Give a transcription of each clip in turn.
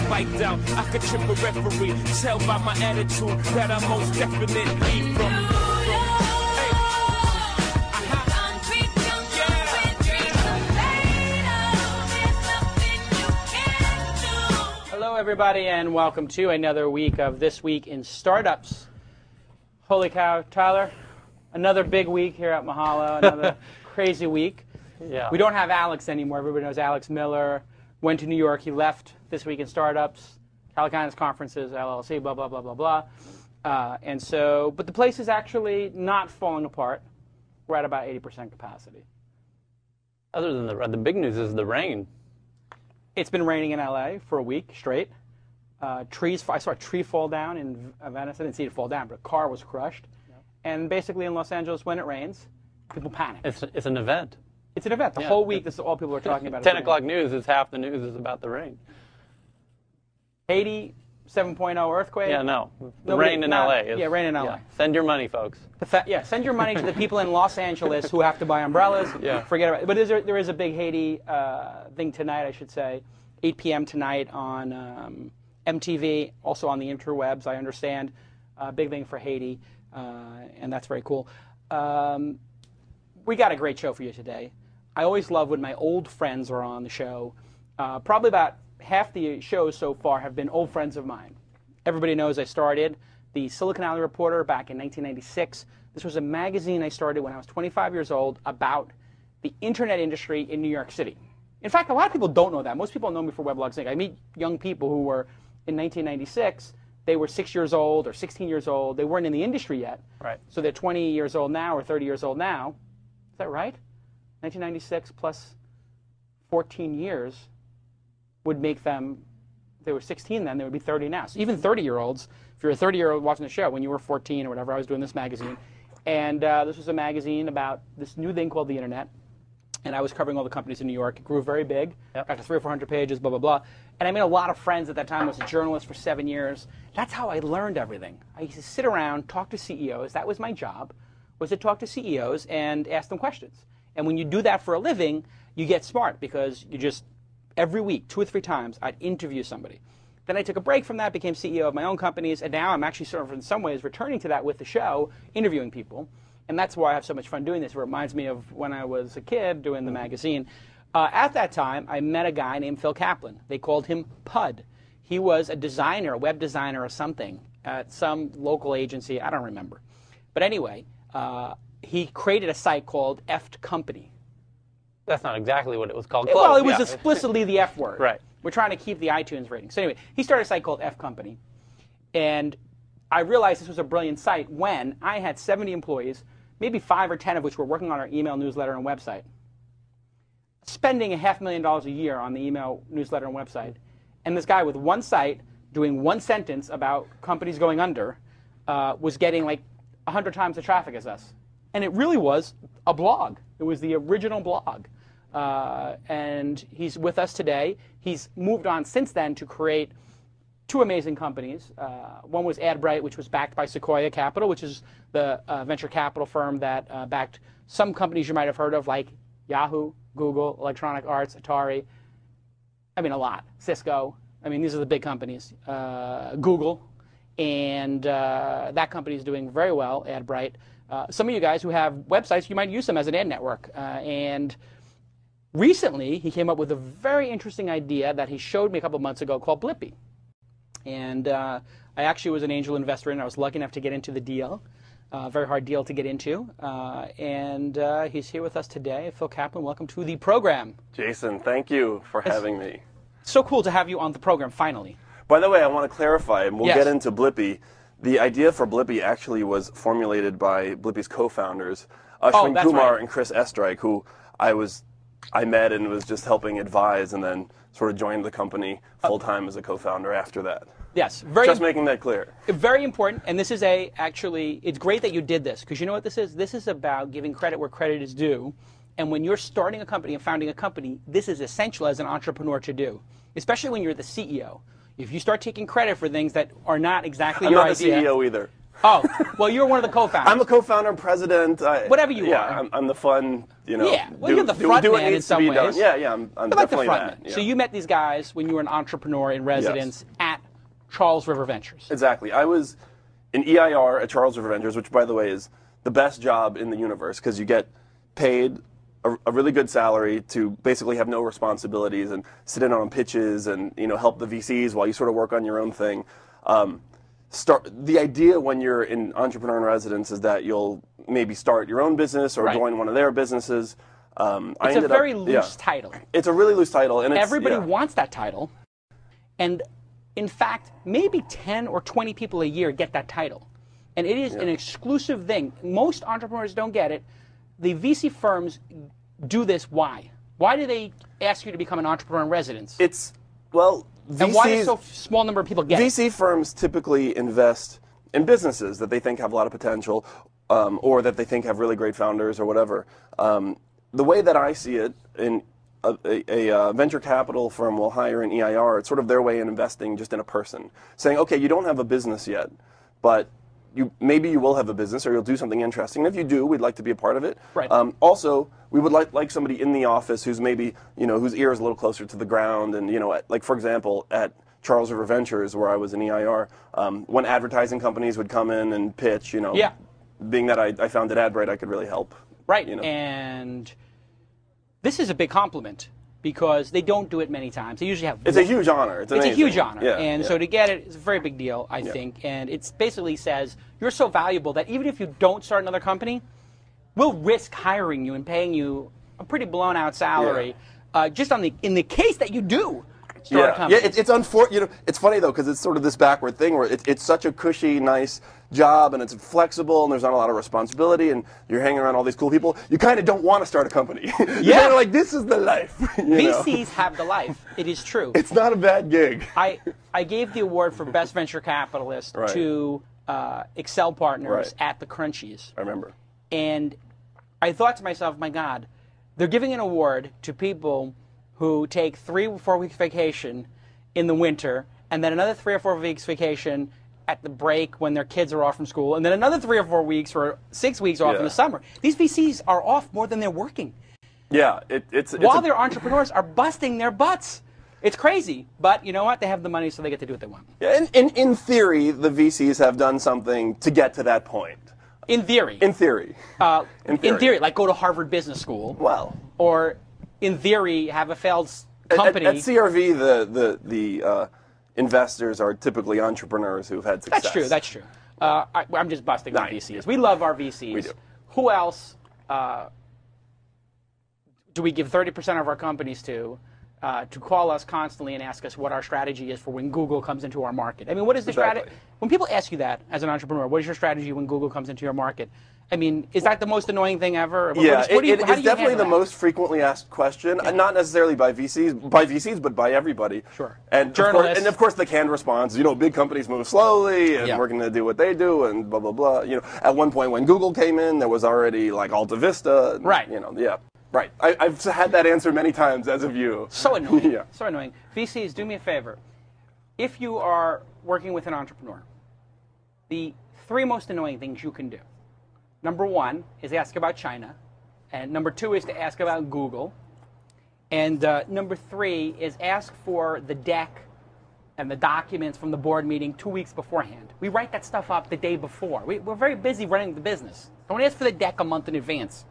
spiked out. I could trip a referee. Tell by my attitude that I'm most definitely from. Hello, everybody, and welcome to another week of This Week in Startups. Holy cow, Tyler, another big week here at Mahalo, another crazy week. Yeah. We don't have Alex anymore. Everybody knows Alex Miller. Went to New York. He left This Week in Startups, Calicanis Conferences, LLC, blah, blah, blah, blah, blah. But the place is actually not falling apart. We're at about 80% capacity. Other than the big news is the rain. It's been raining in LA for a week straight. I saw a tree fall down in Venice. I didn't see it fall down, but a car was crushed. Yep. And basically in Los Angeles, when it rains, people panic. It's an event. It's an event. The whole week, this is all people are talking about. 10 o'clock news is half the news is about the rain. Haiti, 7.0 earthquake. Yeah, no. Rain in LA. Rain in LA. Yeah. Send your money, folks. Send your money to the people in Los Angeles who have to buy umbrellas. Yeah. Forget about it. But there is a big Haiti thing tonight, I should say. 8 p.m. tonight on MTV, also on the interwebs, I understand. Big thing for Haiti, and that's very cool. We got a great show for you today. I always love when my old friends are on the show. Probably about half the shows so far have been old friends of mine. Everybody knows I started the Silicon Alley Reporter back in 1996. This was a magazine I started when I was 25 years old about the internet industry in New York City. In fact, a lot of people don't know that. Most people know me for Weblogs Inc. I meet young people who were, in 1996, they were 6 years old or 16 years old. They weren't in the industry yet. Right. So they're 20 years old now or 30 years old now. Is that right? 1996 plus 14 years would make them, if they were 16 then, they would be 30 now. So even 30-year-olds, if you're a 30-year-old watching the show, when you were 14 or whatever, I was doing this magazine. And this was a magazine about this new thing called the internet. And I was covering all the companies in New York. It grew very big, got to 300 or 400 pages, blah, blah, blah. And I made a lot of friends at that time. I was a journalist for 7 years. That's how I learned everything. I used to sit around, talk to CEOs. That was my job, was to talk to CEOs and ask them questions. And when you do that for a living, you get smart because you just, every week, 2 or 3 times, I'd interview somebody. Then I took a break from that, became CEO of my own companies, and now I'm actually sort of, in some ways, returning to that with the show, interviewing people. And that's why I have so much fun doing this. It reminds me of when I was a kid doing the magazine. At that time, I met a guy named Phil Kaplan. They called him Pud. He was a designer, a web designer or something at some local agency. I don't remember. But anyway, he created a site called Effed Company. That's not exactly what it was called. Well, it was explicitly the F word. Right. We're trying to keep the iTunes rating. So anyway, he started a site called F Company. And I realized this was a brilliant site when I had 70 employees, maybe 5 or 10 of which were working on our email newsletter and website, spending $500,000 a year on the email newsletter and website. And this guy with one site doing one sentence about companies going under was getting like 100 times the traffic as us. And it really was a blog. It was the original blog. And he's with us today. He's moved on since then to create 2 amazing companies. One was AdBright, which was backed by Sequoia Capital, which is the venture capital firm that backed some companies you might have heard of, like Yahoo, Google, Electronic Arts, Atari. I mean, a lot. Cisco. I mean, these are the big companies. Google. And that company is doing very well, AdBright. Some of you guys who have websites, you might use them as an ad network. And recently, he came up with a very interesting idea that he showed me a couple months ago called Blippy. And I actually was an angel investor in it. I was lucky enough to get into the deal. Very hard deal to get into. And he's here with us today. Phil Kaplan, welcome to the program. Jason, thank you for having me. So cool to have you on the program, finally. By the way, I want to clarify, and we'll Yes. get into Blippy. The idea for Blippy actually was formulated by Blippy's co-founders, Ashwin Kumar right. and Chris Estreich, who I met and was just helping advise, and then sort of joined the company full-time as a co-founder after that. Yes, Just making that clear. Very important, and this is actually, it's great that you did this, because you know what this is? This is about giving credit where credit is due, and when you're starting a company and founding a company, this is essential as an entrepreneur to do, especially when you're the CEO. If you start taking credit for things that are not exactly your idea. I'm not the CEO either. Oh, well, you're one of the co-founders. I'm a co-founder and president. Whatever you yeah, are. I'm the fun, Yeah, well, you're the front man in some ways. Yeah, I'm You're like the definitely front that. man. Yeah. So you met these guys when you were an entrepreneur in residence at Charles River Ventures. Exactly. I was in EIR at Charles River Ventures, which, by the way, is the best job in the universe because you get paid a really good salary to basically have no responsibilities and sit in on pitches and help the VCs while you sort of work on your own thing. The idea when you're in entrepreneur in residence is that you'll maybe start your own business or join one of their businesses. It's a very loose title. It's a really loose title, and everybody wants that title, and in fact, maybe 10 or 20 people a year get that title, and it is an exclusive thing. Most entrepreneurs don't get it. The VC firms do this. Why? Why do they ask you to become an entrepreneur in residence? VCs, and why does so small number of people get VC firms typically invest in businesses that they think have a lot of potential, or that they think have really great founders or whatever. The way that I see it, in a venture capital firm will hire an EIR. It's sort of their way in investing just in a person, saying, okay, you don't have a business yet, but maybe you will have a business or you'll do something interesting. And if you do, we'd like to be a part of it. Right. Also, we would like somebody in the office who's maybe, whose ear is a little closer to the ground. And, like, for example, at Charles River Ventures, where I was in EIR, when advertising companies would come in and pitch, being that I founded AdBright, I could really help. Right. And this is a big compliment because they don't do it many times. They usually have It's a huge honor. It's amazing. a huge honor. Yeah, so to get it is a very big deal, I think. And it basically says you're so valuable that even if you don't start another company, we'll risk hiring you and paying you a pretty blown out salary just in the case that you do start a company. Yeah, it's unfortunate. It's funny though because it's sort of this backward thing where it's such a cushy, nice job and it's flexible and there's not a lot of responsibility and you're hanging around all these cool people. You kind of don't want to start a company. You're kind of like, this is the life. VCs have the life. It is true. It's not a bad gig. I gave the award for best venture capitalist to Excel Partners at the Crunchies. I remember. And I thought to myself, my God, they're giving an award to people who take 3 or 4 weeks vacation in the winter and then another 3 or 4 weeks vacation at the break when their kids are off from school, and then another 3 or 4 weeks or 6 weeks off in the summer. These VCs are off more than they're working. Yeah, while their entrepreneurs are busting their butts. It's crazy, but you know what? They have the money, so they get to do what they want. Yeah, in theory, the VCs have done something to get to that point. In theory. In theory. In theory, like go to Harvard Business School. Well. Or, in theory, have a failed company. At CRV, the investors are typically entrepreneurs who've had success. That's true. I'm just busting our VCs. Yeah. We love our VCs. We do. Who else do we give 30% of our companies to call us constantly and ask us what our strategy is for when Google comes into our market? I mean, what is the strategy? When people ask you that as an entrepreneur, what is your strategy when Google comes into your market? I mean, is that the most annoying thing ever? Yeah, it's definitely the most frequently asked question. Yeah. Not necessarily by VCs, but by everybody. Sure. And journalists. Of course, the canned response, big companies move slowly, and we're going to do what they do, and blah, blah, blah. At one point when Google came in, there was already like Alta Vista. And, right. Right. I've had that answer many times, as have you. So annoying. So annoying. VCs, do me a favor. If you are working with an entrepreneur, the 3 most annoying things you can do. Number 1 is ask about China, and number 2 is to ask about Google, and number 3 is ask for the deck and the documents from the board meeting 2 weeks beforehand. We write that stuff up the day before. We're very busy running the business. Don't ask for the deck a month in advance.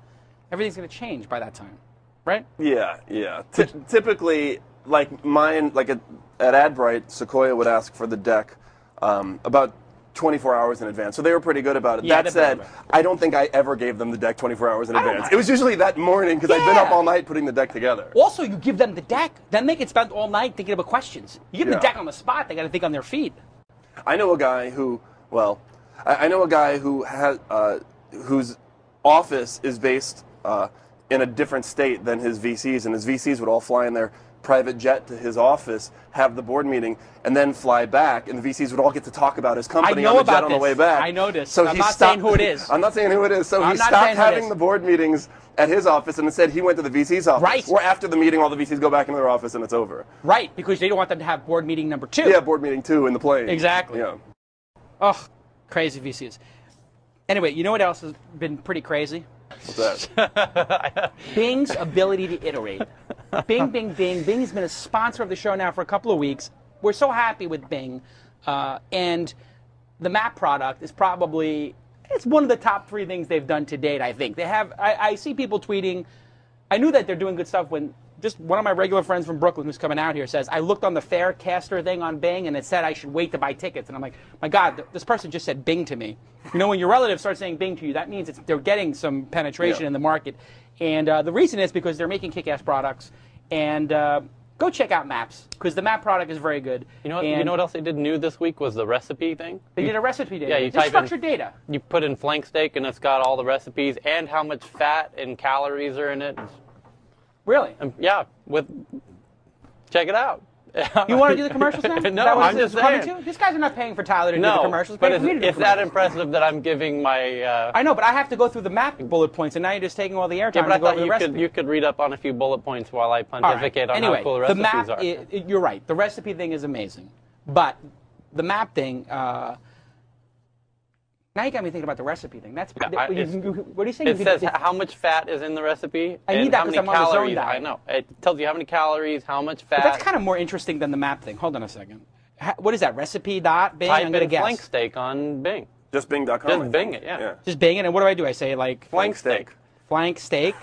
Everything's going to change by that time, right? Yeah. Typically, like mine, at AdBright, Sequoia would ask for the deck about 24 hours in advance. So they were pretty good about it. Yeah, that said, I don't think I ever gave them the deck 24 hours in advance. It was usually that morning because I'd been up all night putting the deck together. Also, you give them the deck, then they can spend all night thinking about questions. You give them the deck on the spot, they got to think on their feet. I know a guy who, has, whose office is based in a different state than his VCs, and his VCs would all fly in their private jet to his office, have the board meeting, and then fly back, and the VCs would all get to talk about his company on the jet on the way back. I know this. So I'm not saying who it is. I'm not saying who it is. So he stopped having the board meetings at his office and instead he went to the VC's office. Right. Or after the meeting, all the VCs go back into their office and it's over. Right, because they don't want them to have board meeting number 2. Yeah, board meeting 2 in the plane. Exactly. Yeah. Oh, Crazy VCs. Anyway, you know what else has been pretty crazy? What's that? Bing's ability to iterate. Bing, Bing, Bing. Bing has been a sponsor of the show now for a couple of weeks. We're so happy with Bing. And the map product is probably, it's one of the top 3 things they've done to date, I think. They have, I see people tweeting, I knew that they're doing good stuff when just one of my regular friends from Brooklyn who's coming out here says, I looked on the Faircaster thing on Bing and it said I should wait to buy tickets. And I'm like, my God, this person just said Bing to me. You know, when your relatives start saying Bing to you, that means they're getting some penetration in the market. And the reason is because they're making kick-ass products. And go check out Maps, because the map product is very good. You know what else they did new this week was the recipe thing? They did a recipe data. Yeah, you type structured data. You put in flank steak and it's got all the recipes and how much fat and calories are in it. Really? Yeah, check it out. You want to do the commercials now? No, I'm just saying. These guys are not paying for Tyler to do the commercials. But it's that impressive that I'm giving my... I know, but I have to go through the map bullet points, and now you're just taking all the airtime yeah, but to go over the I recipe. thought you could read up on a few bullet points while I pontificate on how cool the recipes are. Anyway, you're right. The recipe thing is amazing. But the map thing... now you got me thinking about the recipe thing. That's what are you saying? It says how much fat is in the recipe. I need that because I'm on the zone diet. I know. It tells you how many calories, how much fat. But that's kind of more interesting than the map thing. Hold on a second. What is that? Recipe dot Bing? Type I'm gonna in guess. flank steak on Bing. Just Bing.com. Just Bing it, yeah. Just Bing it, and what do? I say like Flank steak. Flank steak.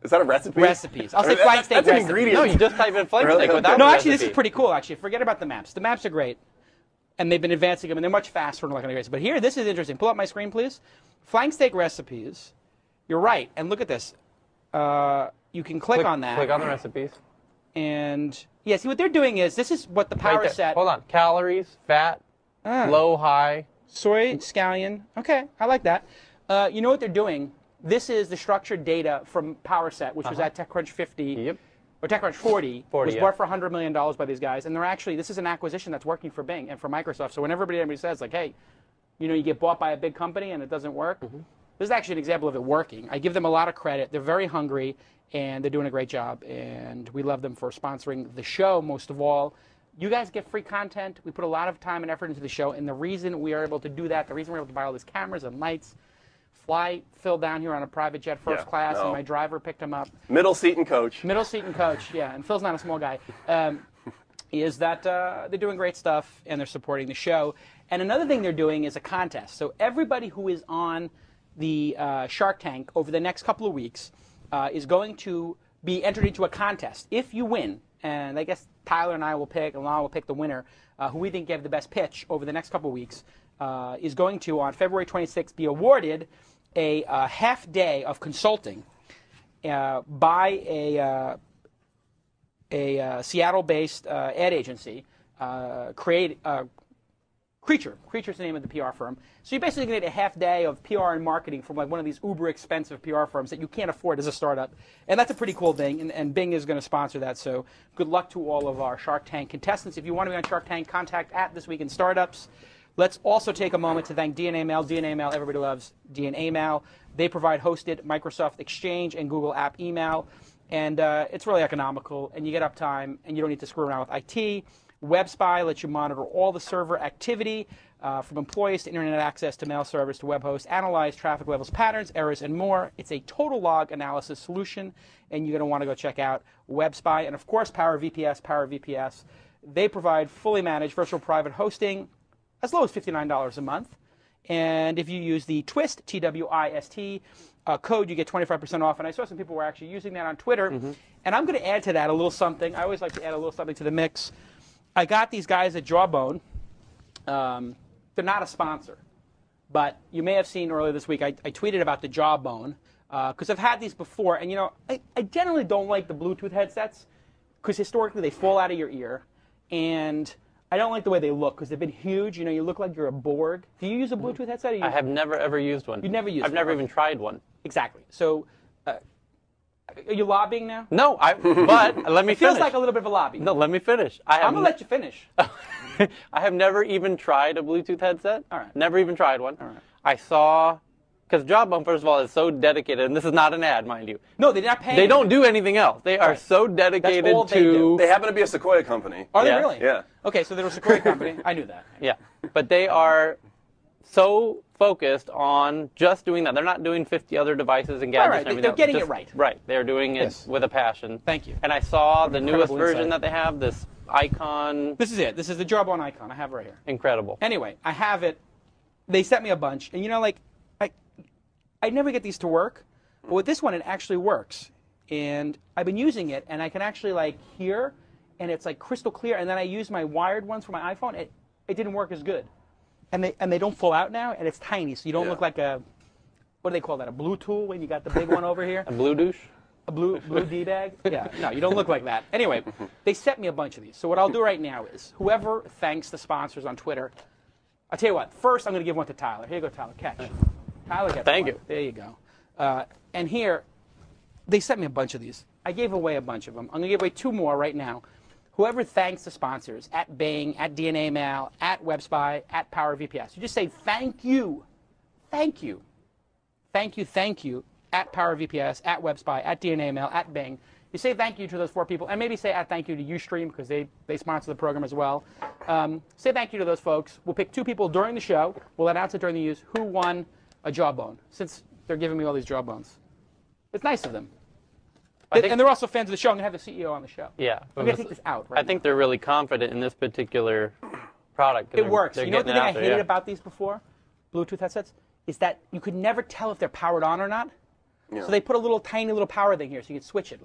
Is that a recipe? Recipes. I'll say flank steak. That's an ingredient. No, you just type in flank steak without No, the actually, recipe. this is pretty cool. Actually, forget about the maps. The maps are great, and they've been advancing them, and they're much faster and like an But here, this is interesting. Pull up my screen, please. Flank steak recipes. You're right, and look at this. You can click on that. Click on the recipes. And yeah, see what they're doing is this is what the power set. Hold on. Calories, fat, low, high. Soy, scallion. Okay, I like that. You know what they're doing? This is the structured data from PowerSet, which was at TechCrunch 50, Yep. or TechCrunch 40, was yeah. bought for $100 million by these guys. And they're actually, this is an acquisition that's working for Bing and for Microsoft. So when everybody says, like, hey, you know, you get bought by a big company and it doesn't work, this is actually an example of it working. I give them a lot of credit. They're very hungry, and they're doing a great job. And we love them for sponsoring the show, most of all. You guys get free content. We put a lot of time and effort into the show, and the reason we are able to do that, the reason we're able to buy all these cameras and lights, fly Phil down here on a private jet first class, and my driver picked him up. Middle seat and coach. Middle seat and coach, yeah. And Phil's not a small guy. Is that they're doing great stuff, and they're supporting the show. And another thing they're doing is a contest. So everybody who is on the Shark Tank over the next couple of weeks is going to be entered into a contest. If you win, and I guess Tyler and I will pick, and Lana will pick the winner, who we think gave the best pitch over the next couple of weeks, is going to, on February 26th, be awarded a half day of consulting by a Seattle-based ad agency, Creature's the name of the PR firm. So you basically get a half day of PR and marketing from like one of these uber expensive PR firms that you can't afford as a startup. And that's a pretty cool thing, and Bing is going to sponsor that. So good luck to all of our Shark Tank contestants. If you want to be on Shark Tank, contact at This Week in Startups. Let's also take a moment to thank DNA Mail. DNA Mail, everybody loves DNA Mail. They provide hosted Microsoft Exchange and Google App email. And it's really economical, and you get uptime, and you don't need to screw around with IT. WebSpy lets you monitor all the server activity, from employees to internet access to mail servers to web hosts, analyze traffic levels, patterns, errors, and more. It's a total log analysis solution, and you're going to want to go check out WebSpy. And, of course, PowerVPS. They provide fully managed virtual private hosting as low as $59 a month. And if you use the TWiST, TWiST, code, you get 25% off. And I saw some people were actually using that on Twitter. And I'm going to add to that a little something. I always like to add a little something to the mix. I got these guys at Jawbone. They're not a sponsor. But you may have seen earlier this week, I tweeted about the Jawbone. Because I've had these before. And, you know, I generally don't like the Bluetooth headsets. Because historically, they fall out of your ear. And I don't like the way they look because they've been huge. You know, you look like you're a Borg. Do you use a Bluetooth headset? I have never, ever used one. You've never used one? I've never even tried one. Exactly. So, are you lobbying now? No, but let me It finish. feels like a little bit of a lobby. No, let me finish. I'm going to let you finish. I have never even tried a Bluetooth headset. All right. Never even tried one. All right. I saw, because Jawbone, first of all, is so dedicated, and this is not an ad, mind you. No, they're not paying. They don't do anything else. They are so dedicated That's all they do. They happen to be a Sequoia company. Are they Yeah. really? Yeah. Okay, so they're a Sequoia company. I knew that. Yeah, but they are so focused on just doing that. They're not doing 50 other devices and gadgets Right, and everything. they're getting Just- it right. Right. They're doing it Yes. with a passion. Thank you. And I saw the newest Incredible version insight. that they have, this icon. This is it. This is the Jawbone icon. I have it right here. Incredible. Anyway, I have it. They sent me a bunch, and I never get these to work, but with this one, it actually works. And I've been using it, and I can actually hear, and it's crystal clear. And then I use my wired ones for my iPhone. It didn't work as good, and they don't fall out now, and it's tiny, so you don't look like a, what do they call that? A blue tool when you got the big one over here. A blue douche? A blue D-bag? Yeah, no, you don't look like that. Anyway, they sent me a bunch of these. So what I'll do right now is, whoever thanks the sponsors on Twitter, I'll tell you what, first I'm going to give one to Tyler. Here you go, Tyler, catch. Tyler gets Thank one. you. There you go. And here, they sent me a bunch of these. I gave away a bunch of them. I'm going to give away 2 more right now. Whoever thanks the sponsors, at Bing, at DNA Mail, at WebSpy, at PowerVPS, you just say thank you, thank you, thank you, thank you, at PowerVPS, at WebSpy, at DNA Mail, at Bing. You say thank you to those 4 people, and maybe say thank you to Ustream because they sponsor the program as well. Say thank you to those folks. We'll pick 2 people during the show. We'll announce it during the use who won a Jawbone, since they're giving me all these Jawbones. It's nice of them. And they're also fans of the show. I'm going to have the CEO on the show. Yeah. I'm going to take this out right I think they're really confident in this particular product. It works. You know what the thing I hated yeah. about these before, Bluetooth headsets, is that you could never tell if they're powered on or not. Yeah. So they put a tiny little power thing here so you can switch it.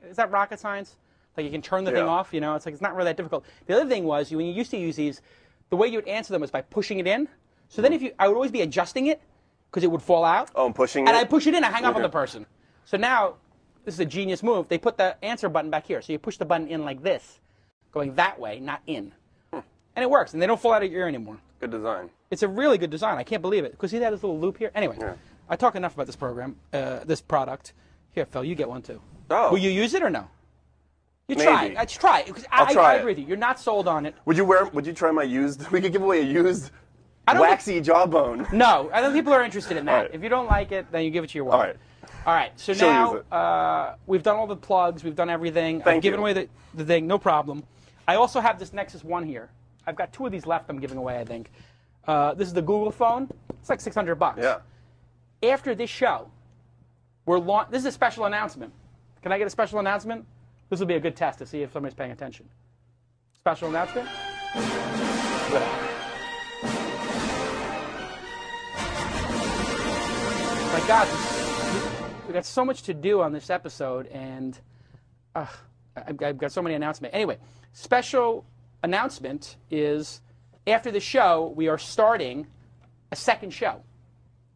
Is that rocket science? You can turn the thing off, it's not really that difficult. The other thing was, when you used to use these, the way you would answer them was by pushing it in. So then I would always be adjusting it because it would fall out. Oh, and pushing it? And I push it in, I hang up on the person. So now, this is a genius move. They put the answer button back here. So you push the button in like this, going that way, not in. And it works, and they don't fall out of your ear anymore. Good design. It's a really good design. I can't believe it. Because see that little loop here? Anyway, I talk enough about this program, this product. Here, Phil, you get one too. Oh. Will you use it or no? You Maybe. try it. Try it. I agree with you. You're not sold on it. Would you try my used? We could give away a used waxy jawbone. No, I don't think people are interested in that. Right. If you don't like it, then you give it to your wife. All right. All right. So She'll now we've done all the plugs. We've done everything. I've given away the thing. No problem. I also have this Nexus 1 here. I've got 2 of these left. I'm giving away. I think. This is the Google phone. It's like $600. Yeah. After this show, this is a special announcement. Can I get a special announcement? This will be a good test to see if somebody's paying attention. Special announcement? My God, we got so much to do on this episode, and I've got so many announcements. Anyway, special announcement is after the show, we are starting a second show.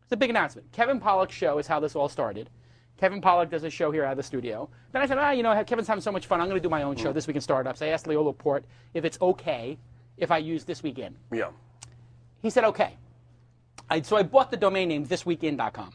It's a big announcement. Kevin Pollak's show is how this all started. Kevin Pollak does a show here out of the studio. Then I said, Kevin's having so much fun. I'm going to do my own show, This Week in Startups. I asked Leo Laporte if it's okay if I use This Week In. Yeah. He said, okay. So I bought the domain name thisweekin.com.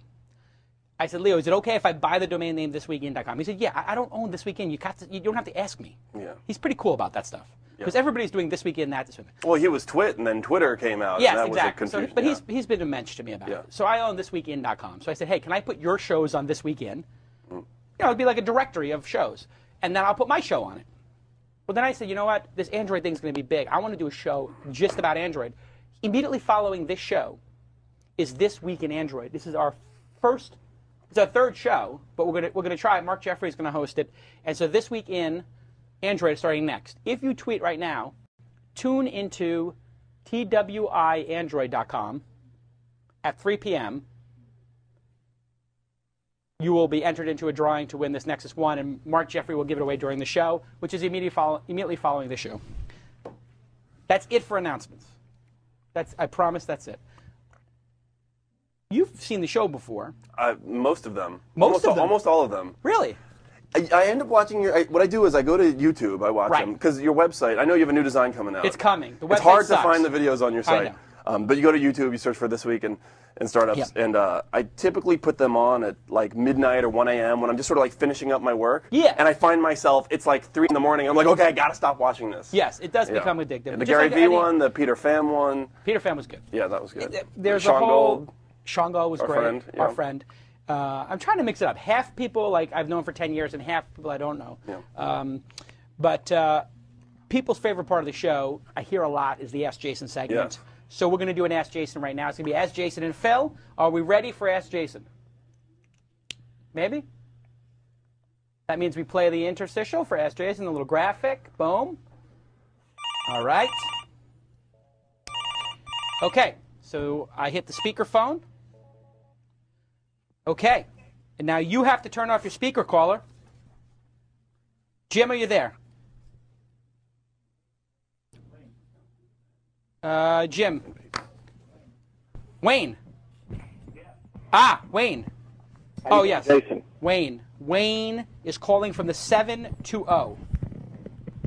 I said, Leo, is it okay if I buy the domain name thisweekin.com? He said, yeah, I don't own This Week In. You don't have to ask me. Yeah. He's pretty cool about that stuff. Because everybody's doing This Week In, that, this week. Well, he was Twit, and then Twitter came out. Yes, and that exactly. Was a confusion. But he's been a mensch to me about it. So I own thisweekin.com. So I said, hey, can I put your shows on This Week In? It'd be like a directory of shows. And then I'll put my show on it. Well, then I said, you know what? This Android thing's going to be big. I want to do a show just about Android. Immediately following this show is This Week in Android. This is our it's our 3rd show, but we're gonna try it. Mark Jeffrey's going to host it. And so This Week in Android is starting next. If you tweet right now, tune into TWiAndroid.com at 3 p.m., you will be entered into a drawing to win this Nexus 1, and Mark Jeffrey will give it away during the show, which is immediately following the show. That's it for announcements. I promise that's it. You've seen the show before. Most of them. Most of them? Almost all of them. Really? I end up watching what I do is I go to YouTube. I watch them because your website. I know you have a new design coming out. It's coming. The website It's hard sucks. to find the videos on your site. I know. But you go to YouTube, you search for This Week in Startups, and I typically put them on at like midnight or 1 a.m. when I'm just sort of like finishing up my work. Yeah. And I find myself, it's like 3 in the morning. I'm like, okay, I got to stop watching this. Yes, it does become addictive. And the Just Gary like V one, the Peter Pham one. Peter Pham was good. Yeah, that was good. There's Sean a whole. Gold. Sean Gold was great. Friend, Our friend. I'm trying to mix it up. Half people I've known for 10 years, and half people I don't know. Yeah. But people's favorite part of the show, I hear a lot, is the Ask Jason segment. Yes. So we're going to do an Ask Jason right now. It's going to be Ask Jason and Phil. Are we ready for Ask Jason? Maybe? That means we play the interstitial for Ask Jason, the little graphic. Boom. All right. Okay, so I hit the speakerphone. Okay, and now you have to turn off your speaker, caller. Jim, are you there? Jim. Wayne. Ah, Wayne. Oh, yes. Jason. Wayne. Wayne is calling from the 720.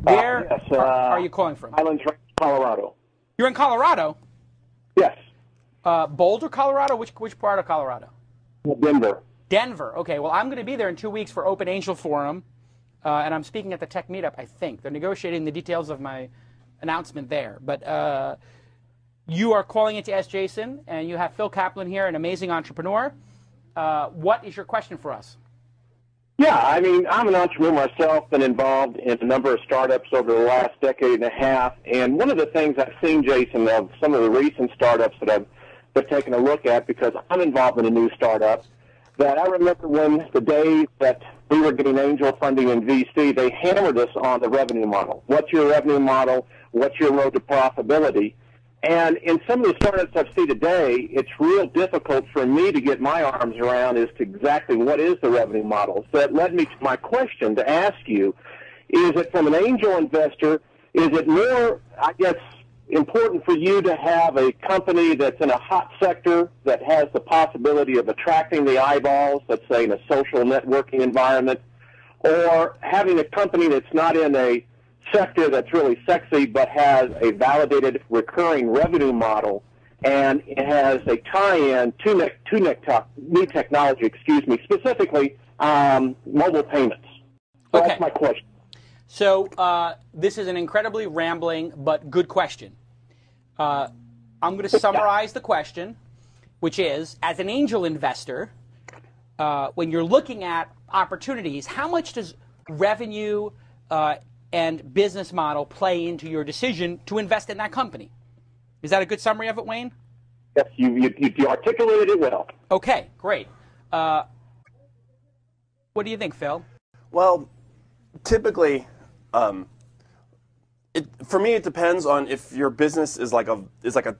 Where Yes, are you calling from? Highlands Ranch, Colorado. You're in Colorado? Yes. Boulder, Colorado? Which part of Colorado? Denver. Denver. Okay, well, I'm going to be there in 2 weeks for Open Angel Forum, and I'm speaking at the Tech Meetup, I think. They're negotiating the details of my announcement there. But you are calling into Ask Jason, and you have Phil Kaplan here, an amazing entrepreneur. What is your question for us? Yeah, I mean, I'm an entrepreneur myself, been involved in a number of startups over the last decade and a half, and one of the things I've seen, Jason, of some of the recent startups that I've been taking a look at, because I'm involved in a new startup, that I remember when the days that we were getting angel funding in VC, they hammered us on the revenue model. What's your revenue model? What's your road to profitability? And in some of the startups I've seen today, it's real difficult for me to get my arms around as to exactly what is the revenue model. So that led me to my question to ask you, is it from an angel investor, is it more, I guess, important for you to have a company that's in a hot sector that has the possibility of attracting the eyeballs, let's say in a social networking environment, or having a company that's not in a sector that's really sexy but has a validated recurring revenue model and it has a tie-in to new technology, specifically mobile payments? So Okay. That's my question. So this is an incredibly rambling but good question. I'm going to summarize the question, which is, as an angel investor, when you're looking at opportunities, how much does revenue and business model play into your decision to invest in that company? Is that a good summary of it, Wayne? Yes, you articulated it well. Okay, great. What do you think, Phil? Well, typically, for me, it depends on if your business is like a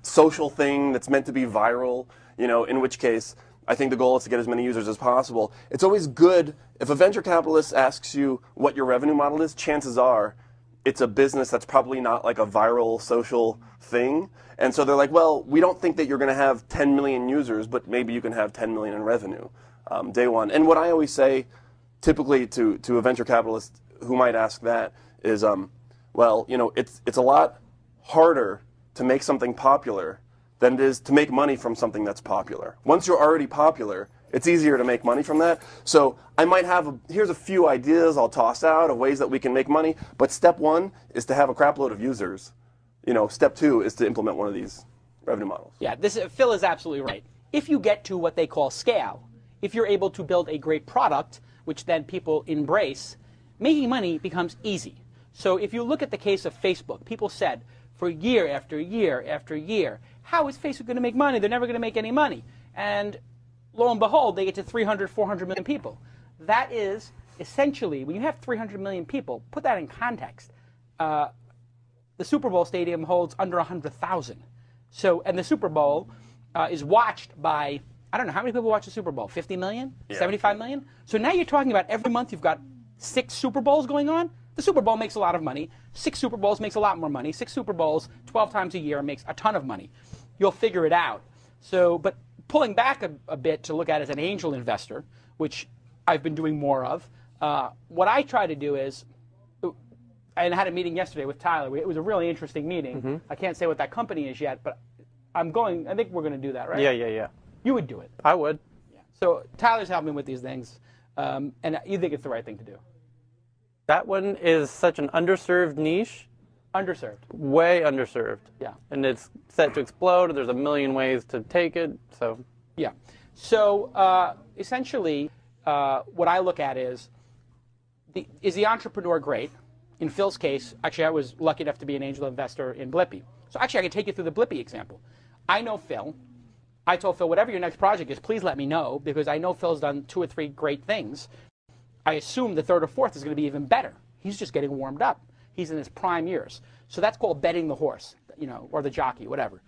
social thing that's meant to be viral. In which case, I think the goal is to get as many users as possible. It's always good if a venture capitalist asks you what your revenue model is. Chances are, it's a business that's probably not like a viral social thing. And so they're like, well, we don't think that you're going to have 10 million users, but maybe you can have 10 million in revenue day one. And what I always say, typically to a venture capitalist who might ask that is, well, it's a lot harder to make something popular than it is to make money from something that's popular. Once you're already popular, it's easier to make money from that. So I might have, here's a few ideas I'll toss out of ways that we can make money, but step one is to have a crap load of users. Step two is to implement one of these revenue models. Yeah, Phil is absolutely right. If you get to what they call scale, if you're able to build a great product, which then people embrace, making money becomes easy. So if you look at the case of Facebook, people said for year after year after year, how is Facebook going to make money? They're never going to make any money. And lo and behold, they get to 300, 400 million people. That is essentially, when you have 300 million people, put that in context. The Super Bowl stadium holds under 100,000. So, and the Super Bowl is watched by, I don't know, how many people watch the Super Bowl? 50 million? Yeah. 75 million? So now you're talking about every month you've got 6 Super Bowls going on. The Super Bowl makes a lot of money. 6 Super Bowls makes a lot more money. 6 Super Bowls 12 times a year makes a ton of money. You'll figure it out. So, but pulling back a bit to look at it as an angel investor, which I've been doing more of, what I try to do is, I had a meeting yesterday with Tyler. It was a really interesting meeting. Mm-hmm. I can't say what that company is yet, but I think we're going to do that, right? Yeah. You would do it. I would. Yeah. So Tyler's helping me with these things, and you think it's the right thing to do. That one is such an underserved niche. Underserved. Way underserved. Yeah. And it's set to explode. There's a million ways to take it. So. Yeah. So essentially, what I look at is the entrepreneur great? In Phil's case, actually, I was lucky enough to be an angel investor in Blippy. So actually, I can take you through the Blippy example. I know Phil. I told Phil, whatever your next project is, please let me know, because I know Phil's done 2 or 3 great things. I assume the 3rd or 4th is going to be even better. He's just getting warmed up. He's in his prime years. So that's called betting the horse, or the jockey, whatever.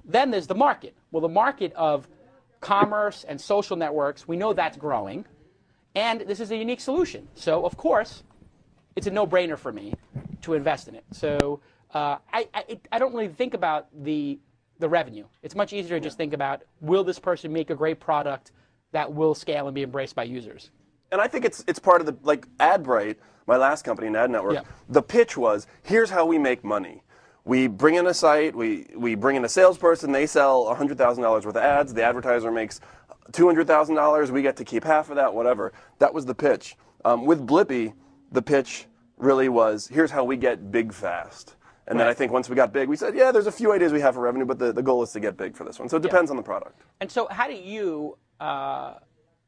Then there's the market. Well, the market of commerce and social networks, we know that's growing. And this is a unique solution. So, of course, it's a no-brainer for me to invest in it. So I don't really think about the revenue. It's much easier to just think about, will this person make a great product that will scale and be embraced by users? And I think it's part of the, like AdBright, my last company, an ad network, the pitch was, here's how we make money. We bring in a site, we bring in a salesperson, they sell $100,000 worth of ads, the advertiser makes $200,000, we get to keep half of that, whatever. That was the pitch. With Blippy, the pitch really was, here's how we get big fast. And then I think once we got big, we said, yeah, there's a few ideas we have for revenue, but the goal is to get big for this one. So it depends on the product. And so how do you, I'm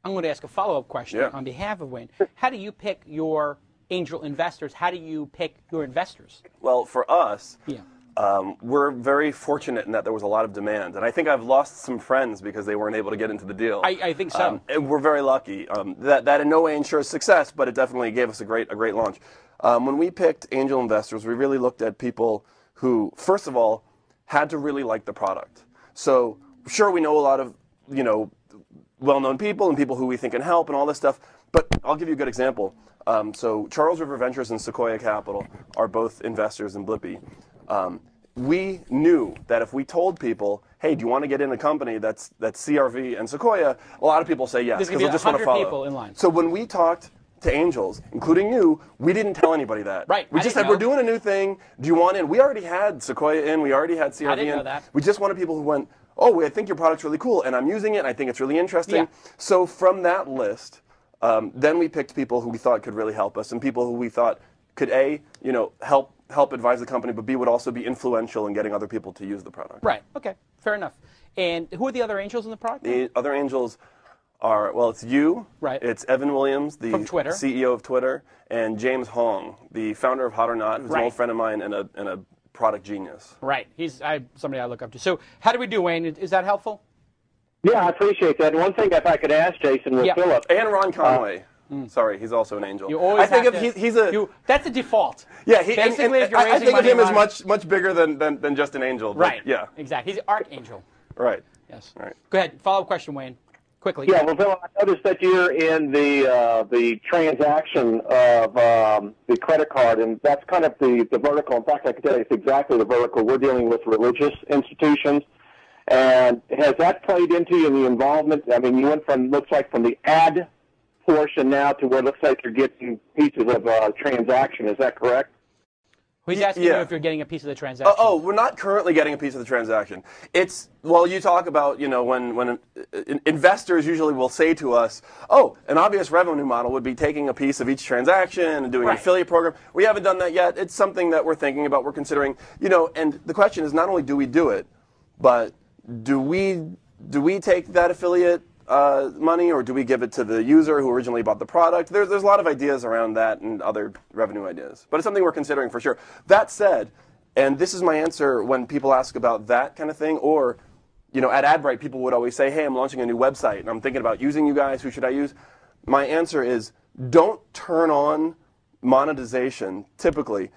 going to ask a follow-up question on behalf of Wayne. How do you pick your angel investors? How do you pick your investors? Well, for us, we're very fortunate in that there was a lot of demand. And I think I've lost some friends because they weren't able to get into the deal. I think so. And we're very lucky. That in no way ensures success, but it definitely gave us a great launch. When we picked angel investors, we really looked at people who, first of all, had to really like the product. So sure, we know a lot of, well-known people and people who we think can help and all this stuff, but I'll give you a good example. So Charles River Ventures and Sequoia Capital are both investors in Blippy. We knew that if we told people, hey, do you want to get in a company that's CRV and Sequoia, a lot of people say yes, because they'll just want to follow. People in line. So when we talked to angels, including you, we didn't tell anybody that. Right. We just said, we're doing a new thing. Do you want in? We already had Sequoia in. We already had CRV in. I didn't know that. We just wanted people who went, oh, I think your product's really cool, and I'm using it, and I think it's really interesting. Yeah. So from that list, then we picked people who we thought could really help us, and people who we thought could, A, help advise the company, but B, would also be influential in getting other people to use the product. Right. Okay. Fair enough. And who are the other angels in the product? The other angels are, well, it's you. Right. It's Evan Williams, the Twitter. CEO of Twitter, and James Hong, the founder of Hot or Not, who's an old friend of mine and a product genius. Right. He's somebody I look up to. So how do we do, Wayne? Is that helpful? Yeah, I appreciate that. And one thing, if I could ask Jason, with Philip. And Ron Conway. Sorry, he's also an angel. You always I think he's a. That's a default. Yeah, basically, if you're raising I think of money him as much bigger than just an angel. But right. Yeah. Exactly. He's an archangel. Right. Yes. Right. Go ahead. Follow-up question, Wayne. Quickly. Yeah. Well, Phil, I noticed that you're in the transaction of the credit card, and that's kind of the vertical. In fact, I can tell you it's exactly the vertical. We're dealing with religious institutions. And has that played into you in the involvement? I mean, you went from, looks like, from the ad portion now to where it looks like you're getting pieces of transaction. Is that correct? He's asking you if you're getting a piece of the transaction. We're not currently getting a piece of the transaction. It's, well, you talk about, when investors usually will say to us, oh, an obvious revenue model would be taking a piece of each transaction and doing an affiliate program. We haven't done that yet. It's something that we're thinking about, we're considering, and the question is not only do we do it, but do we take that affiliate money, or do we give it to the user who originally bought the product? There's a lot of ideas around that and other revenue ideas, but it's something we're considering for sure. That said, and this is my answer when people ask about that kind of thing, or at AdBright people would always say, hey, I'm launching a new website and I'm thinking about using you guys, who should I use? My answer is, don't turn on monetization typically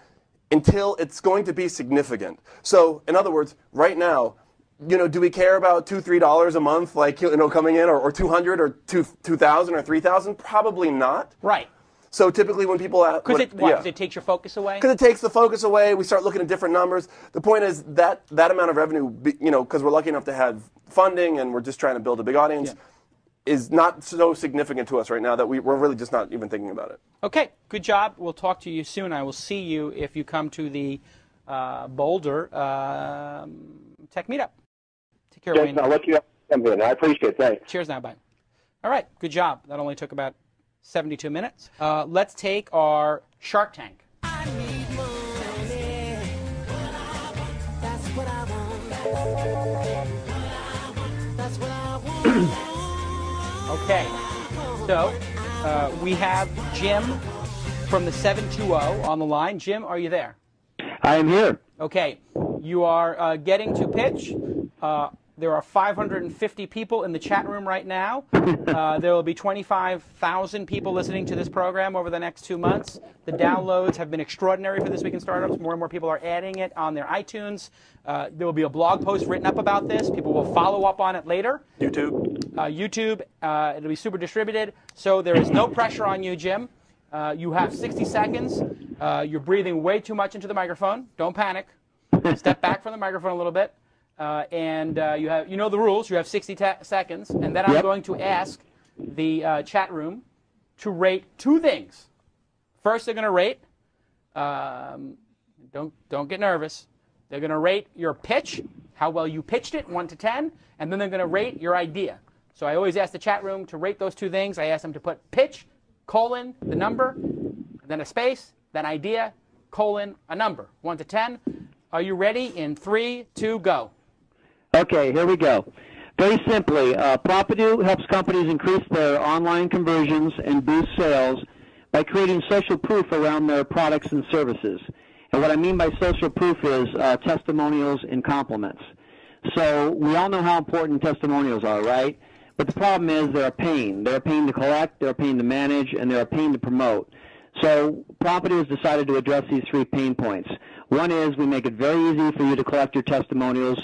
until it's going to be significant. So in other words, right now, do we care about $2, $3 a month, coming in, or 200, or 2,000, or 3,000? Probably not. Right. So typically when people ask, because it takes your focus away. Because it takes the focus away. We start looking at different numbers. The point is that amount of revenue, because we're lucky enough to have funding and we're just trying to build a big audience, is not so significant to us right now that we're really just not even thinking about it. Okay. Good job. We'll talk to you soon. I will see you if you come to the Boulder Tech Meetup. Take care, Wayne. I'll look you up. I appreciate it. Thanks. Cheers now. Bye. All right. Good job. That only took about 72 minutes. Let's take our Shark Tank. I need money. That's what I want. That's what I want. Okay. So we have Jim from the 720 on the line. Jim, are you there? I am here. Okay. You are getting to pitch There are 550 people in the chat room right now. There will be 25,000 people listening to this program over the next 2 months. The downloads have been extraordinary for This Week in Startups. More and more people are adding it on their iTunes. There will be a blog post written up about this. People will follow up on it later. YouTube. It'll be super distributed. So there is no pressure on you, Jim. You have 60 seconds. You're breathing way too much into the microphone. Don't panic. Step back from the microphone a little bit. And you know the rules. You have 60 seconds. And then I'm going to ask the chat room to rate 2 things. First, they're going to rate. Don't get nervous. They're going to rate your pitch, how well you pitched it, 1 to 10. And then they're going to rate your idea. So I always ask the chat room to rate those 2 things. I ask them to put pitch, colon, the number, then a space, then idea, colon, a number, 1 to 10. Are you ready? In 3, 2, go. Okay, here we go. Very simply, Propidu helps companies increase their online conversions and boost sales by creating social proof around their products and services. And what I mean by social proof is testimonials and compliments. So we all know how important testimonials are, right? But the problem is they're a pain. They're a pain to collect, they're a pain to manage, and they're a pain to promote. So Propidu has decided to address these 3 pain points. One is we make it very easy for you to collect your testimonials.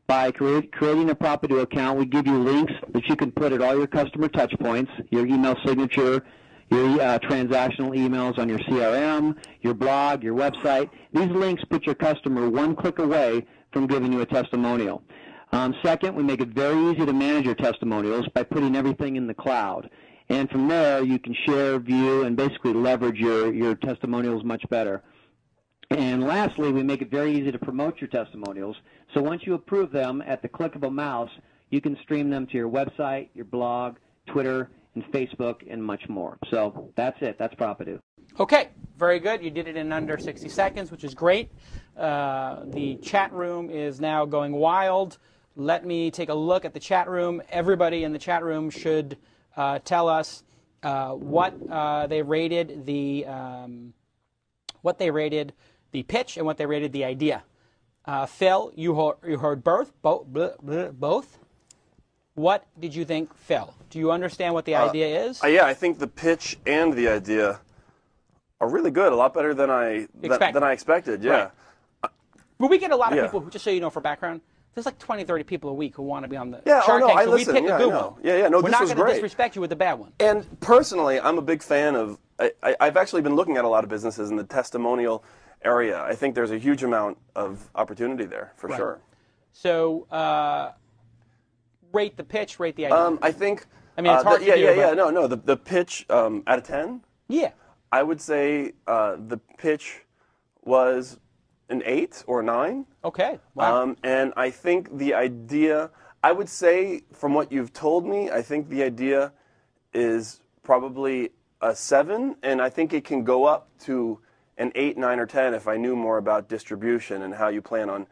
By creating a Propidu account, we give you links that you can put at all your customer touch points, your email signature, your transactional emails on your CRM, your blog, your website. These links put your customer 1 click away from giving you a testimonial. Second, we make it very easy to manage your testimonials by putting everything in the cloud. And from there, you can share, view, and basically leverage your testimonials much better. And lastly, we make it very easy to promote your testimonials. So once you approve them at the click of a mouse, you can stream them to your website, your blog, Twitter, and Facebook, and much more. So that's it. That's Propidu. Okay, very good. You did it in under 60 seconds, which is great. The chat room is now going wild. Let me take a look at the chat room. Everybody in the chat room should tell us what they rated the pitch and what they rated the idea. Phil, you heard both. What did you think, Phil? Do you understand what the idea is? Yeah, I think the pitch and the idea are really good. A lot better than I expected. Yeah. Right. But we get a lot of people who, just so you know, for background, there's like 20, 30 people a week who want to be on the Shark Tank, so we pick a good one. No, we're not going to disrespect you with the bad one. And personally, I'm a big fan of. I've actually been looking at a lot of businesses in the testimonial area. I think there's a huge amount of opportunity there for sure. So, rate the pitch, rate the idea. I think. I mean, it's hard to do. No. The pitch out of 10. Yeah. I would say the pitch was an 8 or 9. Okay. Wow. And I think the idea, I would say, from what you've told me, I think the idea is probably a 7, and I think it can go up to an 8, 9, or 10 if I knew more about distribution and how you plan on,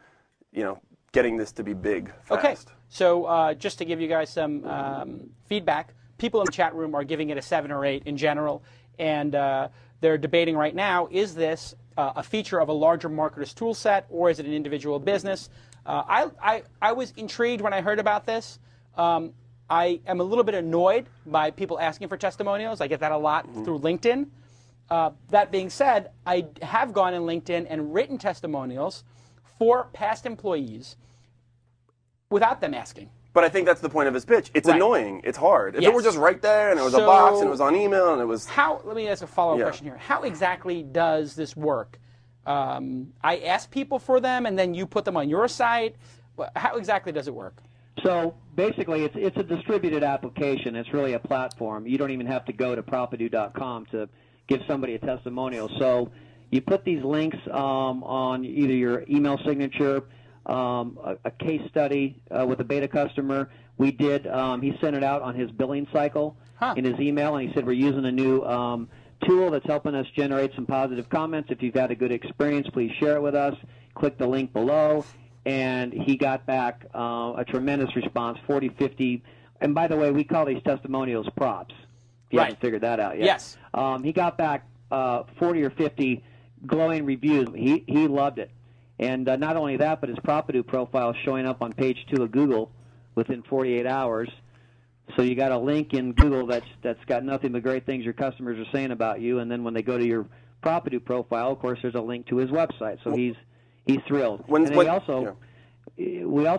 getting this to be big fast. Okay. So just to give you guys some feedback, people in the chat room are giving it a 7 or 8 in general, and they're debating right now, is this a feature of a larger marketer's tool set, or is it an individual business? I was intrigued when I heard about this. I am a little bit annoyed by people asking for testimonials. I get that a lot through LinkedIn. That being said, I have gone in LinkedIn and written testimonials for past employees without them asking. But I think that's the point of his pitch. It's annoying. It's hard. If it were just right there and it was a box and it was on email and it was... Let me ask a follow-up question here. How exactly does this work? I ask people for them and then you put them on your site. How exactly does it work? So basically, it's a distributed application. It's really a platform. You don't even have to go to propidu.com to give somebody a testimonial. So you put these links on either your email signature, a case study with a beta customer. We did. He sent it out on his billing cycle in his email, and he said, we're using a new tool that's helping us generate some positive comments. If you've had a good experience, please share it with us. Click the link below. And he got back a tremendous response, 40, 50. And by the way, we call these testimonials props. If you haven't figured that out yet. Yes. He got back 40 or 50 glowing reviews. He loved it. And not only that, but his Propidu profile is showing up on page 2 of Google within 48 hours. So you got a link in Google that's got nothing but great things your customers are saying about you, and then when they go to your Property profile, of course, there's a link to his website. So he's thrilled. And we also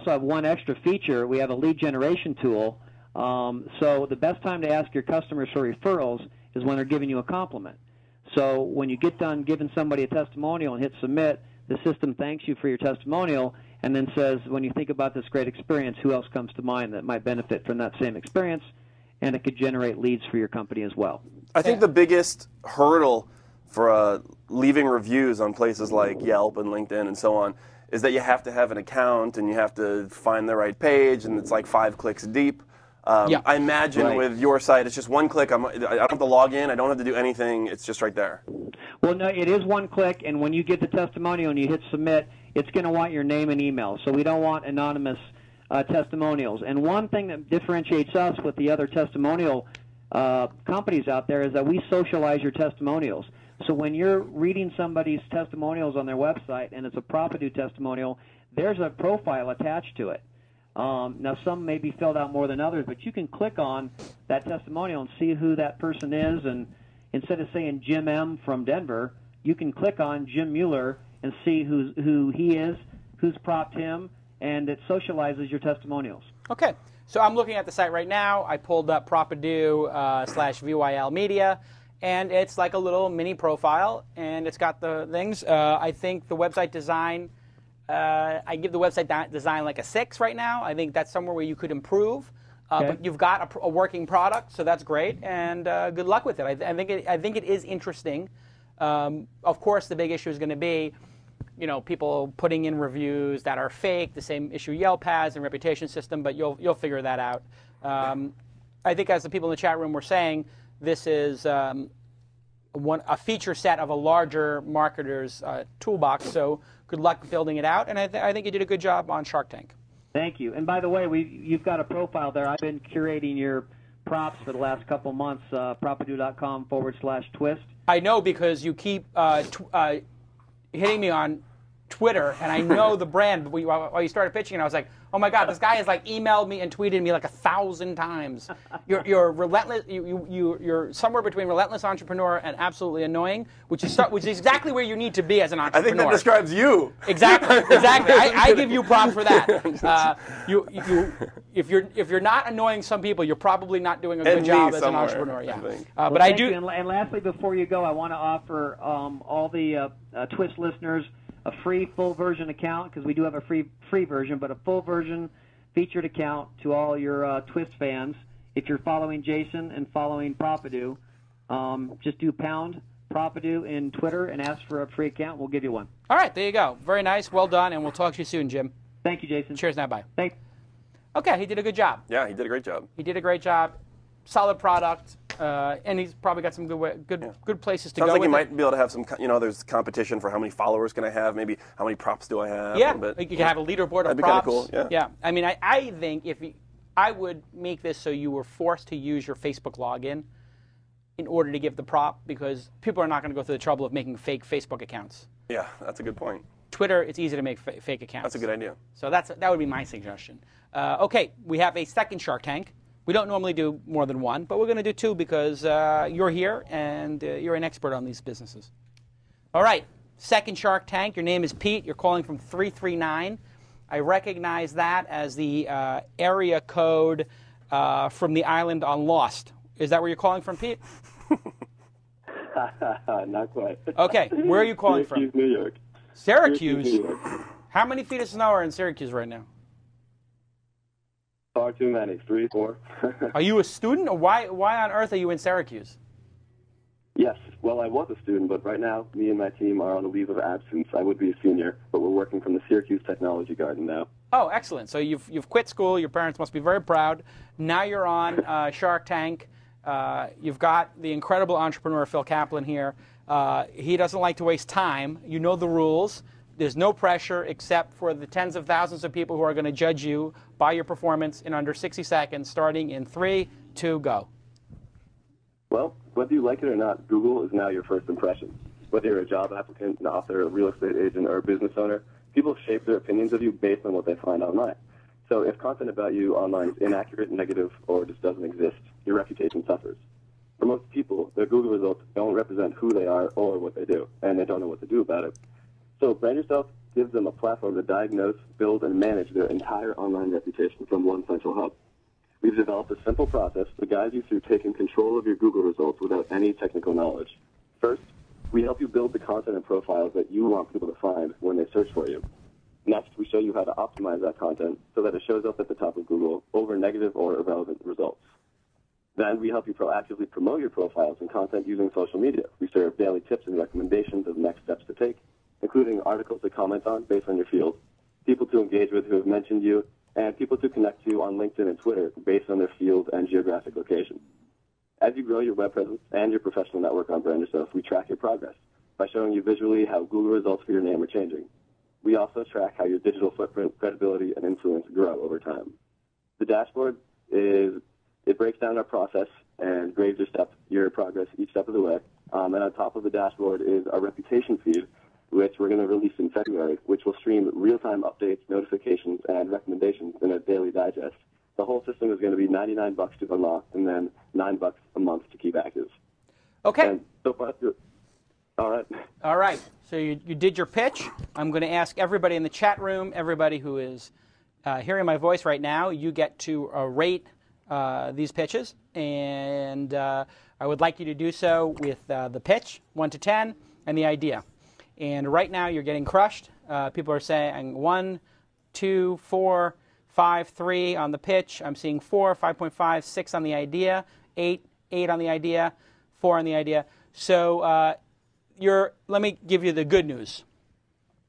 have one extra feature. We have a lead generation tool. So the best time to ask your customers for referrals is when they're giving you a compliment. So when you get done giving somebody a testimonial and hit submit, the system thanks you for your testimonial and then says, when you think about this great experience, who else comes to mind that might benefit from that same experience? And it could generate leads for your company as well. I think the biggest hurdle for leaving reviews on places like Yelp and LinkedIn and so on is that you have to have an account and you have to find the right page, and it's like 5 clicks deep. I imagine with your site, it's just one click. I don't have to log in. I don't have to do anything. It's just right there. Well, no, it is one click, and when you get the testimonial and you hit submit, it's going to want your name and email. So we don't want anonymous testimonials. And one thing that differentiates us with the other testimonial companies out there is that we socialize your testimonials. So when you're reading somebody's testimonials on their website and it's a Propidu testimonial, there's a profile attached to it. Now, some may be filled out more than others, but you can click on that testimonial and see who that person is. And instead of saying Jim M. from Denver, you can click on Jim Mueller and see who he is, who's propped him, and it socializes your testimonials. Okay. So I'm looking at the site right now. I pulled up Propidu /VYL Media, and it's like a little mini profile, and it's got the things. I think the website design, I give the website design like a 6 right now. I think that's somewhere where you could improve. But you've got a working product, so that's great, and good luck with it. I think it is interesting. Of course, the big issue is going to be, people putting in reviews that are fake. The same issue Yelp has and reputation system, but you'll figure that out. I think, as the people in the chat room were saying, this is a feature set of a larger marketer's toolbox. So good luck building it out, and I think you did a good job on Shark Tank. Thank you. And by the way, you've got a profile there. I've been curating your props for the last couple months, propidu.com/twist. I know, because you keep hitting me on Twitter, and I know the brand. But while you started pitching, and I was like, "Oh my God, this guy has emailed me and tweeted me like 1,000 times." You're relentless. You're somewhere between relentless entrepreneur and absolutely annoying, which is exactly where you need to be as an entrepreneur. I think that describes you. Exactly. I give you props for that. If you're not annoying some people, you're probably not doing a good job as an entrepreneur. Yeah. But I do. And lastly, before you go, I want to offer all the TWiST listeners a free full version account, because we do have a free version, but a full version featured account to all your TWiST fans. If you're following Jason and following Propidu, just do pound Propidu in Twitter and ask for a free account. We'll give you one. All right, there you go. Very nice. Well done, and we'll talk to you soon, Jim. Thank you, Jason. Cheers now. Bye. Thanks. Okay, he did a good job. Yeah, he did a great job. He did a great job. Solid product. And he's probably got some good places to go. Sounds like with you might be able to have some, there's competition for how many followers can I have, maybe how many props do I have. Yeah, you can have a leaderboard of props. That'd be kind of cool, yeah. I mean, I think I would make this so you were forced to use your Facebook login in order to give the prop, because people are not going to go through the trouble of making fake Facebook accounts. Yeah, that's a good point. Twitter, it's easy to make fake accounts. That's a good idea. So that would be my suggestion. Okay, we have a second Shark Tank. We don't normally do more than one, but we're going to do 2 because you're here and you're an expert on these businesses. All right, second Shark Tank. Your name is Pete. You're calling from 339. I recognize that as the area code from the island on Lost. Is that where you're calling from, Pete? Not quite. Okay, where are you calling from? Syracuse, New York. Syracuse? New York. How many feet of snow are in Syracuse right now? Far too many. 3, 4. Are you a student, or why on earth are you in Syracuse? Yes. Well, I was a student, but right now, me and my team are on a leave of absence. I would be a senior, but we're working from the Syracuse Technology Garden now. Oh, excellent. So you've quit school. Your parents must be very proud. Now you're on Shark Tank. You've got the incredible entrepreneur Phil Kaplan here. He doesn't like to waste time. You know the rules. There's no pressure except for the tens of thousands of people who are going to judge you by your performance in under 60 seconds, starting in 3, 2, go. Well, whether you like it or not, Google is now your first impression. Whether you're a job applicant, an author, a real estate agent, or a business owner, people shape their opinions of you based on what they find online. So if content about you online is inaccurate, negative, or just doesn't exist, your reputation suffers. For most people, their Google results don't represent who they are or what they do, and they don't know what to do about it. So Brand Yourself gives them a platform to diagnose, build, and manage their entire online reputation from one central hub. We've developed a simple process to guide you through taking control of your Google results without any technical knowledge. First, we help you build the content and profiles that you want people to find when they search for you. Next, we show you how to optimize that content so that it shows up at the top of Google over negative or irrelevant results. Then we help you proactively promote your profiles and content using social media. We serve daily tips and recommendations of next steps to take, including articles to comment on based on your field, people to engage with who have mentioned you, and people to connect to on LinkedIn and Twitter based on their field and geographic location. As you grow your web presence and your professional network on Brand Yourself, we track your progress by showing you visually how Google results for your name are changing. We also track how your digital footprint, credibility, and influence grow over time. The dashboard it breaks down our process and grades your progress each step of the way. And on top of the dashboard is our reputation feed, which we're going to release in February, which will stream real-time updates, notifications, and recommendations in a daily digest. The whole system is going to be $99 to unlock, and then $9 a month to keep active. Okay. And so far, all right. All right. So you did your pitch. I'm going to ask everybody in the chat room, everybody who is hearing my voice right now, you get to rate these pitches, and I would like you to do so with the pitch, 1 to 10, and the idea. And right now you're getting crushed. People are saying 1, 2, 4, 5, 3 on the pitch. I'm seeing 4, 5.5, 6 on the idea, 8 on the idea, 4 on the idea. So let me give you the good news.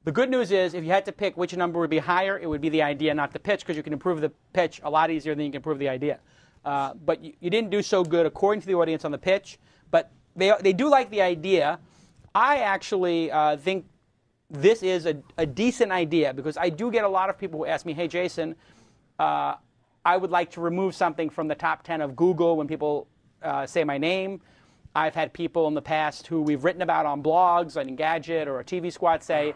The good news is if you had to pick which number would be higher, it would be the idea, not the pitch, because you can improve the pitch a lot easier than you can improve the idea. But you didn't do so good according to the audience on the pitch, but they do like the idea. I actually think this is a decent idea, because I do get a lot of people who ask me, hey, Jason, I would like to remove something from the top 10 of Google when people say my name. I've had people in the past who we've written about on blogs, on Engadget or a TV Squad say,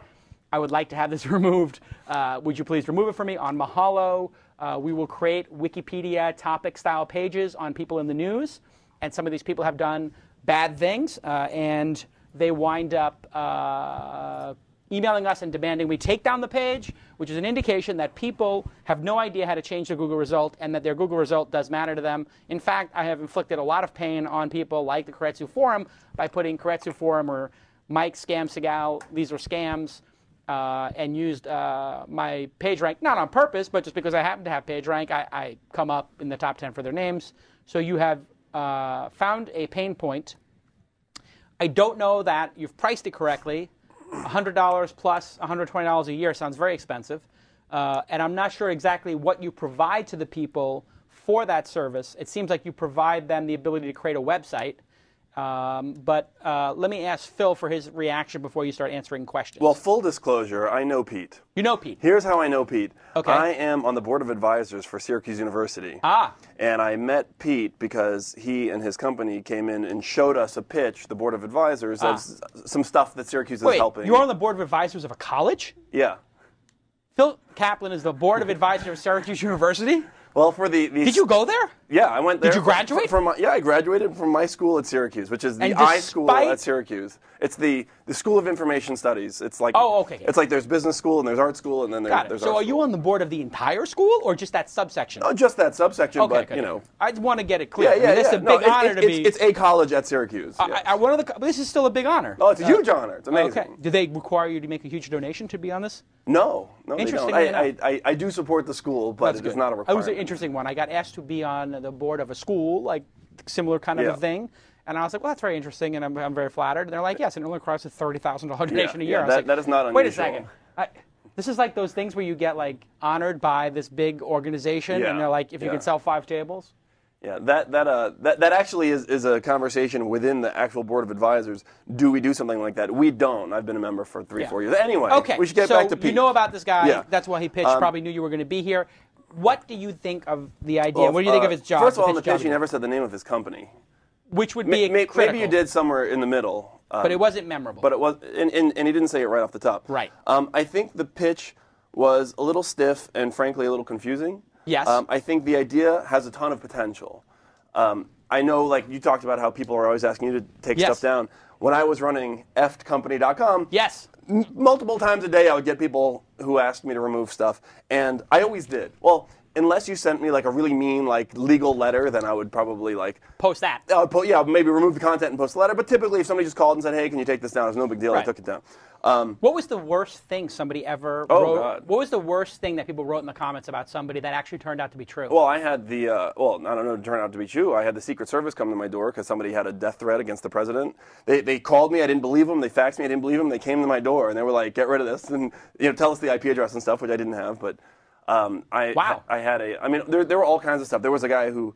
I would like to have this removed. Would you please remove it for me? On Mahalo, we will create Wikipedia topic-style pages on people in the news. And some of these people have done bad things, and they wind up emailing us and demanding we take down the page, which is an indication that people have no idea how to change their Google result and that their Google result does matter to them. In fact, I have inflicted a lot of pain on people like the Keiretsu Forum by putting Keiretsu Forum or Mike Scam Segal, these are scams, and used my PageRank, not on purpose, but just because I happen to have PageRank, I come up in the top 10 for their names. So you have found a pain point. I don't know that you've priced it correctly. $100 plus $120 a year sounds very expensive. And I'm not sure exactly what you provide to the people for that service. It seems like you provide them the ability to create a website. But let me ask Phil for his reaction before you start answering questions. Well, full disclosure, I know Pete. You know Pete. Here's how I know Pete. Okay. I am on the board of advisors for Syracuse University. Ah. And I met Pete because he and his company came in and showed us a pitch, the board of advisors, of some stuff that Syracuse is helping. You're on the board of advisors of a college? Yeah. Phil Kaplan is the board of advisors of Syracuse University? Well, for the Did you go there? Yeah, I went there. Did you graduate? Yeah, I graduated from my school at Syracuse, which is the I school at Syracuse. It's the School of Information Studies. It's like It's like there's business school and there's art school and then there's art So are you on the board of the entire school or just that subsection? Oh, just that subsection, okay, but you know. I want to get it clear. Yeah, It's a big honor to be. It's a college at Syracuse. This is still a big honor. Oh, it's a huge honor. It's amazing. Okay. Do they require you to make a huge donation to be on this? No, they Interesting. don't. I do support the school, but it's not a requirement. It was an interesting one. I got asked to be on the board of a school, like similar kind of a thing. And I was like, well, that's very interesting, and I'm very flattered. And they're like, yes, and it only requires a $30,000 donation a year. Yeah, that is not unusual. Wait a second. This is like those things where you get like honored by this big organization, and they're like, if you can sell 5 tables. Yeah, that actually is a conversation within the actual board of advisors. Do we do something like that? We don't. I've been a member for 3-4 years. Anyway, we should get back to Pete. You know about this guy. Yeah. That's why he pitched. Probably knew you were going to be here. What do you think of the idea? Well, what do you think of his job? First of all, on the pitch, he never said the name of his company. Which would be critical. Maybe you did somewhere in the middle. But it wasn't memorable. But it was, and he didn't say it right off the top. Right. I think the pitch was a little stiff and frankly a little confusing. Yes. I think the idea has a ton of potential. I know, like, you talked about how people are always asking you to take Yes. stuff down. When I was running effedcompany.com, Yes. multiple times a day I would get people who asked me to remove stuff, and I always did. Well, unless you sent me like a really mean like legal letter, then I would probably like Post that. maybe remove the content and post the letter. But typically, if somebody just called and said, "Hey, can you take this down?" It's no big deal. I Right. took it down. What was the worst thing somebody ever Oh, wrote? God. What was the worst thing that people wrote in the comments about somebody that actually turned out to be true? Well, I had the I don't know, it turned out to be true. I had the Secret Service come to my door because somebody had a death threat against the president. They called me. I didn't believe them. They faxed me. I didn't believe them. They came to my door and they were like, "Get rid of this," and tell us the IP address and stuff, which I didn't have. But Wow. I had there were all kinds of stuff. There was a guy who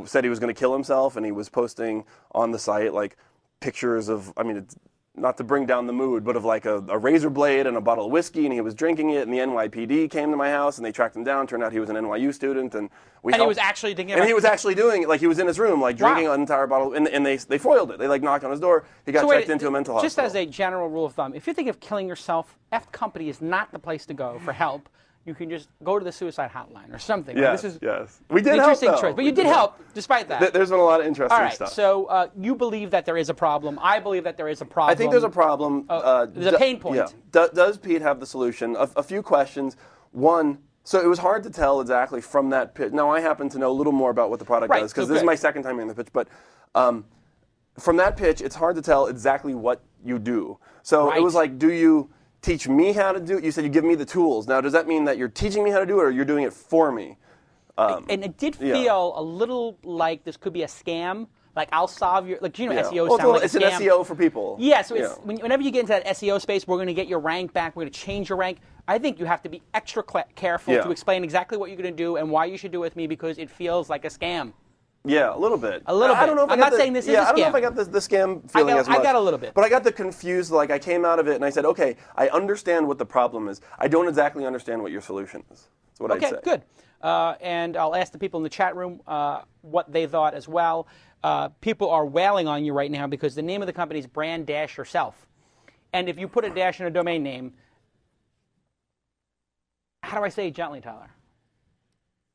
said he was going to kill himself, and he was posting on the site like pictures of, it's not to bring down the mood, but of like a razor blade and a bottle of whiskey, and he was drinking it, and the NYPD came to my house, and they tracked him down. Turned out he was an NYU student, and he was actually thinking about and he was actually doing it, like he was in his room, like drinking an entire bottle, and they foiled it. They like knocked on his door. He got checked into a mental hospital. Just as a general rule of thumb, if you think of killing yourself, F Company is not the place to go for help. You can just go to the suicide hotline or something. Yes, This is yes. We did an help, interesting though. choice, but you did help despite that. There's been a lot of interesting All right, stuff. so you believe that there is a problem. I believe that there is a problem. I think there's a problem. There's a pain point. Yeah. Does Pete have the solution? A few questions. One, so it was hard to tell exactly from that pitch. Now, I happen to know a little more about what the product does, because this is my second time hearing the pitch. But from that pitch, it's hard to tell exactly what you do. So it was like, do you teach me how to do it? You said you give me the tools. Now, does that mean that you're teaching me how to do it, or you're doing it for me? And it did feel a little like this could be a scam. Like, I'll solve your, SEO sounds like it's a scam. an SEO for people. Yeah, so it's, whenever you get into that SEO space, we're going to get your rank back, we're going to change your rank. I think you have to be extra careful to explain exactly what you're going to do and why you should do it with me, because it feels like a scam. Yeah, a little bit. A little bit. I don't know if I'm not saying this is a scam. I don't know if I got the scam feeling as much. I got a little bit. But I got the confused, like I came out of it and I said, okay, I understand what the problem is. I don't exactly understand what your solution is. That's what I'd say. Okay, good. And I'll ask the people in the chat room what they thought as well. People are wailing on you right now because the name of the company is Brand Dash Yourself. And if you put a dash in a domain name, how do I say it gently, Tyler?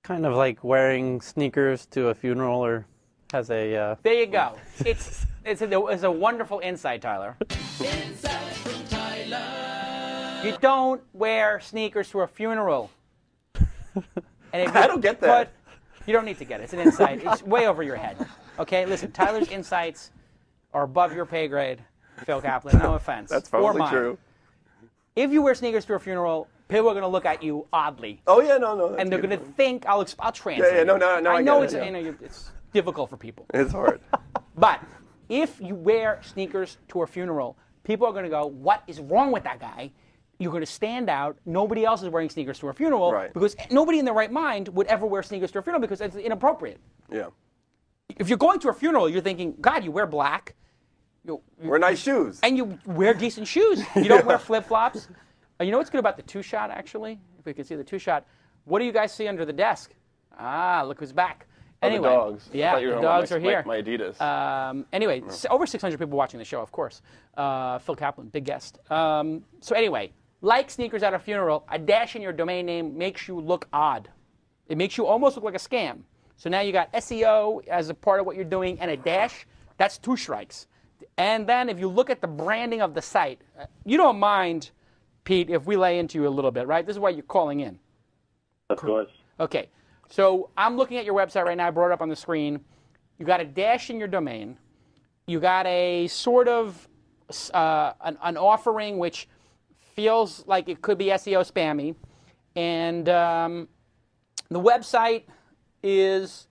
Kind of like wearing sneakers to a funeral, or has a... There you go. It's a wonderful insight, Tyler. Insight from Tyler. You don't wear sneakers to a funeral. And if I don't get that. You don't need to get it. It's an insight. It's way over your head. Okay? Listen, Tyler's insights are above your pay grade, Phil Kaplan. No offense. That's or probably mine. true. If you wear sneakers to a funeral, people are going to look at you oddly. Oh, yeah, no. And they're going to think, I'll translate. Yeah, no, I know get it, it's difficult for people. It's hard. But if you wear sneakers to a funeral, people are going to go, what is wrong with that guy? You're going to stand out. Nobody else is wearing sneakers to a funeral, because nobody in their right mind would ever wear sneakers to a funeral because it's inappropriate. Yeah. If you're going to a funeral, you're thinking, God, you wear black. Wear nice shoes. And you wear decent shoes. You don't wear flip-flops. You know what's good about the two-shot, actually? If we can see the two-shot. What do you guys see under the desk? Ah, look who's back. Anyway, the dogs. Yeah, the dogs are here. My Adidas. Anyway, over 600 people watching the show, of course. Phil Kaplan, big guest. So anyway, like sneakers at a funeral, a dash in your domain name makes you look odd. It makes you almost look like a scam. So now you got SEO as a part of what you're doing, and a dash. That's 2 strikes. And then if you look at the branding of the site, you don't mind, Pete, if we lay into you a little bit, right? This is why you're calling in. Of course. Okay. So I'm looking at your website right now. I brought it up on the screen. You got a dash in your domain. You got a sort of an offering which feels like it could be SEO spammy. And the website is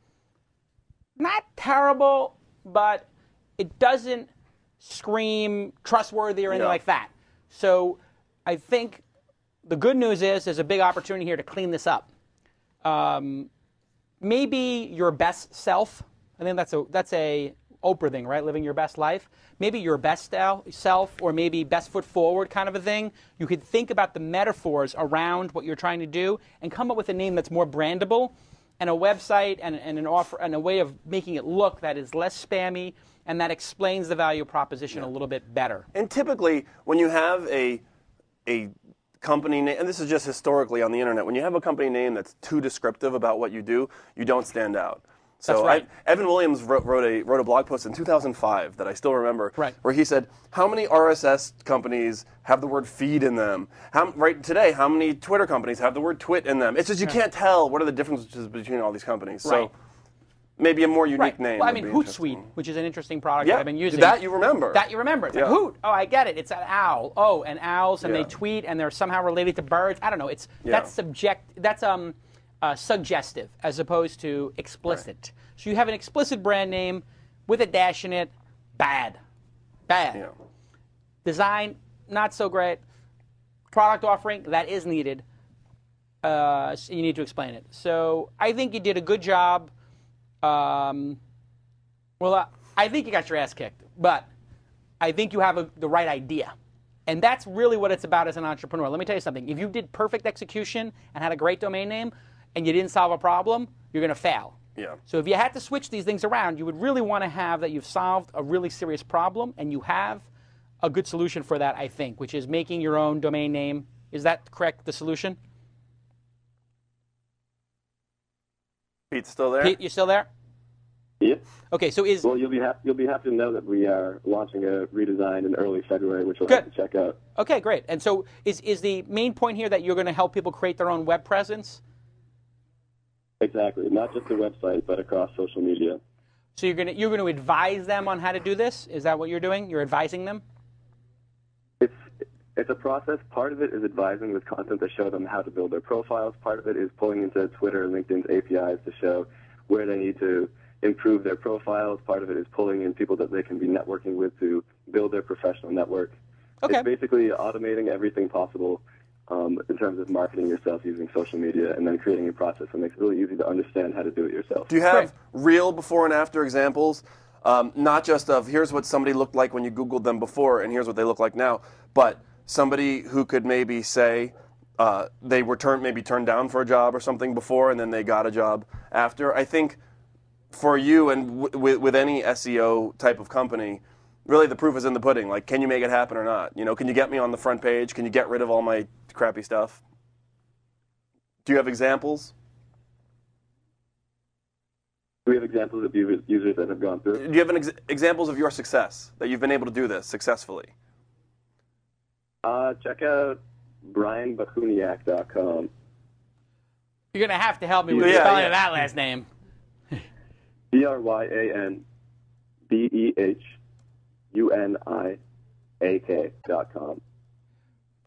not terrible, but it doesn't scream trustworthy or anything like that. So I think the good news is there's a big opportunity here to clean this up. Maybe your best self. I think that's a Oprah thing, right? Living your best life. Maybe your best self, or maybe best foot forward kind of a thing. You could think about the metaphors around what you're trying to do and come up with a name that's more brandable, and a website and an offer and a way of making it look that is less spammy and that explains the value proposition a little bit better. And typically, when you have a a company name, and this is just historically on the internet, when you have a company name that's too descriptive about what you do, you don't stand out. So That's right. Evan Williams wrote a blog post in 2005 that I still remember, Right. where he said, how many RSS companies have the word feed in them? Right today, how many Twitter companies have the word twit in them? It's just you can't tell what are the differences between all these companies. Right. So maybe a more unique Right. name. Well, I would mean, be Hootsuite, interesting. which is an interesting product Yeah, that I've been using. that you remember. That you remember. It's Yeah. like hoot. Oh, I get it. It's an owl. Oh, and owls, and Yeah. they tweet, and they're somehow related to birds. I don't know. It's Yeah. That's suggestive as opposed to explicit. Right. So you have an explicit brand name with a dash in it. Bad. Yeah. Design, not so great. Product offering, that is needed. So you need to explain it. So I think you did a good job. I think you got your ass kicked, but I think you have the right idea. And that's really what it's about as an entrepreneur. Let me tell you something. If you did perfect execution and had a great domain name and you didn't solve a problem, you're going to fail. Yeah. So if you had to switch these things around, you would really want to have that you've solved a really serious problem, and you have a good solution for that, I think, which is making your own domain name. Is that correct, the solution? Pete's still there? Pete, you still there? Yeah. Okay, so Well, you'll be happy to know that we are launching a redesign in early February, which you'll Good. have to check out. Okay, great. And so is the main point here that you're going to help people create their own web presence? Exactly. Not just the website, but across social media. So you're going to advise them on how to do this? Is that what you're doing? You're advising them? It's a process. Part of it is advising with content to show them how to build their profiles. Part of it is pulling into Twitter and LinkedIn's APIs to show where they need to improve their profiles. Part of it is pulling in people that they can be networking with to build their professional network. Okay. It's basically automating everything possible in terms of marketing yourself using social media, and then creating a process that makes it really easy to understand how to do it yourself. Do you have real before and after examples? Not just of here's what somebody looked like when you Googled them before and here's what they look like now, but somebody who could maybe say they were turned down for a job or something before and then they got a job after. I think for you and with any SEO type of company, really the proof is in the pudding. Like, can you make it happen or not? You know, can you get me on the front page? Can you get rid of all my crappy stuff? Do you have examples? Do we have examples of users that have gone through? Do you have examples of your success, that you've been able to do this successfully? Check out brianbahuniak.com. You're going to have to help me with the spelling of that last name. BRYANBEHUNIAK.com.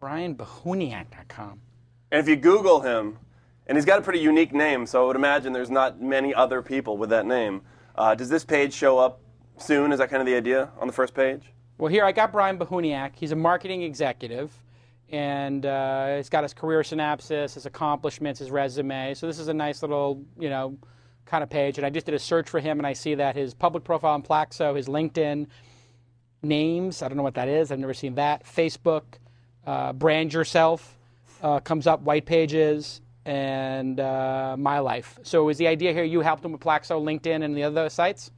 brianbahuniak.com. And if you Google him, and he's got a pretty unique name, so I would imagine there's not many other people with that name. Does this page show up soon? Is that kind of the idea on the first page? Well, here I got Brian Bahuniak. He's a marketing executive, and he's got his career synopsis, his accomplishments, his resume. So this is a nice little, kind of page. And I just did a search for him, and I see that his public profile on Plaxo, his LinkedIn, names, I don't know what that is. I've never seen that. Facebook, brand yourself, comes up, white pages, and my life. So is the idea here you helped him with Plaxo, LinkedIn, and the other sites?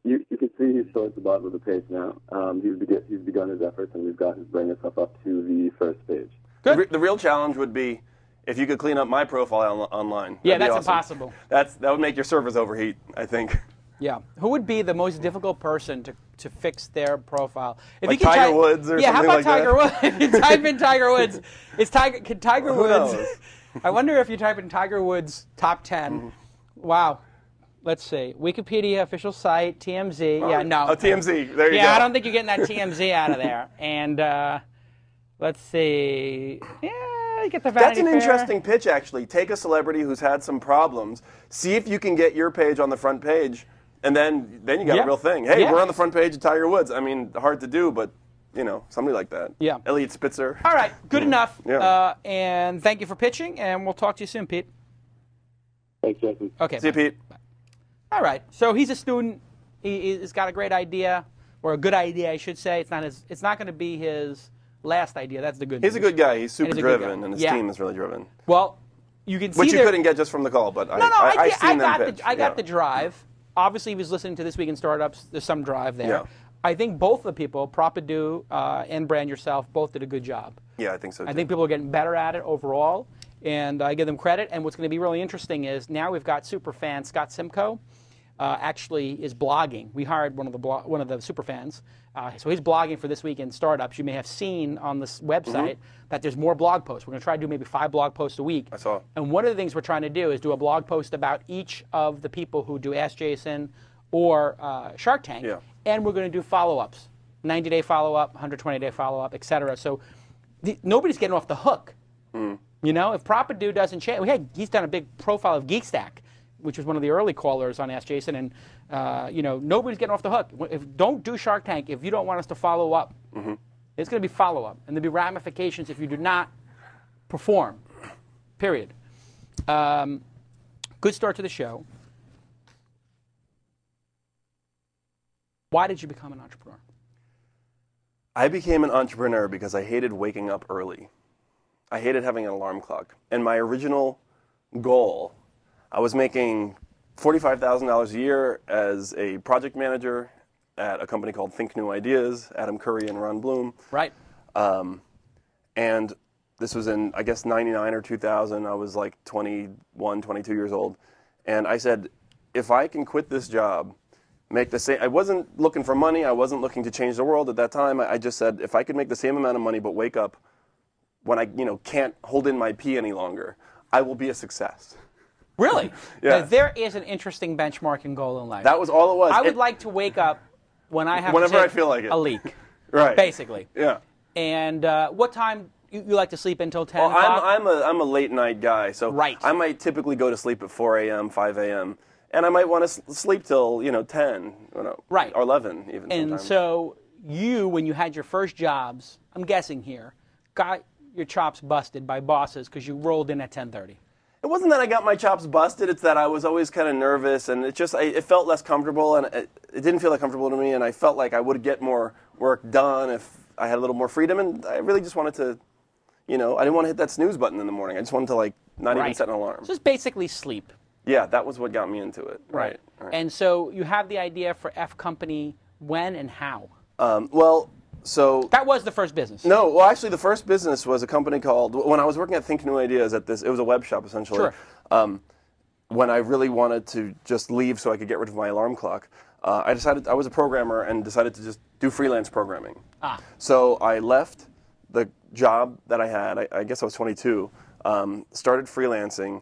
You can see he's towards the bottom of the page now. He's begun his efforts, and we've got his bring us up to the first page. Good. The real challenge would be if you could clean up my profile online. Yeah, That'd be that's awesome. impossible. That would make your servers overheat, I think. Yeah. Who would be the most difficult person to fix their profile? If Like you could Tiger Woods or yeah, something like how about that? Tiger Woods? If you type in Tiger Woods, can Tiger Who Woods? knows? I wonder if you type in Tiger Woods top 10. Wow. Let's see. Wikipedia, official site, TMZ. Yeah, no. Oh, TMZ. There you go. Yeah, I don't think you're getting that TMZ out of there. And let's see. Yeah, you get the Vanity That's an Fair. interesting pitch, actually. Take a celebrity who's had some problems, see if you can get your page on the front page, and then you got Yeah. a real thing. Hey, Yeah. we're on the front page of Tiger Woods. I mean, hard to do, but, somebody like that. Yeah. Elliot Spitzer. All right, good enough. Yeah. And thank you for pitching, and we'll talk to you soon, Pete. Thanks, Jason. Okay. See you, Pete. All right. So he's a student. He's got a great idea, or a good idea, I should say. It's not going to be his last idea. That's the good news. He's a good guy. He's super he's a good driven, guy. and his Yeah. team is really driven. Well, you can see Which you there- couldn't get just from the call, but No, I've seen them pitch. I got Yeah. the drive. Obviously, he was listening to This Week in Startups. There's some drive there. I think both the people, Propadu and Brand Yourself, both did a good job. Yeah, I think so too. I think people are getting better at it overall, and I give them credit. And what's going to be really interesting is now we've got super fan Scott Simcoe actually is blogging. We hired one of the super fans, so he's blogging for This Week in Startups. You may have seen on this website that there's more blog posts. We're going to try to do maybe 5 blog posts a week. I saw. And one of the things we're trying to do is do a blog post about each of the people who do Ask Jason or Shark Tank, and we're going to do follow-ups, 90-day follow-up, 120-day follow-up, et cetera. So nobody's getting off the hook. You know, if Propadu doesn't change, he's done a big profile of GeekStack, which was one of the early callers on Ask Jason, and you know, nobody's getting off the hook. Don't do Shark Tank if you don't want us to follow up. It's going to be follow-up, and there'll be ramifications if you do not perform, period. Good start to the show. Why did you become an entrepreneur? I became an entrepreneur because I hated waking up early. I hated having an alarm clock. And my original goal, I was making $45,000 a year as a project manager at a company called Think New Ideas, Adam Curry and Ron Bloom. Right. And this was in, I guess, 99 or 2000. I was like 21, 22 years old. And I said, if I can quit this job, make the same. I wasn't looking for money. I wasn't looking to change the world at that time. I just said, if I could make the same amount of money but wake up when I, can't hold in my pee any longer, I will be a success. Really? Yeah. Now, there is an interesting benchmarking goal in life. That was all it was. I would like to wake up when I have whenever to I take feel like it. a leak. Right. Basically. Yeah. And what time you like to sleep until 10 Well, o'clock? I'm a late night guy, so I might typically go to sleep at 4 a.m., 5 a.m., and I might want to sleep till 10, right, or 11 even. And sometimes. so you, when you had your first jobs, I'm guessing here, got your chops busted by bosses because you rolled in at 10:30. It wasn't that I got my chops busted. It's that I was always kind of nervous, and it felt less comfortable, and it didn't feel that comfortable to me, and I felt like I would get more work done if I had a little more freedom, and I really just wanted to, I didn't want to hit that snooze button in the morning. I just wanted to not even set an alarm. So it's basically sleep. Yeah, that was what got me into it. Right. And so you have the idea for F Company when and how? So that was the first business. No, well, actually, the first business was a company called. When I was working at Think New Ideas it was a web shop essentially. Sure. When I really wanted to just leave so I could get rid of my alarm clock, I decided I was a programmer and decided to just do freelance programming. So I left the job that I had. I guess I was 22. Started freelancing.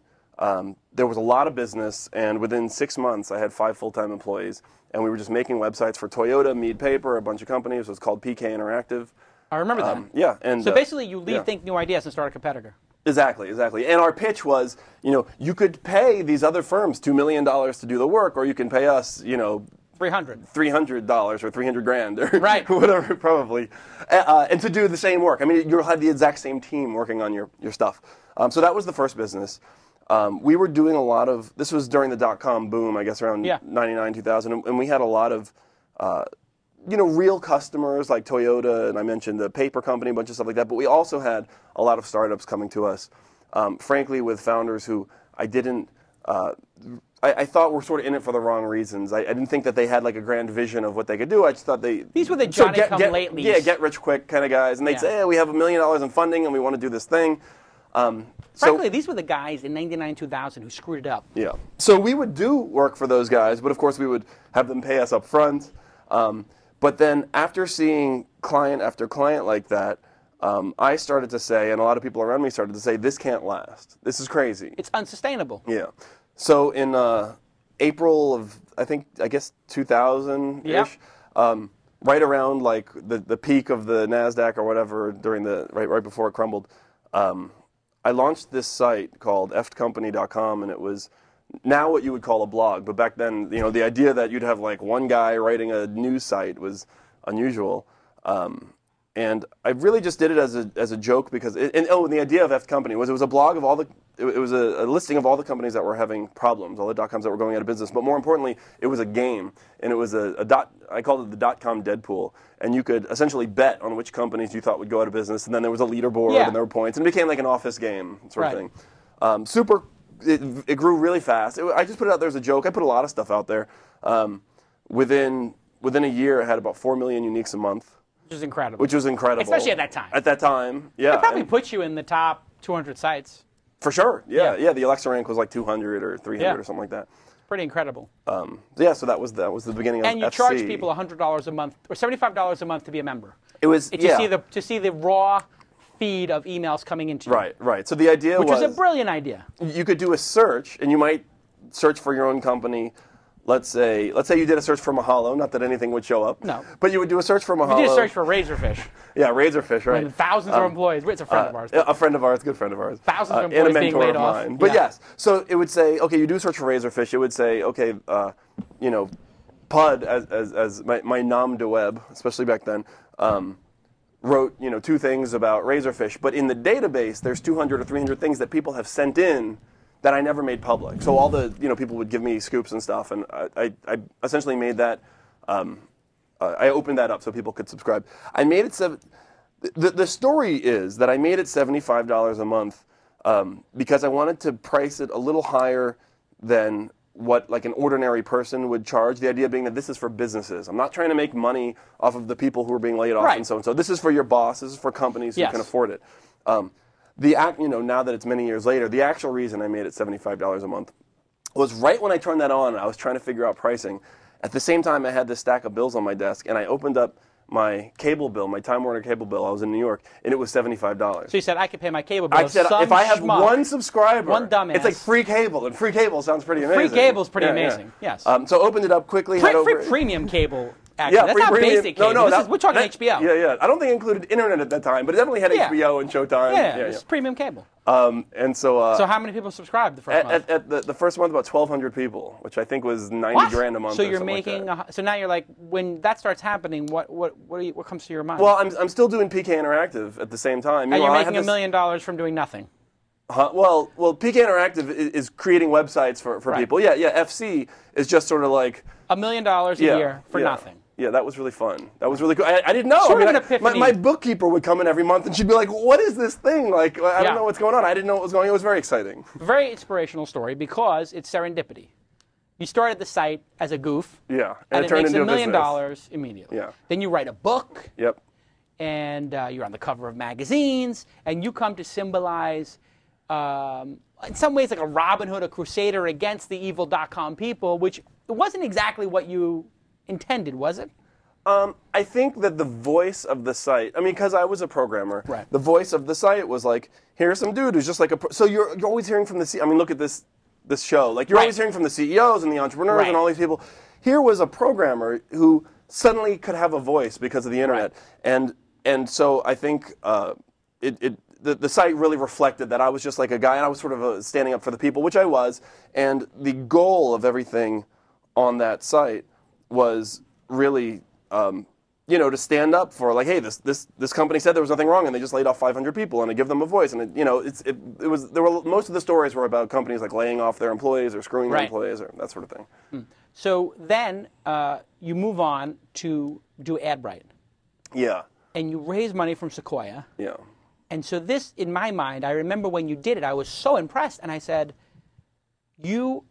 There was a lot of business, and within 6 months, I had 5 full-time employees, and we were just making websites for Toyota, Mead Paper, a bunch of companies. It was called PK Interactive. I remember that. Yeah, and so basically, you leave Think New Ideas and start a competitor. Exactly. And our pitch was, you could pay these other firms $2 million to do the work, or you can pay us, $300 or 300 grand or whatever, probably, and to do the same work. I mean, you'll have the exact same team working on your stuff. So that was the first business. We were doing a lot of, this was during the dot-com boom, I guess around 99, 2000, and we had a lot of, real customers like Toyota, and I mentioned the paper company, a bunch of stuff like that, but we also had a lot of startups coming to us, frankly, with founders who I didn't, I thought were sort of in it for the wrong reasons. I didn't think that they had a grand vision of what they could do. I just thought these were the Johnny-come-latelys. Yeah, get rich quick kind of guys, and they'd say, hey, we have $1 million in funding, and we want to do this thing. Frankly, these were the guys in 99, 2000 who screwed it up. Yeah. So we would do work for those guys, but of course we would have them pay us up front. But then after seeing client after client like that, I started to say, and a lot of people around me started to say, this can't last. This is crazy. It's unsustainable. Yeah. So in April of, I guess 2000-ish, right around the peak of the NASDAQ or whatever, during right before it crumbled, I launched this site called ftcompany.com, and it was now what you would call a blog. But back then, the idea that you'd have one guy writing a news site was unusual. And I really just did it as a joke because, the idea of F Company was it was a blog of it was a listing of all the companies that were having problems, all the dot-coms that were going out of business. But more importantly, it was a game, and it was I called it the dot-com Deadpool. And you could essentially bet on which companies you thought would go out of business, and then there was a leaderboard, and there were points, and it became like an office game sort of thing. It grew really fast. I just put it out there as a joke. I put a lot of stuff out there. Within within a year, it had about 4 million uniques a month. Which is incredible. Which was incredible. Especially at that time. At that time, yeah. It probably puts you in the top 200 sites. For sure, yeah. The Alexa rank was like 200 or 300 or something like that. Pretty incredible. Yeah, so that was the beginning of FC. And you charge people $100 a month or $75 a month to be a member. It was to see the raw feed of emails coming into you. Right. So the idea was a brilliant idea. You could do a search, and you might search for your own company. Let's say you did a search for Mahalo. Not that anything would show up. No. But you would do a search for Mahalo. You did a search for Razorfish. Yeah, Razorfish, right. And thousands of employees. It's a friend of ours. A friend of ours, good friend of ours. Thousands of employees and a being mentor laid of off. mine. But yes, so it would say, okay, you do a search for Razorfish. It would say, okay, Pud, as my nom de web, especially back then, wrote 2 things about Razorfish. But in the database, there's 200 or 300 things that people have sent in that I never made public. So all the people would give me scoops and stuff, and I essentially made that. I opened that up so people could subscribe. I made it the story is that I made it $75 a month because I wanted to price it a little higher than what like an ordinary person would charge. The idea being that this is for businesses. I'm not trying to make money off of the people who are being laid off and so. This is for your boss. This is for companies who can afford it. Now that it's many years later, the actual reason I made it $75 a month was right when I turned that on. I was trying to figure out pricing. At the same time, I had this stack of bills on my desk, and I opened up my cable bill, my Time Warner cable bill. I was in New York, and it was $75. So you said I could pay my cable bill. I said if I have one subscriber, one dumbass, it's like free cable, and free cable sounds pretty amazing. Free cable's pretty amazing. Yes. So opened it up quickly. Free premium cable. Actually, that's not basic cable. We're talking HBO. Yeah. I don't think it included internet at that time, but it definitely had HBO and Showtime. Yeah, it's premium cable. And so. So how many people subscribed the first month? At the first month, about 1,200 people, which I think was 90 grand a month. So you're making. So now you're like, when that starts happening, what comes to your mind? Well, I'm still doing PK Interactive at the same time. And you're making $1 million from doing nothing. Well, PK Interactive is creating websites for people. Yeah. FC is just sort of like $1 million a year for nothing. Yeah, that was really fun. That was really cool. I didn't know. Sort of an epiphany. My bookkeeper would come in every month, and she'd be like, "What is this thing? Like, I don't know what's going on." I didn't know what was going on. It was very exciting. Very inspirational story because it's serendipity. You started the site as a goof. Yeah, and it makes $1 million immediately. Yeah. Then you write a book. Yep. And you're on the cover of magazines, and you come to symbolize, in some ways, like a Robin Hood, a crusader against the evil .com people, which it wasn't exactly what you intended, was it? I think that the voice of the site, because I was a programmer, the voice of the site was like, here's some dude who's just like so you're always hearing from the look at this show. Like, you're always hearing from the CEOs and the entrepreneurs and all these people. Here was a programmer who suddenly could have a voice because of the internet. And so I think the site really reflected that I was just like a guy, and I was sort of standing up for the people, which I was. And the goal of everything on that site was really, to stand up for, like, hey, this company said there was nothing wrong, and they just laid off 500 people, and to give them a voice. And most of the stories were about companies like laying off their employees or screwing their employees or that sort of thing. So then you move on to do AdBright. Yeah. And you raise money from Sequoia. Yeah. And so this, in my mind, I remember when you did it, I was so impressed, and I said, you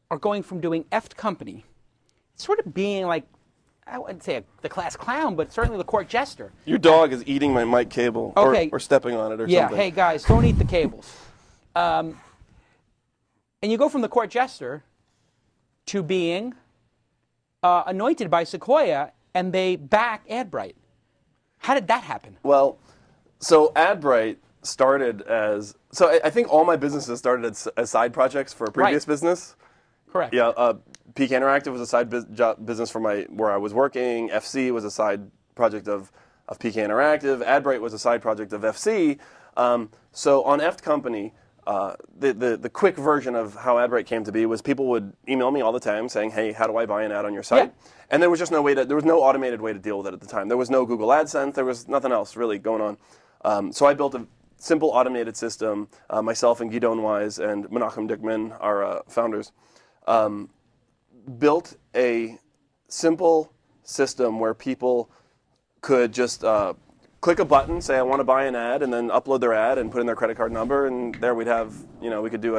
are going from doing F company, sort of being like, I wouldn't say the class clown, but certainly the court jester. Your dog is eating my mic cable or stepping on it or something. Yeah, hey guys, don't eat the cables. And you go from the court jester to being anointed by Sequoia, and they back AdBright. How did that happen? Well, so AdBright started as, I think all my businesses started as side projects for a previous business. Correct. Yeah, PK Interactive was a side business for where I was working. FC was a side project of PK Interactive. AdBright was a side project of FC. So on F Company, the quick version of how AdBright came to be was people would email me all the time saying, "Hey, how do I buy an ad on your site?" Yeah. And there was just no automated way to deal with it at the time. There was no Google AdSense. There was nothing else really going on. So I built a simple automated system. Myself and Guidon Wise and Menachem Dickman, our founders, built a simple system where people could just click a button, say I want to buy an ad, and then upload their ad and put in their credit card number, and there we'd have, we could do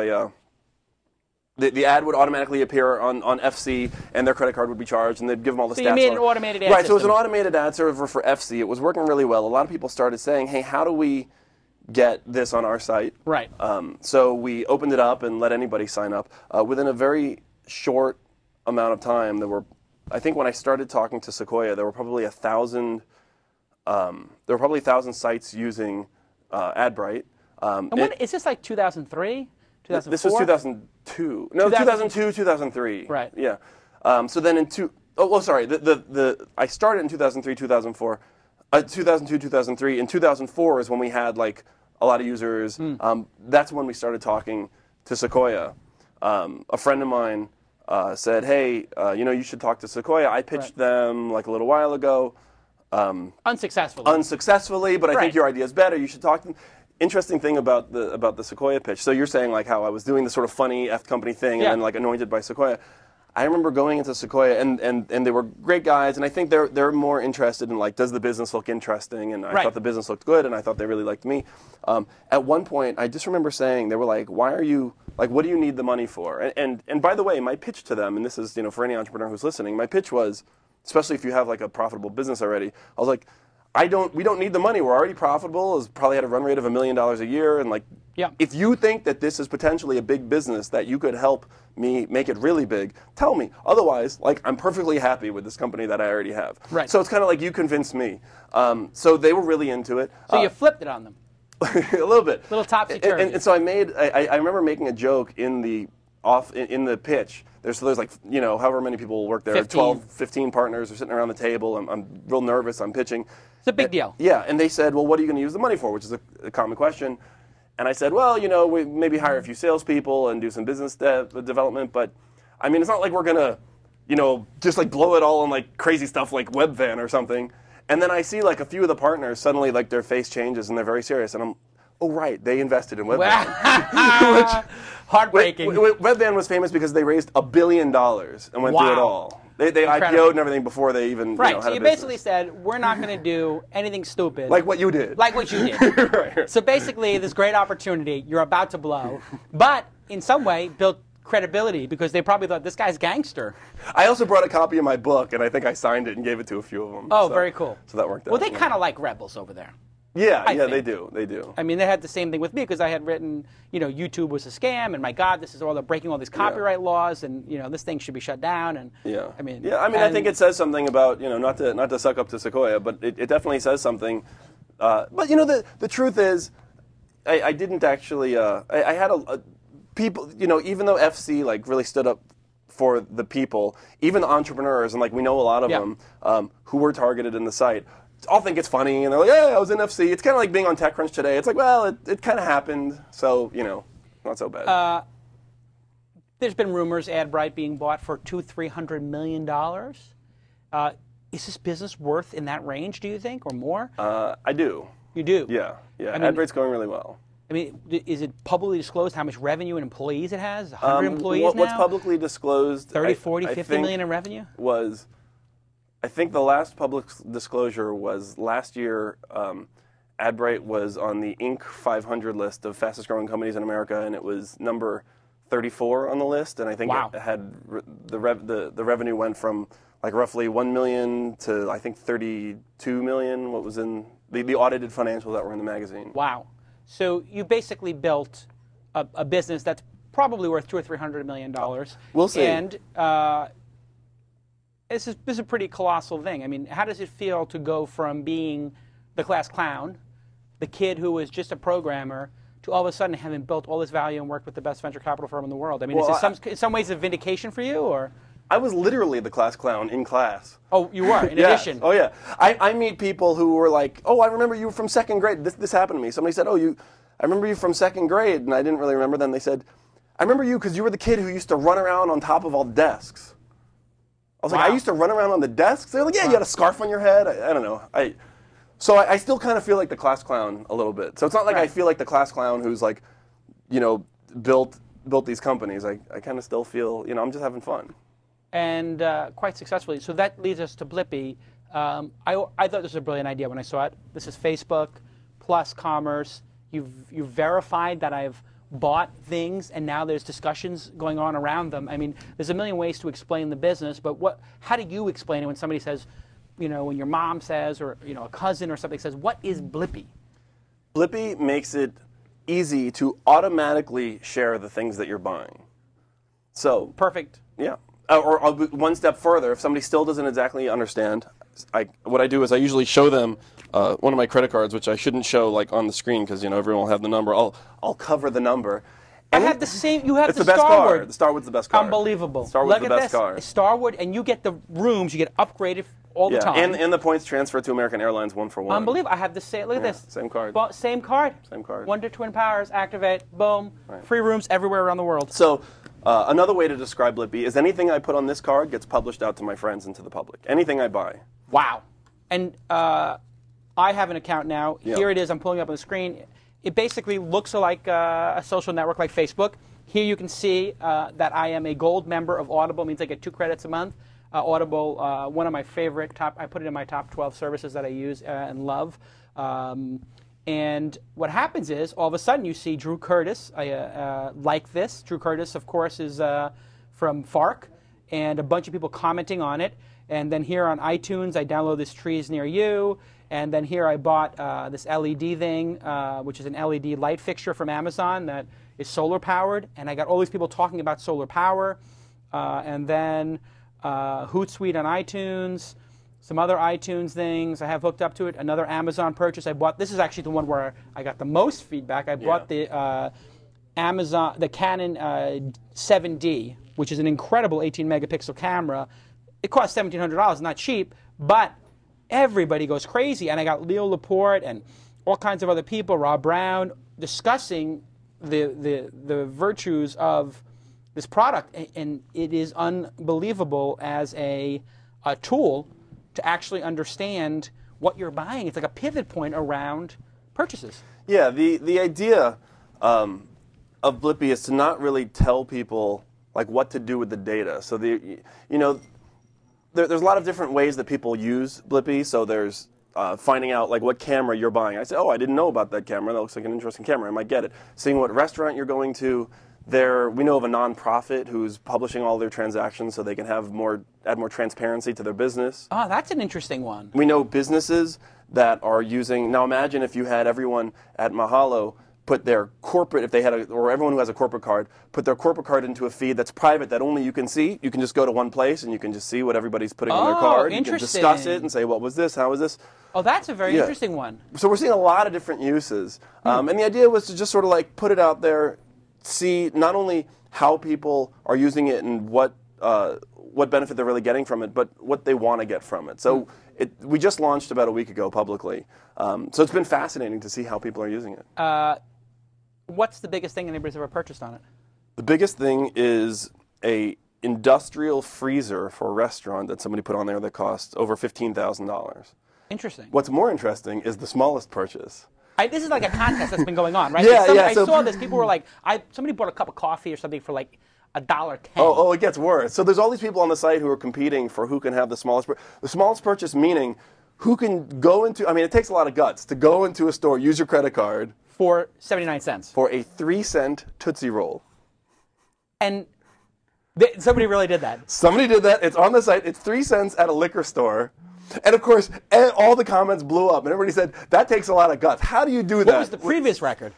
the ad would automatically appear on FC, and their credit card would be charged, and they'd give them all the stats. So you made on an it. automated ad Right, so it was an system. automated ad server for FC. It was working really well. A lot of people started saying, hey, how do we get this on our site? Right. So we opened it up and let anybody sign up. Within a very short amount of time, there were, I think when I started talking to Sequoia, there were probably 1,000 sites using AdBright. And when, is this like 2003? 2004? This was 2002. No, 2002, 2003. Right. Yeah. So then I started in 2003, 2004. 2002, 2003. In 2004 is when we had like a lot of users. That's when we started talking to Sequoia. A friend of mine said, hey, you should talk to Sequoia. I pitched them like a little while ago. Unsuccessfully, but I think your idea is better. You should talk to them. Interesting thing about the Sequoia pitch. So you're saying like how I was doing the sort of funny F company thing and then like anointed by Sequoia. I remember going into Sequoia and they were great guys, and I think they're more interested in like, does the business look interesting? And I thought the business looked good, and I thought they really liked me. At one point, I just remember saying, they were like, why are you like, what do you need the money for? And by the way, my pitch to them, and this is for any entrepreneur who's listening, my pitch was, especially if you have like a profitable business already, I was like, we don't need the money. We're already profitable. It's probably at a run rate of $1 million a year. And like, if you think that this is potentially a big business that you could help me make it really big, tell me. Otherwise, like, I'm perfectly happy with this company that I already have. Right. So it's kind of like you convinced me. So they were really into it. So you flipped it on them. A little bit. A little topsy-turvy. And so I remember making a joke in the pitch. There's like, however many people work there, 12, 15 partners are sitting around the table. I'm real nervous. I'm pitching. It's a big deal. Yeah, and they said, well, what are you going to use the money for, which is a common question. And I said, well, we maybe hire a few salespeople and do some business development, but, I mean, it's not like we're going to, just like blow it all on like crazy stuff like Webvan or something. And then I see like a few of the partners, suddenly like their face changes and they're very serious. And I'm, oh, right, they invested in Webvan. Heartbreaking. Webvan was famous because they raised $1 billion and went through it all. They IPO'd and everything before they even had so a you business. basically said, we're not going to do anything stupid. Like what you did. Like what you did. Right. So basically, this great opportunity, you're about to blow, but in some way built credibility because they probably thought, this guy's gangster. I also brought a copy of my book, and I think I signed it and gave it to a few of them. Oh, very cool. So that worked out. Well, they kind of like rebels over there. Yeah, I think. they do. I mean, they had the same thing with me because I had written, YouTube was a scam, and my God, this is all they're breaking all these copyright laws, and this thing should be shut down. And I think it says something about not to suck up to Sequoia, but it definitely says something. But the truth is, I didn't actually. I had people. Even though FC like really stood up for the people, even the entrepreneurs, and like we know a lot of them who were targeted in the site, all think it's funny, and they're like, "Yeah, I was in FC." It's kind of like being on TechCrunch today. It's like, well, it kind of happened, so not so bad. There's been rumors AdBright being bought for $200-300 million. Is this business worth in that range? Do you think, or more? I do. You do. Yeah. AdBright's going really well. I mean, is it publicly disclosed how much revenue and employees it has? 100 employees now? What's publicly disclosed? 30, 40, 50 million in revenue? I think the last public disclosure was last year. AdBright was on the Inc. 500 list of fastest growing companies in America, and it was number 34 on the list. And I think it had the revenue went from like roughly 1 million to I think 32 million. What was in the audited financials that were in the magazine? Wow! So you basically built a business that's probably worth $200 or $300 million. We'll see. And this is a pretty colossal thing. I mean, how does it feel to go from being the class clown, the kid who was just a programmer, to all of a sudden having built all this value and worked with the best venture capital firm in the world? I mean, is it in some ways a vindication for you, or? I was literally the class clown in class. Oh, you were, in addition. Oh, yeah. I meet people who were like, oh, I remember you from second grade. This happened to me. Somebody said, I remember you from second grade, and I didn't really remember them. They said, I remember you because you were the kid who used to run around on top of all desks. I was like, I used to run around on the desks? They're like, yeah, you had a scarf on your head. I don't know. So I still kind of feel like the class clown a little bit. So it's not like I feel like the class clown who's like, built these companies. I kind of still feel, I'm just having fun. And quite successfully. So that leads us to Blippy. I thought this was a brilliant idea when I saw it. This is Facebook plus commerce. You've verified that I've bought things and now there's discussions going on around them. I mean, there's a million ways to explain the business, but how do you explain it when somebody says, when your mom says, or a cousin or something says, what is Blippy? Blippy makes it easy to automatically share the things that you're buying. So perfect. Yeah. Or I'll go one step further. If somebody still doesn't exactly understand, what I do is I usually show them one of my credit cards, which I shouldn't show like on the screen because everyone will have the number. I'll cover the number. And I have the same. You have it's the best Starwood. card. The Starwood's the best card. Unbelievable. Starwood's Look the at best this. card. Starwood, and you get the rooms. You get upgraded all the time. And the points transfer to American Airlines 1-for-1. Unbelievable. I have the same. Look at this. Same card. Same card. Same card. Wonder Twin Powers. Activate. Boom. Right. Free rooms everywhere around the world. So another way to describe Blippy is anything I put on this card gets published out to my friends and to the public. Anything I buy. Wow. And I have an account now. Yep. Here it is. I'm pulling up on the screen. It basically looks like a social network like Facebook. Here you can see that I am a gold member of Audible. It means I get 2 credits a month. Audible, one of my favorite I put it in my top 12 services that I use and love. And what happens is, all of a sudden, you see Drew Curtis like this. Drew Curtis, of course, is from FARC, and a bunch of people commenting on it. And then here on iTunes, I download this Trees Near You. And then here I bought this LED thing, which is an LED light fixture from Amazon that is solar powered. And I got all these people talking about solar power. And then Hootsuite on iTunes, some other iTunes things I have hooked up to it. Another Amazon purchase I bought. This is actually the one where I got the most feedback. I bought the Canon 7D, which is an incredible 18 megapixel camera. It costs $1,700, not cheap, but everybody goes crazy. And I got Leo Laporte and all kinds of other people, Rob Brown, discussing the virtues of this product. And it is unbelievable as a tool to actually understand what you're buying. It's like a pivot point around purchases. Yeah, the idea of Blippy is to not really tell people like what to do with the data. So there's a lot of different ways that people use Blippy. So there's finding out like what camera you're buying. I say, oh, I didn't know about that camera. That looks like an interesting camera. I might get it. Seeing what restaurant you're going to. We know of a nonprofit who's publishing all their transactions so they can add more transparency to their business. Oh, that's an interesting one. We know businesses that are using. Now imagine if you had everyone at Mahalo put their corporate, or everyone who has a corporate card, put their corporate card into a feed that's private that only you can see. You can just go to one place and you can just see what everybody's putting on their card. You can discuss it and say, what was this? How was this? Oh, that's a very interesting one. So we're seeing a lot of different uses. And the idea was to just sort of like put it out there, see not only how people are using it and what benefit they're really getting from it, but what they want to get from it. So we just launched about a week ago publicly. So it's been fascinating to see how people are using it. What's the biggest thing anybody's ever purchased on it? The biggest thing is a industrial freezer for a restaurant that somebody put on there that costs over $15,000. Interesting. What's more interesting is the smallest purchase. This is like a contest that's been going on, right? I saw this. People were like, somebody bought a cup of coffee or something for like $1.10. Oh, it gets worse. So there's all these people on the site who are competing for who can have the smallest purchase, meaning who can go into, it takes a lot of guts to go into a store, use your credit card. For 79 cents. For a 3-cent Tootsie Roll. And somebody really did that. Somebody did that. It's on the site. It's 3 cents at a liquor store. And of course, all the comments blew up. And everybody said, that takes a lot of guts. How do you do that? What was the previous record?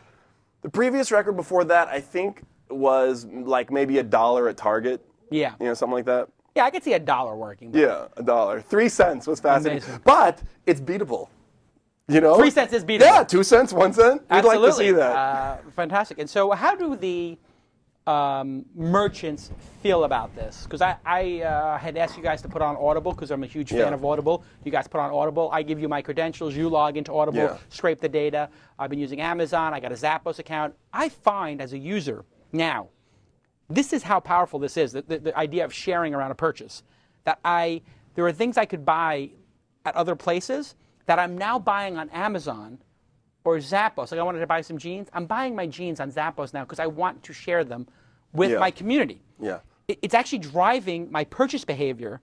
The previous record before that, I think, was like maybe $1 at Target. Yeah. Something like that. Yeah, I could see $1 working. Yeah, $1. 3 cents was fascinating. Amazing. But it's beatable. 3 cents is beatable. Yeah, 2 cents, 1 cent. We'd Absolutely. like to see that. Fantastic. And so how do the merchants feel about this? Because I had asked you guys to put on Audible because I'm a huge fan of Audible. You guys put on Audible. I give you my credentials. You log into Audible, scrape the data. I've been using Amazon. I got a Zappos account. I find as a user now, this is how powerful this is, the idea of sharing around a purchase. That there are things I could buy at other places that I'm now buying on Amazon or Zappos. Like I wanted to buy some jeans. I'm buying my jeans on Zappos now because I want to share them with my community. Yeah. It's actually driving my purchase behavior,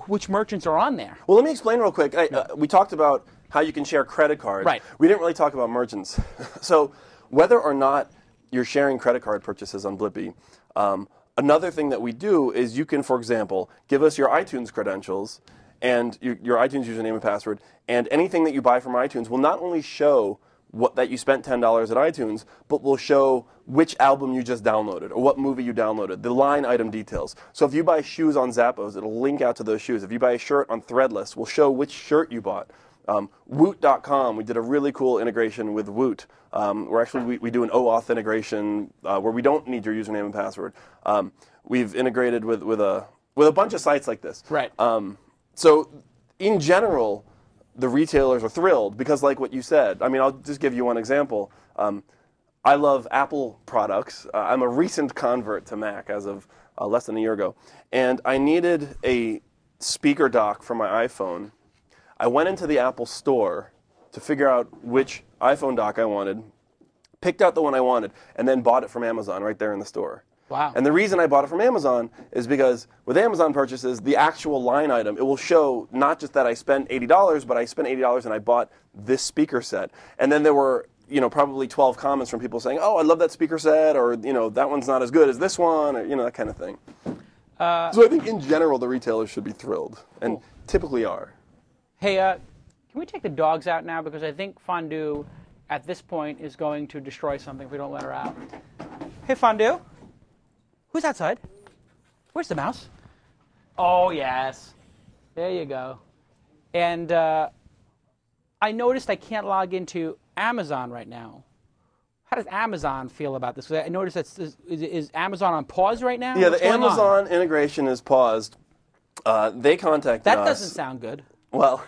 which merchants are on there. Well, let me explain real quick. We talked about how you can share credit cards. Right. We didn't really talk about merchants. So whether or not you're sharing credit card purchases on Blippy. Another thing that we do is you can, for example, give us your iTunes credentials and your iTunes username and password, and anything that you buy from iTunes will not only show that you spent $10 at iTunes, but will show which album you just downloaded or what movie you downloaded, the line item details. So if you buy shoes on Zappos, it'll link out to those shoes. If you buy a shirt on Threadless, we'll show which shirt you bought. Woot.com, we did a really cool integration with Woot. We do an OAuth integration where we don't need your username and password. We've integrated with a bunch of sites like this. Right. So in general, the retailers are thrilled because, like what you said, I mean, I'll just give you one example. I love Apple products. I'm a recent convert to Mac as of less than a year ago, and I needed a speaker dock for my iPhone. I went into the Apple store to figure out which iPhone dock I wanted, picked out the one I wanted, and then bought it from Amazon right there in the store. Wow. And the reason I bought it from Amazon is because with Amazon purchases, the actual line item, it will show not just that I spent $80, but I spent $80 and I bought this speaker set. And then there were, probably 12 comments from people saying, oh, I love that speaker set, or, that one's not as good as this one, or, that kind of thing. So I think in general, the retailers should be thrilled, and typically are. Hey, can we take the dogs out now? Because I think Fondue, at this point, is going to destroy something if we don't let her out. Hey, Fondue. Who's outside? Where's the mouse? Oh, yes. There you go. And I noticed I can't log into Amazon right now. How does Amazon feel about this? I noticed is Amazon on pause right now? Yeah, What's the going on? Amazon integration is paused. They contacted us. That doesn't sound good. Well,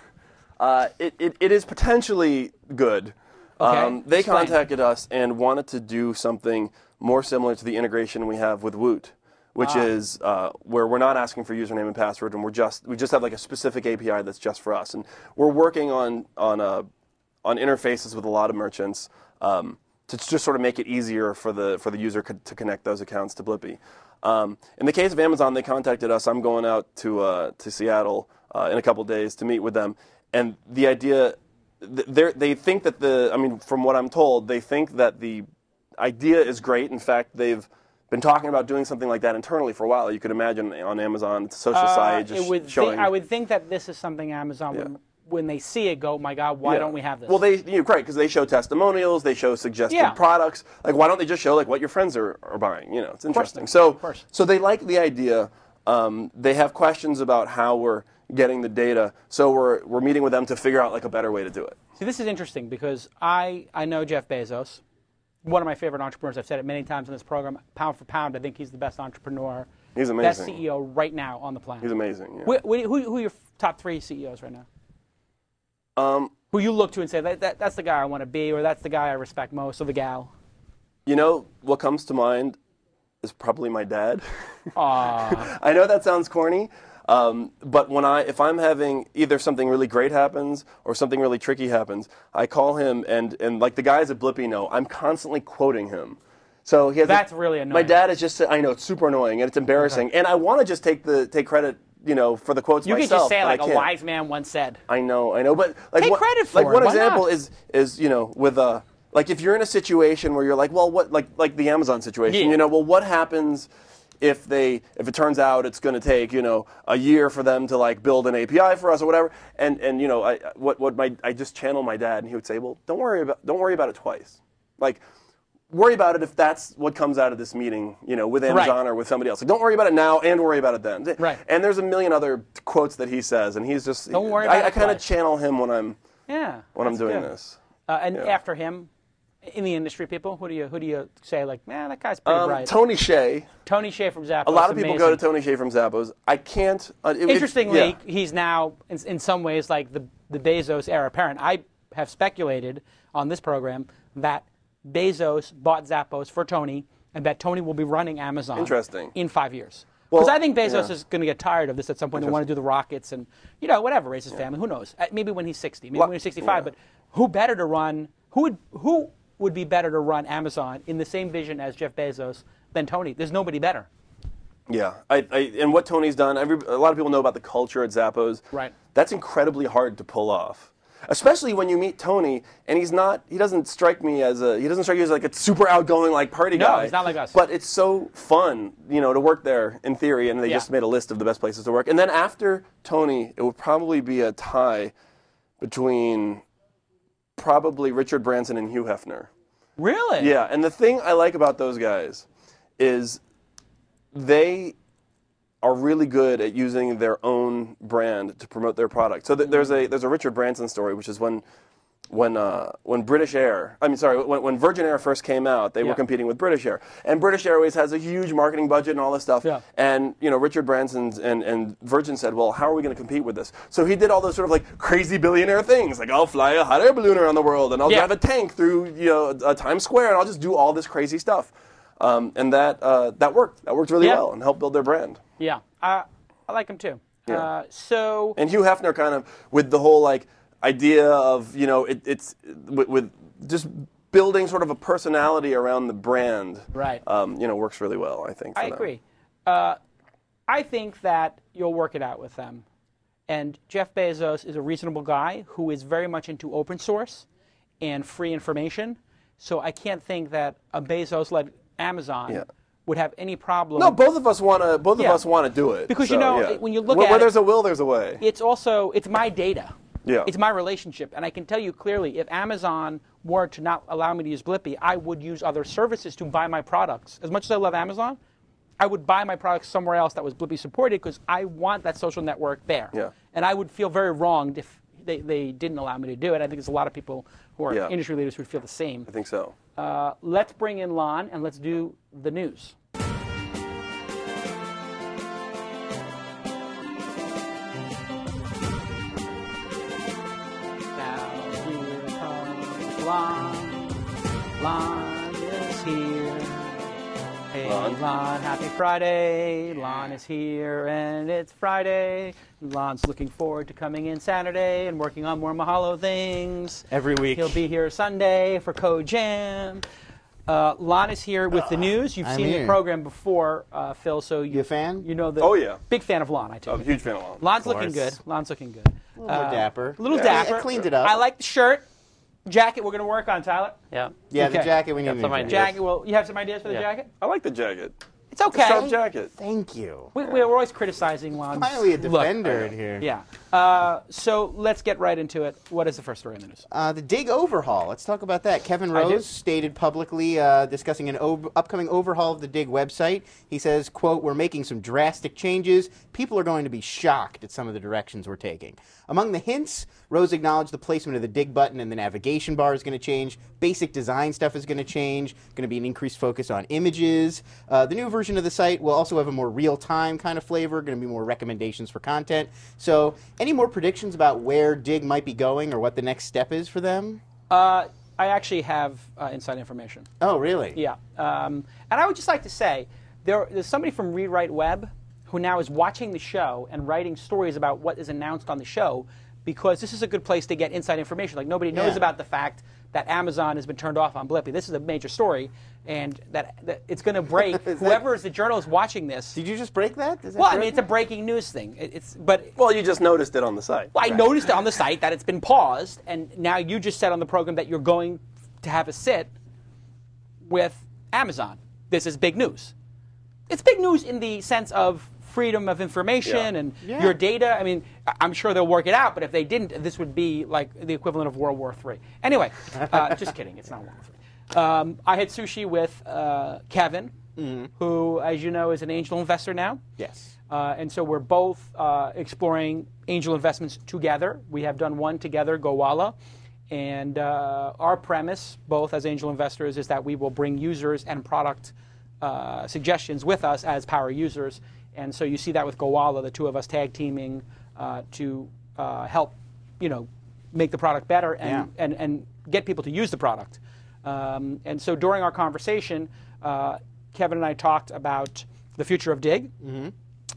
it is potentially good. Okay. They Explain. contacted us and wanted to do something more similar to the integration we have with Woot, which is where we're not asking for username and password, and we just have like a specific API that's just for us. And we're working on interfaces with a lot of merchants to just sort of make it easier for the user to connect those accounts to Blippy. In the case of Amazon, they contacted us. I'm going out to Seattle in a couple days to meet with them, and the idea. They think that from what I'm told, they think that the idea is great. In fact, they've been talking about doing something like that internally for a while. You could imagine on Amazon, it's a social site just showing. I would think that this is something Amazon, when they see it, go, my God, why don't we have this? Well, right, because they show testimonials, they show suggested products. Like, why don't they just show like what your friends are buying? It's interesting. So they like the idea. They have questions about how we're getting the data, so we're meeting with them to figure out like a better way to do it. See, this is interesting because I know Jeff Bezos, one of my favorite entrepreneurs. I've said it many times in this program. Pound for pound, I think he's the best entrepreneur. He's amazing. Best CEO right now on the planet. He's amazing. Yeah. Who are your top 3 CEOs right now? Who you look to and say that's the guy I want to be, or that's the guy I respect most, or the gal? What comes to mind is probably my dad. Aww. I know that sounds corny. But if I'm having either something really great happens or something really tricky happens, I call him and like the guys at Blippy know, I'm constantly quoting him. So that's really annoying. My dad is just, I know it's super annoying and it's embarrassing, and I want to just take credit, for the quotes myself. You could just say like a wise man once said. I know, but like take credit for it. One Why example not? is with like if you're in a situation where you're like, well, what like the Amazon situation, well, what happens if it turns out it's going to take a year for them to like build an API for us or whatever, and I just channel my dad, and he would say, well, don't worry about it twice, like worry about it if that's what comes out of this meeting, with Amazon or with somebody else. Like, don't worry about it now and worry about it then. Right. And there's a million other quotes that he says, and he's just don't worry about it. I kind of channel him when I'm doing good. this. After him. In the industry, people, who do you say like, man, that guy's pretty bright? Tony Hsieh. Tony Hsieh from Zappos. A lot of people go to Tony Hsieh from Zappos. I can't. Interestingly, he's now in some ways like the Bezos heir apparent. I have speculated on this program that Bezos bought Zappos for Tony, and that Tony will be running Amazon. Interesting. In 5 years. Because I think Bezos is going to get tired of this at some point and want to do the rockets and whatever, raise his family. Who knows? Maybe when he's 60, maybe when he's 65. But who better to run? Who would be better to run Amazon in the same vision as Jeff Bezos than Tony? There's nobody better. Yeah, and what Tony's done, a lot of people know about the culture at Zappos. Right. That's incredibly hard to pull off. Especially when you meet Tony, and he doesn't strike you as like a super outgoing like party guy. No, he's not like us. But it's so fun, to work there in theory, and they just made a list of the best places to work. And then after Tony, it would probably be a tie between probably Richard Branson and Hugh Hefner. Really? Yeah, and the thing I like about those guys is they are really good at using their own brand to promote their product. So there's a Richard Branson story, which is when British Air, when Virgin Air first came out, they were competing with British Air, and British Airways has a huge marketing budget and all this stuff. Yeah. And Richard Branson and Virgin said, well, how are we going to compete with this? So he did all those sort of like crazy billionaire things, like I'll fly a hot air balloon around the world, and I'll drive a tank through Times Square, and I'll just do all this crazy stuff. And that worked. That worked really well and helped build their brand. Yeah, I like him too. Yeah. And Hugh Hefner kind of with the whole like idea of it's with just building sort of a personality around the brand. Right. Works really well. I think. I agree. I think that you'll work it out with them. And Jeff Bezos is a reasonable guy who is very much into open source and free information. So I can't think that a Bezos-led Amazon would have any problem. No, both of us want to do it. Because when you look where at there's a will, there's a way. It's my data. Yeah. It's my relationship. And I can tell you clearly, if Amazon were to not allow me to use Blippy, I would use other services to buy my products. As much as I love Amazon, I would buy my products somewhere else that was Blippy supported because I want that social network there. Yeah. And I would feel very wronged if they didn't allow me to do it. I think there's a lot of people who are industry leaders who would feel the same. I think so. Let's bring in Lon and let's do the news. Lon is here. Hey, Lon, happy Friday. Lon is here, and it's Friday. Lon's looking forward to coming in Saturday and working on more Mahalo things. Every week. He'll be here Sunday for Code Jam. Lon is here with the news. You've seen the program before, Phil, so you a fan? You know the Oh, yeah. Big fan of Lon, I tell you. I'm a huge fan of Lon. Lon's looking good. Lon's looking good. A little more dapper. A little dapper. I cleaned it up. I like the shirt. Jacket we're going to work on, Tyler. Yeah. Yeah, Okay. the jacket we need. some ideas. Jacket, well, you have some ideas for the jacket? I like the jacket. It's okay. Sharp jacket. Thank you. We're always criticizing Lon's Finally a look. defender in here. Yeah. So let's get right into it. What is the first story in the news? The Dig overhaul. Let's talk about that. Kevin I do. Rose stated publicly discussing an upcoming overhaul of the Dig website. He says, quote, "We're making some drastic changes. People are going to be shocked at some of the directions we're taking." Among the hints, Rose acknowledged the placement of the Dig button and the navigation bar is going to change. Basic design stuff is going to change. Going to be an increased focus on images. The new version of the site will also have a more real-time kind of flavor. Going to be more recommendations for content. So, any more predictions about where Dig might be going or what the next step is for them? I actually have inside information. Oh, really? Yeah. And I would just like to say, there's somebody from Rewrite Web who now is watching the show and writing stories about what is announced on the show because this is a good place to get inside information. Like, nobody knows about the fact that Amazon has been turned off on Blippy. This is a major story, and that it's going to break. Whoever is the journalist watching this. Did you just break that? Is that Well, I mean, it's a breaking news thing. Well, you just noticed it on the site. Well, I noticed it on the site that it's been paused, and now you just said on the program that you're going to have a sit with Amazon. This is big news. It's big news in the sense of freedom of information and your data. I mean, I'm sure they'll work it out, but if they didn't, this would be like the equivalent of World War III. Anyway, just kidding. It's not World War III. I had sushi with Kevin, who, as you know, is an angel investor now. Yes. And so we're both exploring angel investments together. We have done one together, Gowalla. And our premise, both as angel investors, is that we will bring users and product suggestions with us as power users. And so you see that with Gowalla, the two of us tag teaming to help, make the product better and get people to use the product. And so during our conversation, Kevin and I talked about the future of Dig.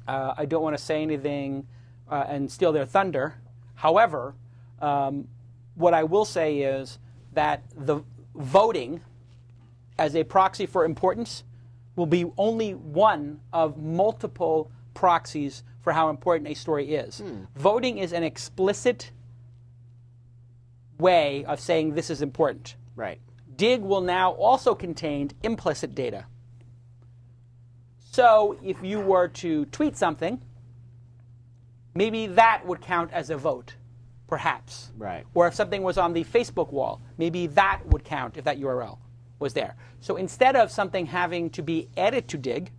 I don't want to say anything and steal their thunder. However, what I will say is that the voting as a proxy for importance will be only one of multiple proxies for how important a story is. Voting is an explicit way of saying this is important. Right. Dig will now also contain implicit data. So if you were to tweet something, maybe that would count as a vote, perhaps. Right. Or if something was on the Facebook wall, maybe that would count if that URL was there. So instead of something having to be added to Dig,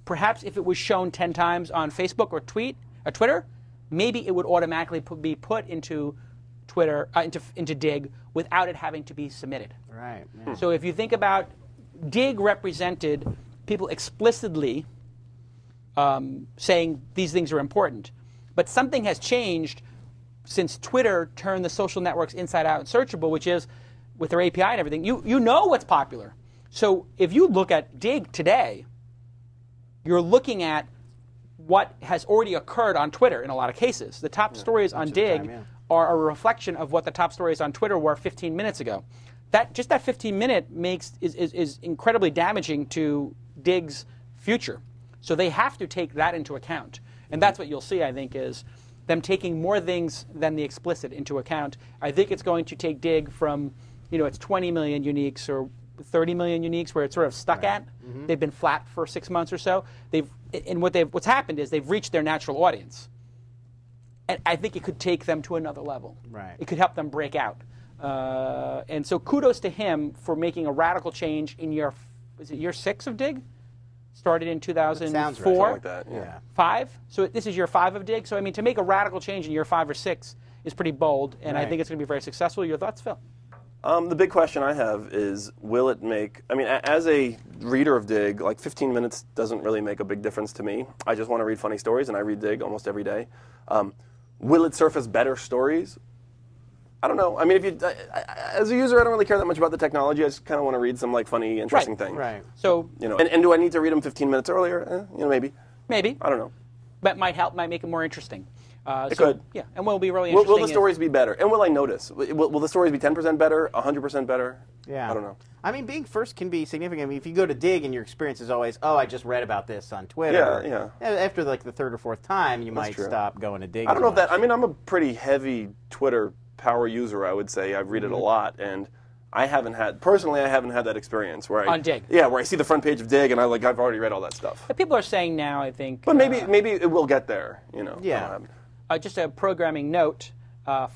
perhaps if it was shown 10 times on Facebook or Twitter, maybe it would automatically be put into Twitter, into Dig without it having to be submitted. Right. Yeah. So if you think about Dig represented people explicitly saying these things are important. But something has changed since Twitter turned the social networks inside out and searchable, which is with their API and everything. You know what's popular. So if you look at Dig today, you're looking at what has already occurred on Twitter in a lot of cases. The top stories on Dig are a reflection of what the top stories on Twitter were 15 minutes ago. That 15-minute is incredibly damaging to Dig's future. So they have to take that into account. And that's what you'll see, I think, is them taking more things than the explicit into account. I think it's going to take Dig from, it's 20 million uniques or 30 million uniques where it's sort of stuck at. Mm-hmm. They've been flat for 6 months or so. What's happened is they've reached their natural audience. And I think it could take them to another level. Right. It could help them break out. And so kudos to him for making a radical change in year 6 of Dig? Started in 2004. Sounds right. Something like that, yeah. 5? So this is year 5 of Dig. So I mean, to make a radical change in year 5 or 6 is pretty bold, and I think it's going to be very successful. Your thoughts, Phil? The big question I have is, will it make, as a reader of Dig, like 15 minutes doesn't really make a big difference to me. I just want to read funny stories, and I read Dig almost every day. Will it surface better stories? I don't know. As a user, I don't really care that much about the technology. I just kind of want to read some funny, interesting things. Right. So and do I need to read them 15 minutes earlier? Maybe. Maybe. I don't know. That might help. Might make it more interesting. It could. Yeah, and what will be really interesting will the stories be better? And will I notice? Will the stories be 10% better, 100% better? Yeah. I don't know. Being first can be significant. If you go to Dig and your experience is always, I just read about this on Twitter. Yeah. After the third or fourth time, you might stop going to Dig. I don't know if that. I'm a pretty heavy Twitter power user, I would say. I read it a lot, and I haven't had that experience where on Dig. Yeah, where I see the front page of Dig and I've already read all that stuff. But people are saying now, I think. But maybe it will get there. Yeah. Just a programming note.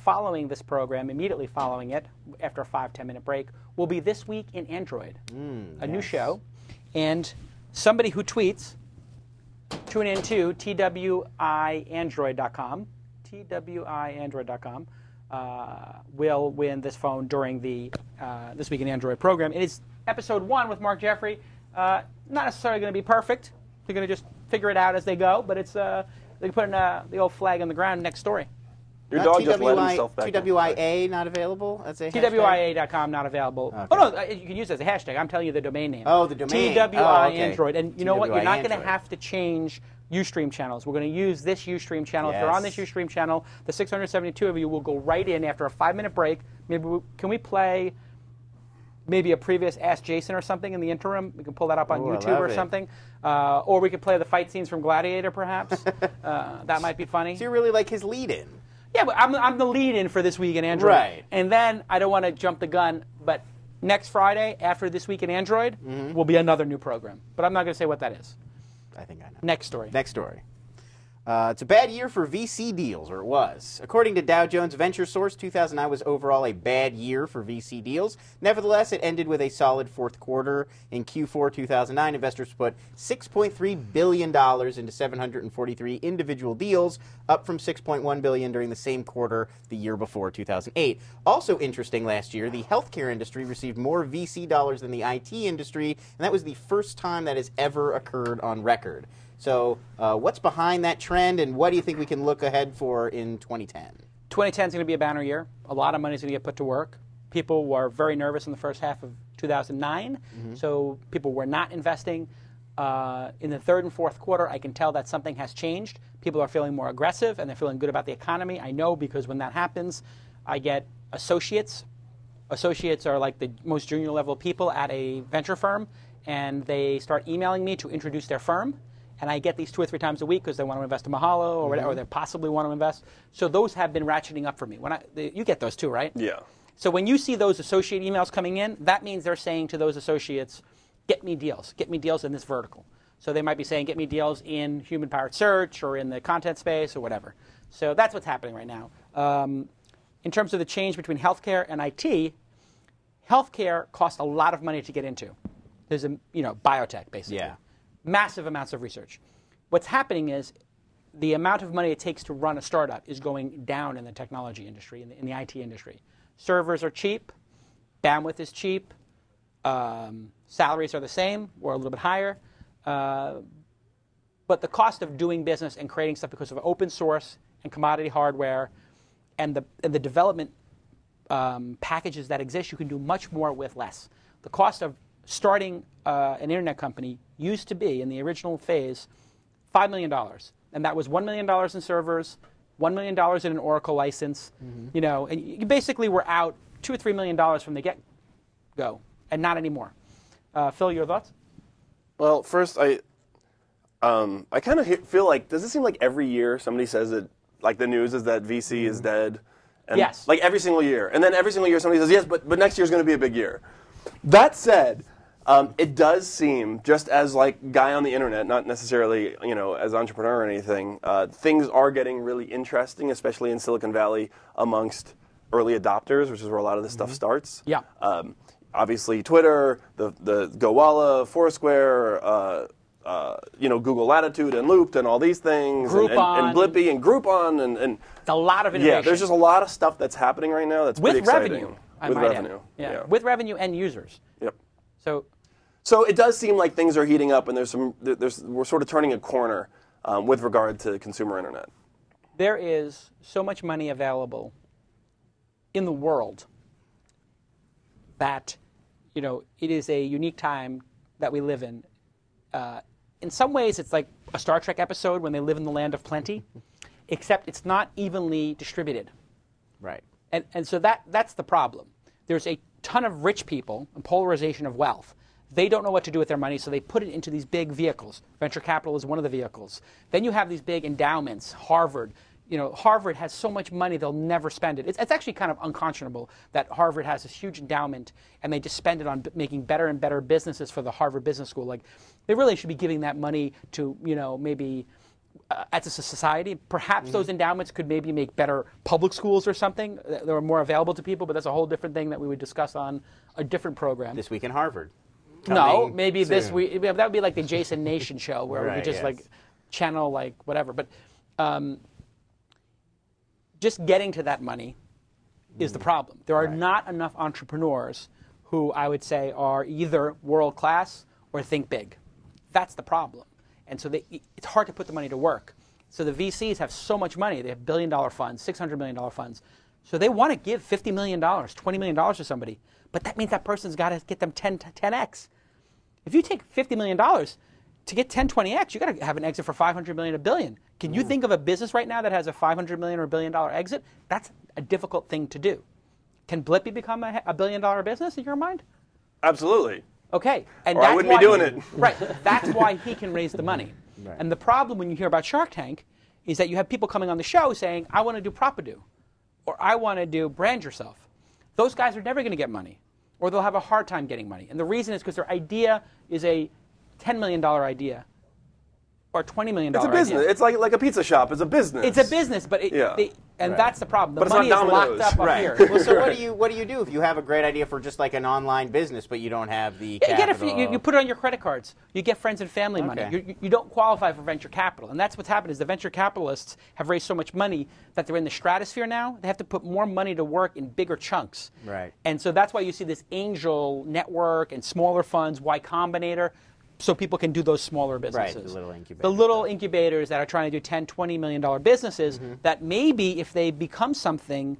Following this program, immediately following it, after a 5-10 minute break, will be This Week in Android, a new show, and somebody who tweets. Tune in to TWiAndroid.com. TWiAndroid.com. Will win this phone during the This Week in Android program. It is episode 1 with Mark Jeffrey. Not necessarily going to be perfect. They're going to just figure it out as they go, but it's they can put the old flag on the ground next story. Your dog just let himself back. TWIA not available as a hashtag? TWIA.com not available. Okay. Oh no, you can use it as a hashtag. I'm telling you the domain name. Oh, the domain. TWiAndroid. And you know what? You're not going to Android. have to change Ustream channels. We're going to use this Ustream channel. If you're on this Ustream channel, the 672 of you will go right in after a 5-minute break. Can we play maybe a previous Ask Jason or something in the interim? We can pull that up on YouTube or something. Or we could play the fight scenes from Gladiator, perhaps. That might be funny. So you really like his lead-in? Yeah, but I'm the lead-in for This Week in Android. Right. And then, I don't want to jump the gun, but next Friday, after This Week in Android, will be another new program. But I'm not going to say what that is. I think I know. Next story. It's a bad year for VC deals, or it was. According to Dow Jones Venture Source, 2009 was overall a bad year for VC deals. Nevertheless, it ended with a solid fourth quarter. In Q4 2009, investors put $6.3 billion into 743 individual deals, up from $6.1 billion during the same quarter the year before, 2008. Also interesting last year, the healthcare industry received more VC dollars than the IT industry, and that was the first time that has ever occurred on record. So what's behind that trend, and what do you think we can look ahead for in 2010? 2010 is going to be a banner year. A lot of money is going to get put to work. People were very nervous in the first half of 2009, so people were not investing. In the third and fourth quarter, I can tell that something has changed. People are feeling more aggressive, and they're feeling good about the economy. I know because when that happens, I get associates. Associates are like the most junior level people at a venture firm, and they start emailing me to introduce their firm. and I get these 2 or 3 times a week because they want to invest in Mahalo or whatever, or they possibly want to invest. So those have been ratcheting up for me. You get those too, right? Yeah. So when you see those associate emails coming in, that means they're saying to those associates, get me deals in this vertical. So they might be saying, get me deals in human-powered search or in the content space or whatever. So that's what's happening right now. In terms of the change between healthcare and IT, healthcare costs a lot of money to get into. There's biotech, basically. Yeah. Massive amounts of research. What's happening is the amount of money it takes to run a startup is going down in the technology industry, in the IT industry. Servers are cheap. Bandwidth is cheap. Salaries are the same or a little bit higher. But the cost of doing business and creating stuff because of open source and commodity hardware and the development packages that exist, you can do much more with less. The cost of starting an internet company used to be, in the original phase, $5 million. And that was $1 million in servers, $1 million in an Oracle license. And you basically were out $2 or $3 million from the get-go, and not anymore. Phil, your thoughts? Well, first, I kind of feel like, does it seem like every year somebody says that, like the news is that VC is dead? And Yes. Like every single year. And then every single year somebody says, yes, but next year's going to be a big year. That said, it does seem, just as like guy on the internet, not necessarily, as entrepreneur or anything, things are getting really interesting, especially in Silicon Valley amongst early adopters, which is where a lot of this stuff starts. Yeah. Obviously, Twitter, the GoWalla, Foursquare, Google Latitude and Looped and all these things, and Blippy and Groupon and a lot of innovation. Yeah, there's just a lot of stuff that's happening right now that's pretty exciting. Revenue, with revenue. Yeah. With revenue and users. Yep. So it does seem like things are heating up, and we're sort of turning a corner with regard to consumer internet. There is so much money available in the world that it is a unique time that we live in. In some ways, it's like a Star Trek episode when they live in the land of plenty, except it's not evenly distributed. Right. And so that's the problem. There's a ton of rich people and polarization of wealth. They don't know what to do with their money, so they put it into these big vehicles. Venture capital is one of the vehicles. Then you have these big endowments. Harvard. Harvard has so much money they'll never spend it. It's actually kind of unconscionable that Harvard has this huge endowment and they just spend it on making better and better businesses for the Harvard Business School. Like, they really should be giving that money to, maybe as a society. Perhaps those endowments could maybe make better public schools or something that are more available to people, but that's a whole different thing that we would discuss on a different program. This Week in Harvard. No, maybe soon. this week. That would be like the Jason Nation show where we could just like channel like whatever. But just getting to that money is the problem. There are not enough entrepreneurs who I would say are either world class or think big. That's the problem. And so it's hard to put the money to work. So the VCs have so much money. They have billion-dollar funds, $600 million funds. So they want to give $50 million, $20 million to somebody. But that means that person's got to get them 10x. If you take $50 million, to get 10, 20x, you got to have an exit for $500 million, $1 billion. Can you think of a business right now that has a $500 million or $1 billion exit? That's a difficult thing to do. Can Blippy become a $1 billion business in your mind? Absolutely. Okay. And or that's I wouldn't be doing it. Right. That's why he can raise the money. Right. And the problem when you hear about Shark Tank is that you have people coming on the show saying, I want to do Propadu, or I want to do Brand Yourself. Those guys are never going to get money, or they'll have a hard time getting money. And the reason is because their idea is a $10 million idea or $20 million idea. It's a business. It's like a pizza shop. It's a business. It's a business, but that's the problem. The money is locked up here. Well, so what do you do if you have a great idea for just like an online business, but you don't have the capital? You put it on your credit cards. You get friends and family money. You don't qualify for venture capital. And that's what's happened is the venture capitalists have raised so much money that they're in the stratosphere now. They have to put more money to work in bigger chunks. Right. And so that's why you see this angel network and smaller funds, Y Combinator, so people can do those smaller businesses. Right, the little incubators. The little incubators that are trying to do $10, $20 million businesses that maybe if they become something,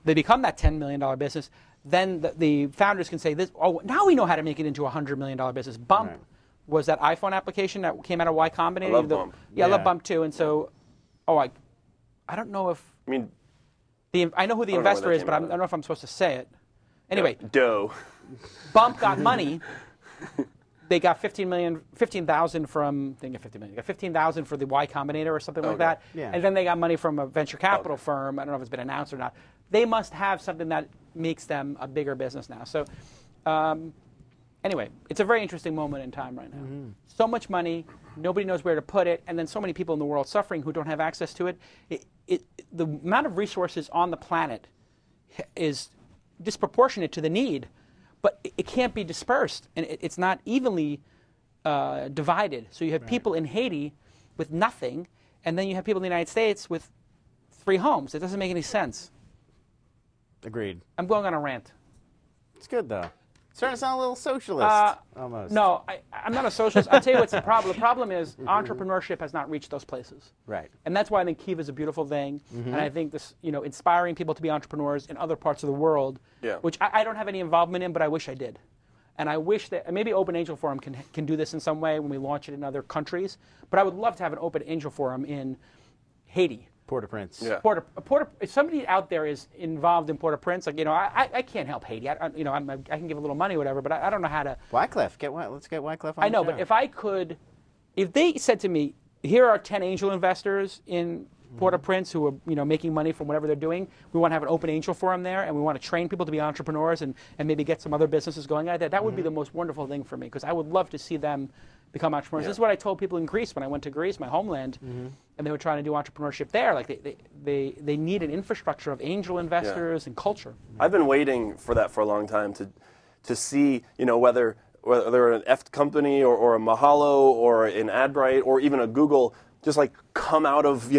they become that $10 million business, then the founders can say, now we know how to make it into a $100 million business. Bump was that iPhone application that came out of Y Combinator. I love Bump. Yeah, I love Bump too. And so, I don't know if... I mean... I know who the investor is, but I don't know if I'm supposed to say it. Anyway. Doe. Bump got money... They got 15,000 from, they got 50 million. They got 15,000 for the Y Combinator or something like that. Yeah. And then they got money from a venture capital firm. I don't know if it's been announced or not. They must have something that makes them a bigger business now. So anyway, it's a very interesting moment in time right now. So much money, nobody knows where to put it, and then so many people in the world suffering who don't have access to it. The amount of resources on the planet is disproportionate to the need. But it can't be dispersed, and it's not evenly divided. So you have people in Haiti with nothing, and then you have people in the United States with 3 homes. It doesn't make any sense. Agreed. I'm going on a rant. It's good, though. Starting to sound a little socialist, almost. No, I'm not a socialist. I'll tell you what's the problem. The problem is entrepreneurship has not reached those places. Right. And that's why I think Kiva is a beautiful thing. And I think this, inspiring people to be entrepreneurs in other parts of the world, which I don't have any involvement in, but I wish I did. And I wish that maybe Open Angel Forum can do this in some way when we launch it in other countries. But I would love to have an Open Angel Forum in Haiti. Port-au-Prince. Yeah. If somebody out there is involved in Port-au-Prince, like I can't help Haiti. I can give a little money, or whatever, but I don't know how to. Wyclef, let's get Wyclef on. I know, the show. but if they said to me, here are 10 angel investors in Port-au-Prince who are making money from whatever they're doing. We want to have an Open Angel Forum there, and we want to train people to be entrepreneurs and maybe get some other businesses going like that. That would be the most wonderful thing for me, because I would love to see them become entrepreneurs. This is what I told people in Greece when I went to Greece, my homeland, and they were trying to do entrepreneurship there. Like they need an infrastructure of angel investors and culture. I've been waiting for that for a long time to see, whether an F company or a Mahalo or an AdBright or even a Google just like come out of,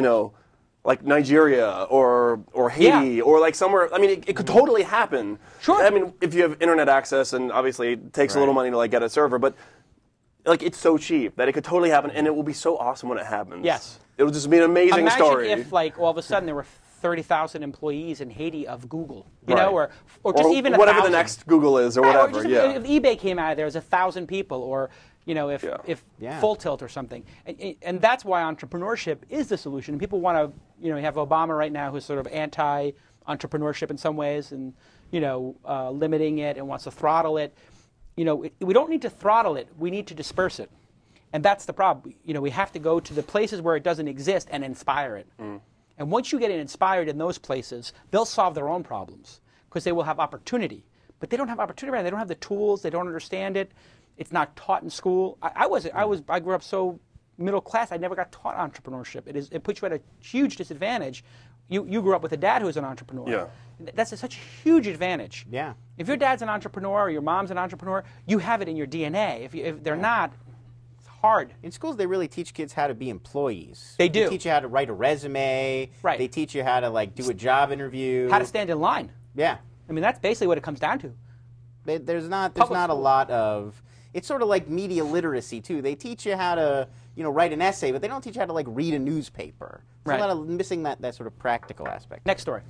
like Nigeria or Haiti or like somewhere. I mean, it could totally happen. Sure. I mean, if you have internet access, and obviously it takes a little money to like get a server, but like it's so cheap that it could totally happen, and it will be so awesome when it happens. Yes. It'll just be an amazing story. Imagine if like all of a sudden there were 30,000 employees in Haiti of Google, or just even whatever 1,000. the next Google is or whatever. Or just if eBay came out, there was 1,000 people, or if Full Tilt or something, and that's why entrepreneurship is the solution. And people want to, you have Obama right now who's sort of anti-entrepreneurship in some ways, and limiting it and wants to throttle it. We don't need to throttle it. We need to disperse it, and that's the problem. We have to go to the places where it doesn't exist and inspire it. And once you get it inspired in those places, they'll solve their own problems because they will have opportunity. But they don't have opportunity. They don't have the tools. They don't understand it. It's not taught in school. I grew up so middle class. I never got taught entrepreneurship. It puts you at a huge disadvantage. You grew up with a dad who's an entrepreneur. Yeah. That's such a huge advantage. Yeah. If your dad's an entrepreneur or your mom's an entrepreneur, you have it in your DNA. If they're not, it's hard. In schools, they really teach kids how to be employees. They do. They teach you how to write a resume. Right. They teach you how to do a job interview. How to stand in line. Yeah. I mean, that's basically what it comes down to. There's not a lot of. It's sort of like media literacy too. They teach you how to write an essay, but they don't teach you how to read a newspaper. There's a lot of missing that sort of practical aspect. Next story.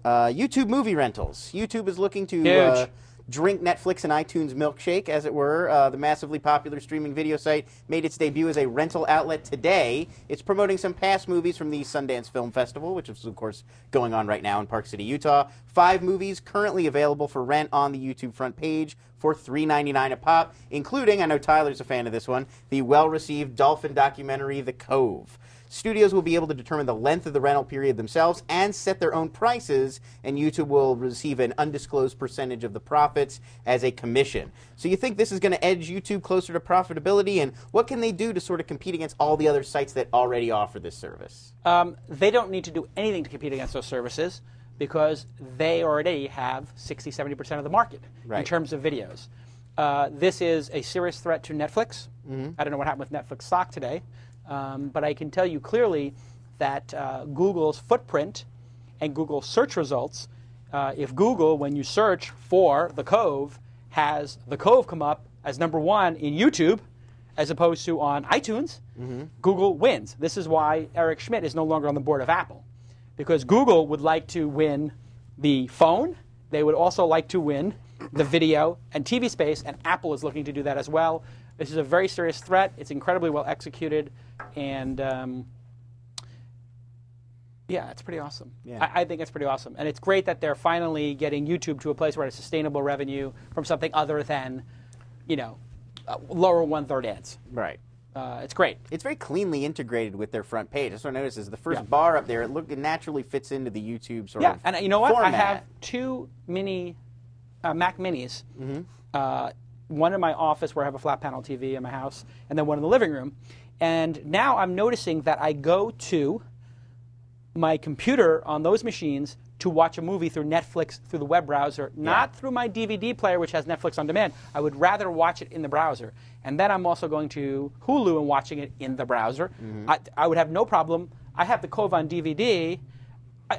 YouTube movie rentals. YouTube is looking to drink Netflix and iTunes milkshake, as it were. The massively popular streaming video site made its debut as a rental outlet today. It's promoting some past movies from the Sundance Film Festival, which is, of course, going on right now in Park City, Utah. 5 movies currently available for rent on the YouTube front page for $3.99 a pop, including, I know Tyler's a fan of this one, the well-received dolphin documentary, The Cove. Studios will be able to determine the length of the rental period themselves and set their own prices, and YouTube will receive an undisclosed percentage of the profits as a commission. So you think this is going to edge YouTube closer to profitability, and what can they do to sort of compete against all the other sites that already offer this service? They don't need to do anything to compete against those services because they already have 60-70% of the market in terms of videos. This is a serious threat to Netflix. I don't know what happened with Netflix stock today. But I can tell you clearly that Google's footprint and Google's search results, if Google, when you search for The Cove, has The Cove come up as #1 in YouTube as opposed to on iTunes, Google wins. This is why Eric Schmidt is no longer on the board of Apple. Because Google would like to win the phone. They would also like to win the video and TV space, and Apple is looking to do that as well. This is a very serious threat. It's incredibly well executed, and yeah, it's pretty awesome. Yeah. I think it's pretty awesome, and it's great that they're finally getting YouTube to a place where it's sustainable revenue from something other than, lower 1/3 ads. Right. It's great. It's very cleanly integrated with their front page. That's what I noticed is the first bar up there, it naturally fits into the YouTube sort of Yeah, and you know what? format. I have 2 mini Mac Minis. One in my office where I have a flat panel TV in my house, and then one in the living room. And now I'm noticing that I go to my computer on those machines to watch a movie through Netflix through the web browser, not through my DVD player, which has Netflix on demand. I would rather watch it in the browser. And then I'm also going to Hulu and watching it in the browser. I would have no problem. I have the Cove on DVD.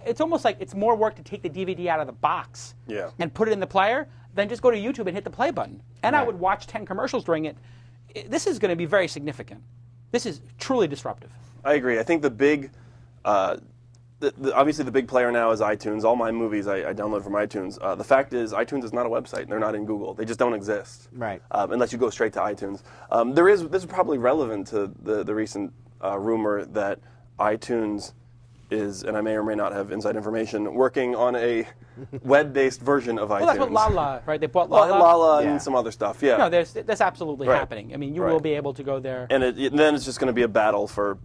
It's almost like it's more work to take the DVD out of the box and put it in the player than just go to YouTube and hit the play button. And I would watch 10 commercials during it. This is going to be very significant. This is truly disruptive. I agree. I think the big... obviously, the big player now is iTunes. All my movies I download from iTunes. The fact is, iTunes is not a website. They're not in Google. They just don't exist. Right. Unless you go straight to iTunes. This is probably relevant to the recent rumor that iTunes is, and I may or may not have inside information, working on a web-based version of iTunes. Well, that's what Lala, right? They bought Lala. Lala and some other stuff, No, that's absolutely happening. I mean, you will be able to go there. And then it's just going to be a battle for,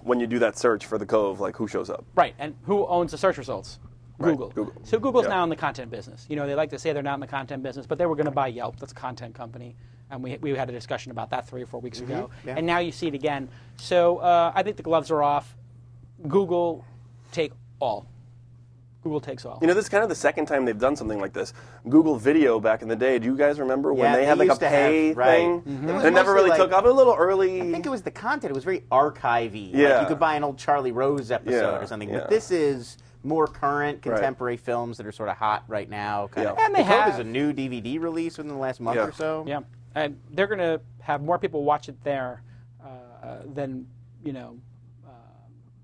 when you do that search for the Cove, like who shows up. Right, and who owns the search results? Google. Google. So Google's now in the content business. They like to say they're not in the content business, but they were going to buy Yelp. That's a content company. And we had a discussion about that 3 or 4 weeks ago. Yeah. And now you see it again. So I think the gloves are off. Google take all. Google takes all. This is kind of the second time they've done something like this. Google Video back in the day, do you guys remember when they had like a pay thing? It never really took off. A little early. I think it was the content. It was very archivey. Yeah. Like you could buy an old Charlie Rose episode or something. But this is more current, contemporary films that are sort of hot right now. Kind of. And they have a new DVD release within the last month or so. Yeah. And they're going to have more people watch it there than,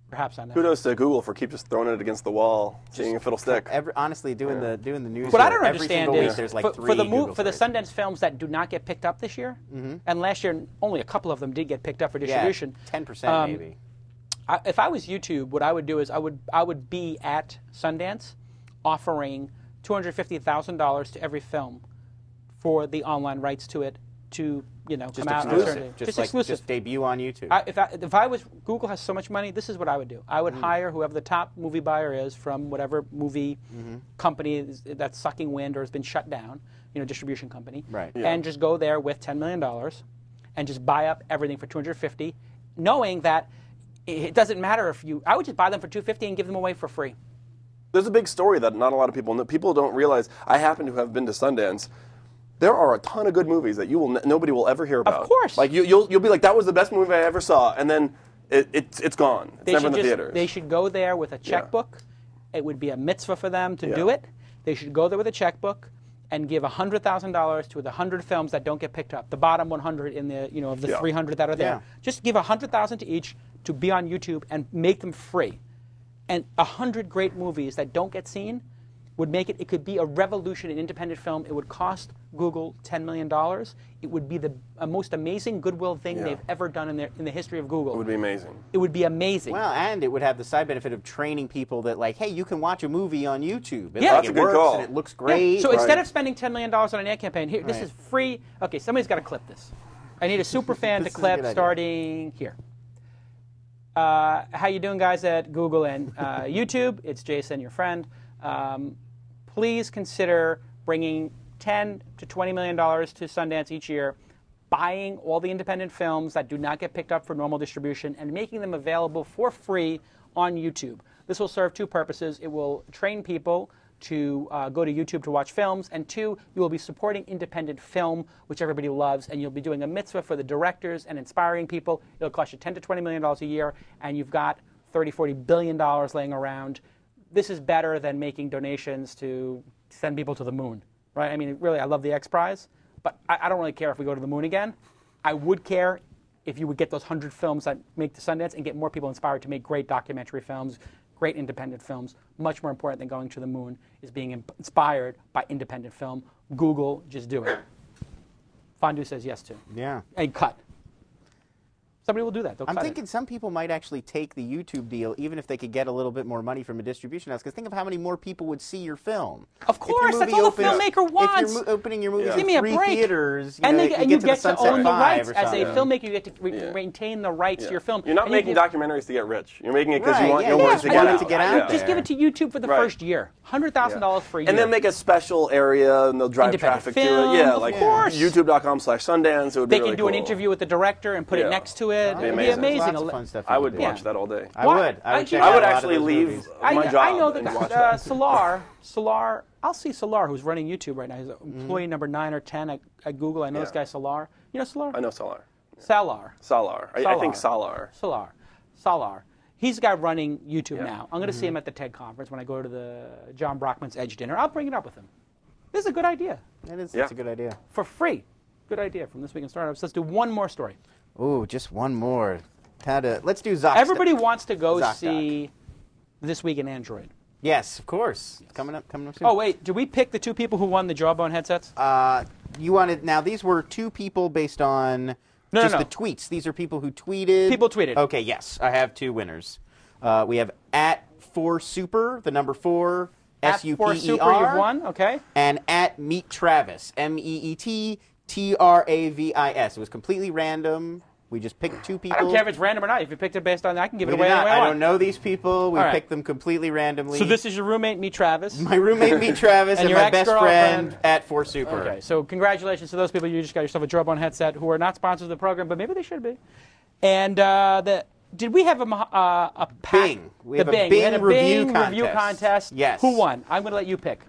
perhaps on Netflix. Kudos to Google for keep just throwing it against the wall, seeing if it'll stick. Honestly, doing the news. What I don't understand is there's like for the Sundance films that do not get picked up this year, and last year only a couple of them did get picked up for distribution. 10% maybe. If I was YouTube, what I would do is I would be at Sundance, offering $250,000 to every film for the online rights to it to just come out exclusive. just exclusive. Just debut on YouTube. If I was Google has so much money, this is what I would do. I would hire whoever the top movie buyer is from whatever movie company that's sucking wind or has been shut down, distribution company, and just go there with $10 million and just buy up everything for $250, knowing that it doesn't matter if I would just buy them for $250 and give them away for free. There's a big story that not a lot of people know. People don't realize. I happen to have been to Sundance. There are a ton of good movies that nobody will ever hear about. Of course. Like you'll be like, that was the best movie I ever saw, and then it's gone. It's never in the theaters. They should go there with a checkbook. It would be a mitzvah for them to do it. They should go there with a checkbook and give $100,000 to the 100 films that don't get picked up. The bottom 100 in the of the 300 that are there. Yeah. Just give $100,000 to each to be on YouTube and make them free. And 100 great movies that don't get seen would make it. It could be a revolution in independent film. It would cost Google $10 million. It would be the most amazing goodwill thing they've ever done in the history of Google. It would be amazing. It would be amazing. Well, and it would have the side benefit of training people that hey, you can watch a movie on YouTube. That's a good call. And it looks great. Yeah. So instead of spending $10 million on an ad campaign, here this is free. Okay, somebody's got to clip this. I need a super fan to clip starting here. How you doing, guys at Google and YouTube? It's Jason, your friend. Please consider bringing $10 to $20 million to Sundance each year, buying all the independent films that do not get picked up for normal distribution, and making them available for free on YouTube. This will serve 2 purposes. It will train people to go to YouTube to watch films, and 2, you will be supporting independent film, which everybody loves, and you'll be doing a mitzvah for the directors and inspiring people. It'll cost you $10 to $20 million a year, and you've got $30-40 billion laying around. This is better than making donations to send people to the moon, right? I mean, really, I love the X Prize, but I don't really care if we go to the moon again. I would care if you would get those 100 films that make the Sundance and get more people inspired to make great documentary films, great independent films. Much more important than going to the moon is being inspired by independent film. Google, just do it. Fondue says yes to. Yeah. And cut. Somebody will do that. They'll I'm cut thinking some people might actually take the YouTube deal, even if they could get a little bit more money from a distribution house. Because think of how many more people would see your film. Of course, that's all the filmmaker wants. If you're opening your movies Give me in a 3 break. theaters, and you get get to, to own the rights or as a something. filmmaker. You get to maintain the rights to your film. You're not And making you documentaries to get rich. You're making it because Right, you want yeah, your yeah, words to you get want it out. to get out Just give it to YouTube for the first year. $100,000 for a year. And then make a special area, and they'll drive Independent traffic film, to it. Yeah, of like course. YouTube.com/Sundance. It would They be really can do cool. an interview with the director and put it next to it. It'd be It'd be amazing. amazing. Lots of fun stuff. I would do. watch that all day. I would. I would, check I out would a lot of actually those leave movies. my job I know and watch that. Solar. I'll see Solar, who's running YouTube right now. He's employee number 9 or 10 at Google. I know this guy Solar. You know Solar? I know Solar. Salar. I think Solar. Solar. He's the guy running YouTube now. I'm going to see him at the TED conference when I go to the John Brockman's Edge dinner. I'll bring it up with him. This is a good idea. It is. It's a good idea. For free. Good idea from This Week in Startups. Let's do one more story. Ooh, just one more. Let's do Zoc. Everybody wants to go ZocDoc. see This Week in Android. Yes, of course. Coming up soon. Oh, wait. Did we pick the 2 people who won the Jawbone headsets? You wanted now. These were 2 people based on No. the tweets. These are people who tweeted. People tweeted. Okay, yes, I have 2 winners. We have @4super, the number 4 SUPER. Super, you've won. Okay. And @MeetTravis, MEETTravis. It was completely random. We just picked 2 people. I don't care if it's random or not. If you picked it based on that, I can give it We away did any not. way I I want. don't know these people. We All right. picked them completely randomly. So this is your roommate, Meet Travis. my roommate, Meet Travis, and your my best ex-girlfriend. friend @4super. Okay, so congratulations to those people. You just got yourself a Jawbone headset who are not sponsors of the program, but maybe they should be. And did we have a pack? Bing. We have a Bing. Bing We had a review Bing contest. review contest. Yes. Who won? I'm going to let you pick.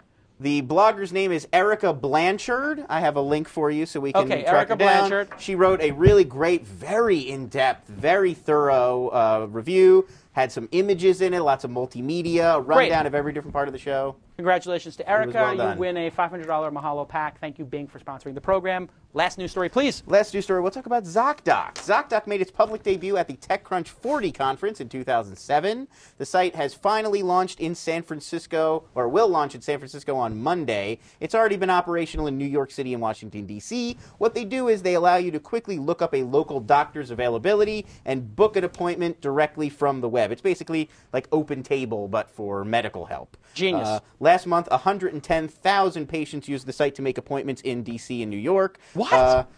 The blogger's name is Erica Blanchard. I have a link for you so we can Okay, track Erica her down. Blanchard. She wrote a really great, very in-depth, very thorough review. Had some images in it, lots of multimedia, a rundown of every different part of the show. Congratulations to Erica. well done. You win a $500 Mahalo pack. Thank you, Bing, for sponsoring the program. Last news story, please. Last news story, we'll talk about ZocDoc. ZocDoc made its public debut at the TechCrunch 40 conference in 2007. The site has finally launched in San Francisco, or will launch in San Francisco on Monday. It's already been operational in New York City and Washington, D.C. What they do is they allow you to quickly look up a local doctor's availability and book an appointment directly from the web. It's basically like Open Table, but for medical help. Genius. Last month, 110,000 patients used the site to make appointments in D.C. and New York. What?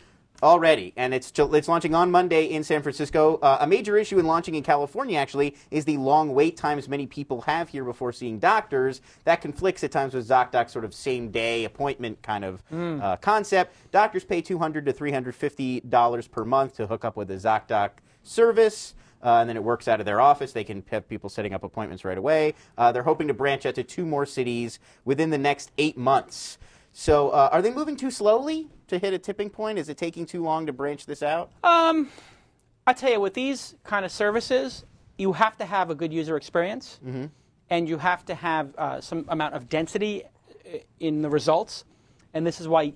Already, and it's launching on Monday in San Francisco. A major issue in launching in California, actually, is the long wait times many people have here before seeing doctors. That conflicts at times with ZocDoc's sort of same-day appointment kind of concept. Doctors pay $200 to $350 per month to hook up with a ZocDoc service. And then it works out of their office. They can have people setting up appointments right away. They're hoping to branch out to 2 more cities within the next 8 months. So are they moving too slowly to hit a tipping point? Is it taking too long to branch this out? I tell you, with these kind of services, you have to have a good user experience, and you have to have some amount of density in the results. And this is why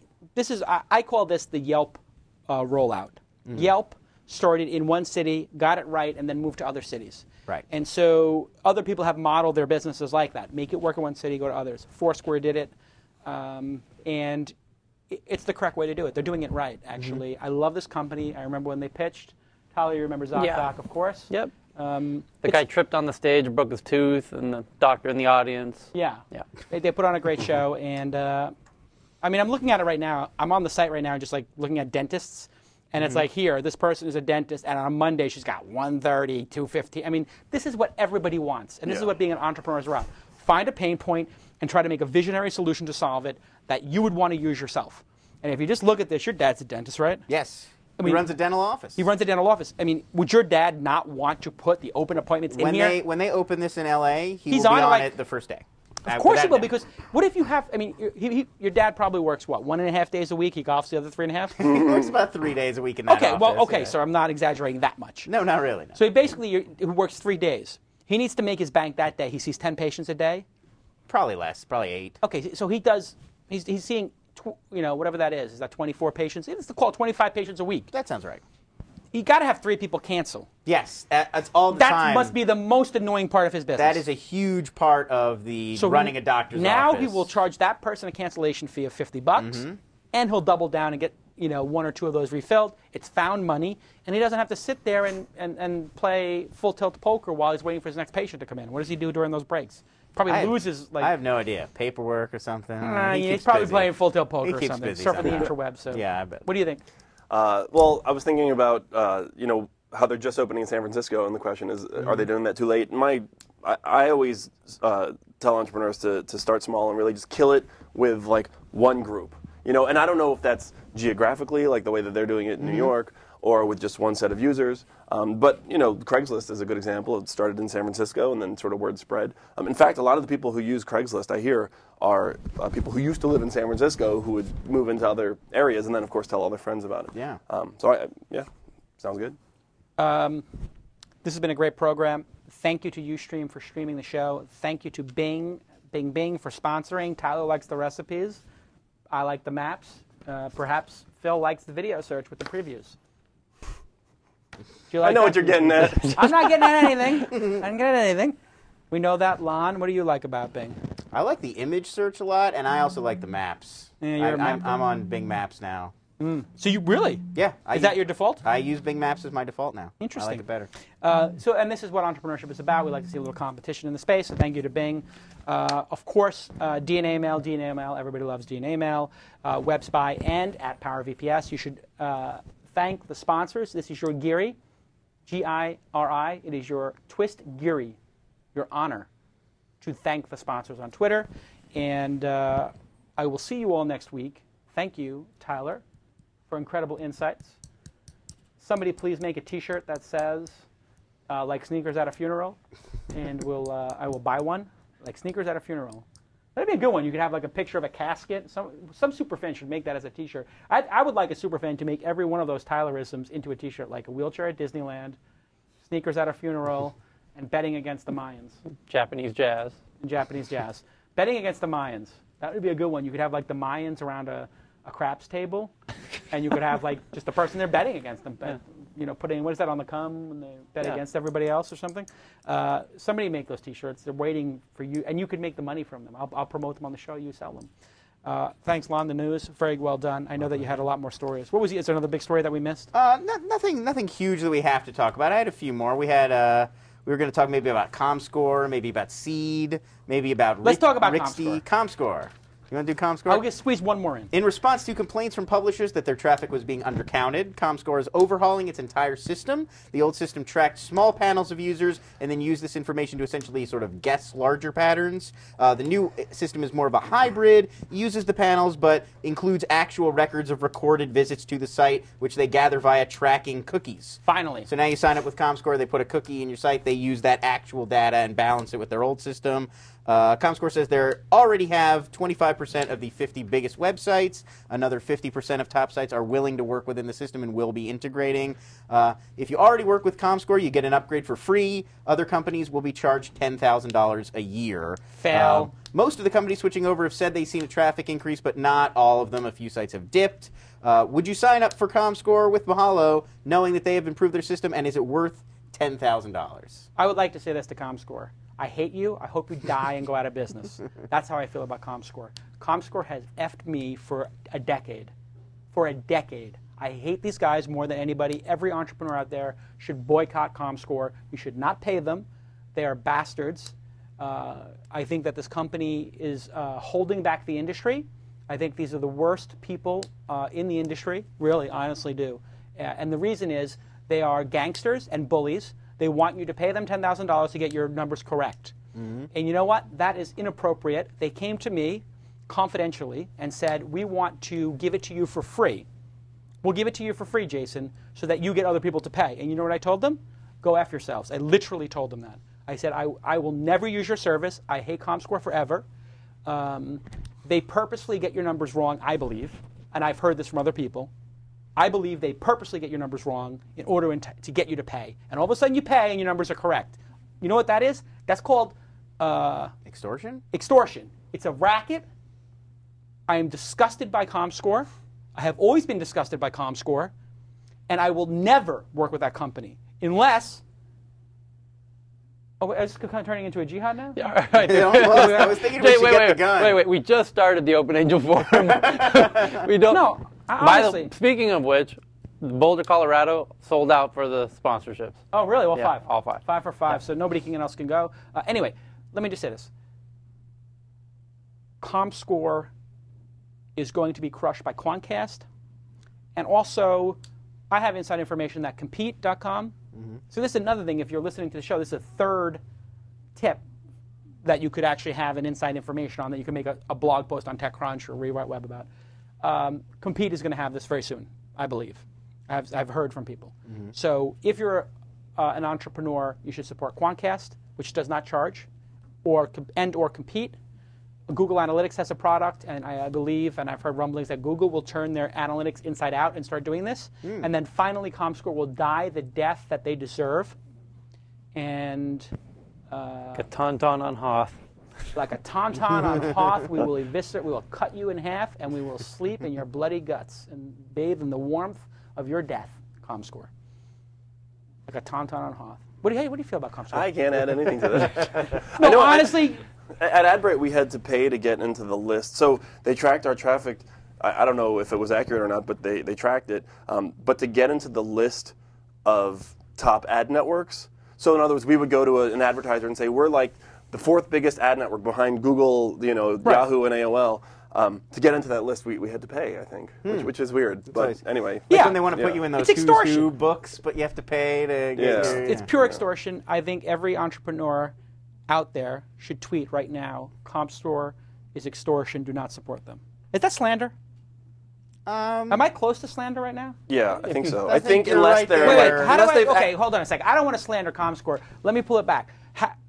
I call this the Yelp rollout. Yelp started in one city, got it right, and then moved to other cities. Right. And so other people have modeled their businesses like that. Make it work in one city, go to others. Foursquare did it, and it's the correct way to do it. They're doing it right, actually. I love this company. I remember when they pitched. Talia, you remember ZocDoc, of course. Yep. The guy tripped on the stage, broke his tooth, and the doctor in the audience. Yeah. Yeah. They put on a great show, and I mean, I'm looking at it right now. I'm on the site right now, just like looking at dentists. And it's like, here, this person is a dentist, and on Monday she's got 130, 250. I mean, this is what everybody wants, and this is what being an entrepreneur is around. Find a pain point and try to make a visionary solution to solve it that you would want to use yourself. And if you just look at this, your dad's a dentist, right? Yes. mean, he runs a dental office. He runs a dental office. I mean, would your dad not want to put the open appointments in here? When they open this in L.A., He's will be on on it it the first day. Of course he will, because what if you have, I mean, your dad probably works, what, 1.5 days a week? He golfs the other 3.5? He works about 3 days a week in that office. Okay, so I'm not exaggerating that much. No, not really. No. So he basically he works 3 days. He needs to make his bank that day. He sees 10 patients a day? Probably less, probably 8. Okay, so he's seeing, whatever that is that 24 patients? It's called 25 patients a week. That sounds right. You got to have 3 people cancel. Yes, that's all the time. That must be the most annoying part of his business. That is a huge part of the running a doctor's office. Now he will charge that person a cancellation fee of $50, and he'll double down and get one or two of those refilled. It's found money, and he doesn't have to sit there and play full tilt poker while he's waiting for his next patient to come in. What does he do during those breaks? Probably loses I have no idea. Paperwork or something. He's probably busy. playing full tilt poker He or keeps something, busy surfing the somehow. interweb. So Yeah, I bet. What do you think? Well, I was thinking about how they're just opening in San Francisco, and the question is, are they doing that too late? I always tell entrepreneurs to start small and really just kill it with like one group. And I don't know if that's geographically, like the way that they're doing it in New York, or with just one set of users. But Craigslist is a good example. It started in San Francisco, and then sort of word spread. In fact, a lot of the people who use Craigslist, I hear, are people who used to live in San Francisco who would move into other areas, and then of course tell all their friends about it. Yeah. Sounds good. This has been a great program. Thank you to Ustream for streaming the show. Thank you to Bing for sponsoring. Tyler likes the recipes. I like the maps. Perhaps Phil likes the video search with the previews. I know what you're getting at. I'm not getting at anything. I'm getting at anything. We know that. Lon, what do you like about Bing? I like the image search a lot, and I also like the maps. Yeah, you're a map I'm on Bing Maps now. So you really? Yeah. Is that your default? I use Bing Maps as my default now. Interesting. I like it better. And this is what entrepreneurship is about. We like to see a little competition in the space, so thank you to Bing. Of course, DNA Mail, everybody loves DNA Mail, WebSpy, and at PowerVPS. You should thank the sponsors. This is your Giri, G-I-R-I. It is your TWiST Giri, your honor to thank the sponsors on Twitter. And I will see you all next week. Thank you, Tyler, for incredible insights. Somebody please make a T-shirt that says, like sneakers at a funeral, and I will buy one, like sneakers at a funeral. That'd be a good one. You could have like a picture of a casket. Some superfan should make that as a T-shirt. I would like a superfan to make every one of those Tylerisms into a T-shirt, like a wheelchair at Disneyland, sneakers at a funeral, and betting against the Mayans. Japanese jazz. And Japanese jazz. Betting against the Mayans. That would be a good one. You could have like the Mayans around a craps table, and you could have like just the person there betting against them. Putting, what is that, on the cum when they bet against everybody else or something? Somebody make those T-shirts. They're waiting for you, and you could make the money from them. I'll promote them on the show. You sell them. Thanks, Lon. The news, very well done. I know that you had a lot more stories. What was is there another big story that we missed? Nothing huge that we have to talk about. I had a few more. We had we were going to talk maybe about ComScore, maybe about Seed, maybe about Let's talk about Rixty. ComScore. You want to do ComScore? I'll just squeeze one more in. In response to complaints from publishers that their traffic was being undercounted, ComScore is overhauling its entire system. The old system tracked small panels of users and then used this information to essentially sort of guess larger patterns. The new system is more of a hybrid, uses the panels, but includes actual records of recorded visits to the site, which they gather via tracking cookies. Finally. So now you sign up with ComScore, they put a cookie in your site, they use that actual data and balance it with their old system. ComScore says they already have 25% of the 50 biggest websites. Another 50% of top sites are willing to work within the system and will be integrating. If you already work with ComScore, you get an upgrade for free. Other companies will be charged $10,000 a year. Fail. Most of the companies switching over have said they've seen a traffic increase, but not all of them. A few sites have dipped. Would you sign up for ComScore with Mahalo, knowing that they have improved their system, and is it worth $10,000? I would like to say this to ComScore. I hate you. I hope you die and go out of business. That's how I feel about ComScore. ComScore has effed me for a decade. For a decade. I hate these guys more than anybody. Every entrepreneur out there should boycott ComScore. You should not pay them. They are bastards. I think that this company is holding back the industry. I think these are the worst people in the industry. Really, I honestly do. And the reason is they are gangsters and bullies. They want you to pay them $10,000 to get your numbers correct. Mm-hmm. And you know what? That is inappropriate. They came to me confidentially and said, we want to give it to you for free. We'll give it to you for free, Jason, so that you get other people to pay. And you know what I told them? Go F yourselves. I literally told them that. I said, I will never use your service. I hate ComScore forever. They purposely get your numbers wrong, I believe. And I've heard this from other people. I believe they purposely get your numbers wrong in order to get you to pay. And all of a sudden you pay and your numbers are correct. You know what that is? That's called... extortion? Extortion. It's a racket. I am disgusted by ComScore. I have always been disgusted by ComScore. And I will never work with that company unless... Oh, is this kind of turning into a jihad now? Yeah, all right. I was thinking we should get the gun. Wait. We just started the Open Angel Forum. We don't. No. Honestly. Speaking of which, Boulder, Colorado sold out for the sponsorships. Oh, really? Well, Yeah, 5. all 5. 5 for 5, Yeah. so nobody else can go. Anyway, let me just say this. ComScore is going to be crushed by Quantcast. And also, I have inside information that Compete.com. So this is another thing, if you're listening to the show, this is a third tip that you could actually have an inside information on that you can make a blog post on TechCrunch or Rewrite Web about. Compete is going to have this very soon, I believe. I've heard from people. So if you're an entrepreneur, you should support Quantcast, which does not charge, or Compete. Google Analytics has a product, and I believe, and I've heard rumblings that Google will turn their analytics inside out and start doing this. And then finally, ComScore will die the death that they deserve. And Like a tauntaun on Hoth. like a tauntaun on Hoth, we will eviscerate, we will cut you in half, and we will sleep in your bloody guts and bathe in the warmth of your death, ComScore. Like a tauntaun on Hoth. What do you feel about ComScore? I can't add anything to that. No, honestly. At AdBrite, we had to pay to get into the list. So they tracked our traffic. I don't know if it was accurate or not, but they tracked it. But to get into the list of top ad networks, so in other words, we would go to an advertiser and say, we're like the 4th biggest ad network behind Google, Yahoo and AOL. To get into that list, we had to pay, I think, which is weird. But nice. anyway. Like when they want to put you in those It's extortion. who's who books, but you have to pay to get your... It's pure extortion. I think every entrepreneur out there should tweet right now, ComScore is extortion, do not support them. Is that slander? Am I close to slander right now? Yeah, I think so. I think you're unless right they're... there. Wait, how do I, hold on a second. I don't want to slander ComScore. Let me pull it back.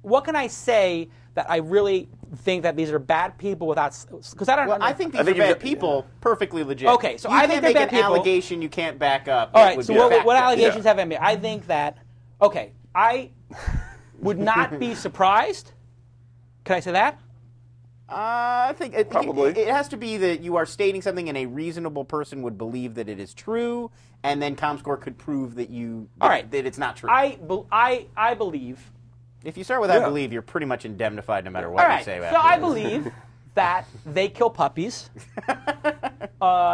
What can I say that I really think that these are bad people without, because I don't know. I think these are bad people, perfectly legit. Okay, so I think they're bad people. You can't make an allegation you can't back up. All right, so what allegations have I made? I think that, okay, I would not be surprised. Can I say that? I think Probably. it has to be that you are stating something and a reasonable person would believe that it is true, and then ComScore could prove that that it's not true. I believe. If you start with I believe, you're pretty much indemnified no matter what you say. So I believe that they kill puppies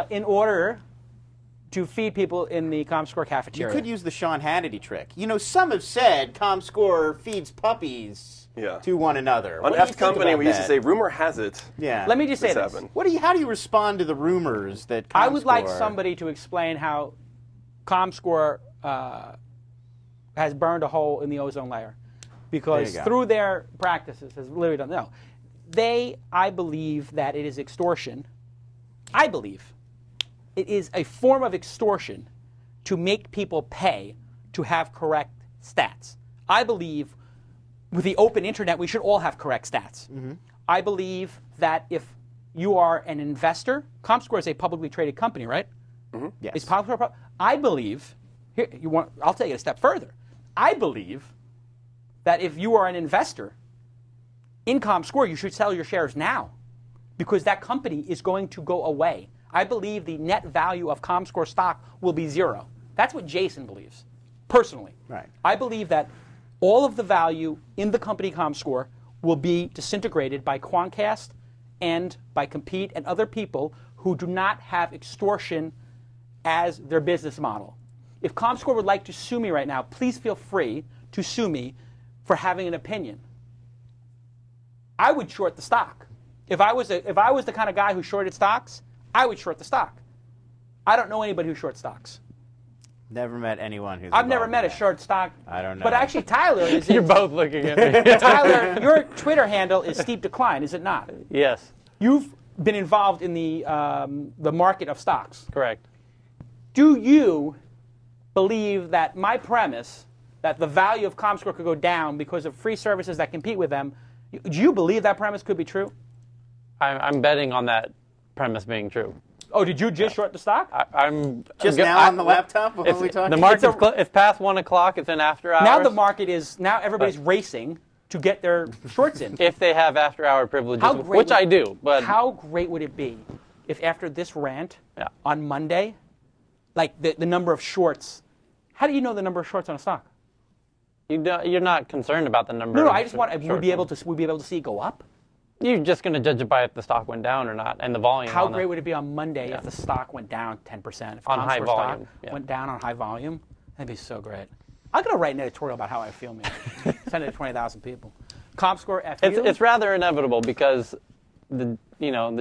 in order to feed people in the ComScore cafeteria. You could use the Sean Hannity trick. Some have said ComScore feeds puppies to one another. On F Company, we used to say, rumor has it. Yeah. Let me just say this. Happened. How do you respond to the rumors that ComScore... I would like somebody to explain how ComScore has burned a hole in the ozone layer. Because through their practices has literally done no. I believe that it is extortion. I believe it is a form of extortion to make people pay to have correct stats. I believe with the open internet, we should all have correct stats. I believe that if you are an investor, ComScore is a publicly traded company, right? Yes. It's I believe, I'll take it a step further. I believe that if you are an investor in ComScore, you should sell your shares now because that company is going to go away. I believe the net value of ComScore stock will be 0. That's what Jason believes, personally. Right. I believe that all of the value in the company ComScore will be disintegrated by Quantcast and by Compete and other people who do not have extortion as their business model. If ComScore would like to sue me right now, please feel free to sue me for having an opinion. I would short the stock. If I was the kind of guy who shorted stocks, I would short the stock. I don't know anybody who shorts stocks. Never met anyone who's... I've never met a short stock. I don't know. But actually, Tyler is... You're both looking at me. Tyler, your Twitter handle is Steep Decline, is it not? Yes. You've been involved in the market of stocks. Correct. Do you believe that my premise, that the value of ComScore could go down because of free services that compete with them, do you believe that premise could be true? I'm betting on that premise being true. Oh, did you just short the stock? On the laptop before we talk? The market's it's past 1 o'clock. It's in after hours. Now everybody's racing to get their shorts in. If they have after-hour privileges, which I do. But how great would it be if after this rant on Monday, like the number of shorts, how do you know the number of shorts on a stock? You're not concerned about the number. No, I just want we'd be able to see it go up. you're just going to judge it by if the stock went down or not, and the volume. How great would it be on Monday if the stock went down 10%? If on high Comscore volume, stock went down on high volume, that'd be so great. I'm going to write an editorial about how I feel, man. Send it to 20,000 people. Comscore, it's rather inevitable because the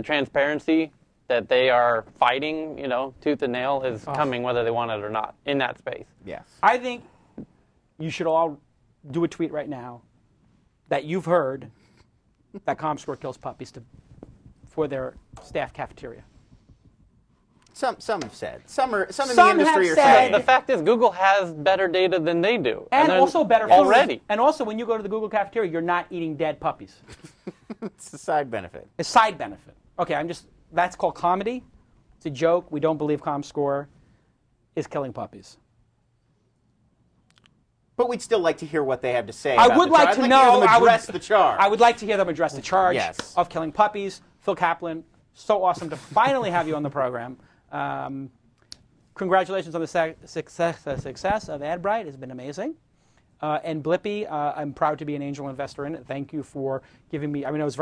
transparency that they are fighting, tooth and nail is coming whether they want it or not in that space. Yes. I think you should all do a tweet right now that you've heard that Comscore kills puppies for their staff cafeteria. Some have said. Some in the industry are said. saying. The fact is, Google has better data than they do, and also better food. already. And also, when you go to the Google cafeteria, you're not eating dead puppies. It's a side benefit. A side benefit. Okay, that's called comedy. It's a joke. We don't believe Comscore is killing puppies. But we'd still like to hear what they have to say. I would like to know. Them address the charge. I would like to hear them address the charge Yes. of killing puppies. Phil Kaplan, so awesome to finally have you on the program. Congratulations on the success of AdBright. It's been amazing. And Blippy, I'm proud to be an angel investor in it. Thank you for giving me. I mean, it was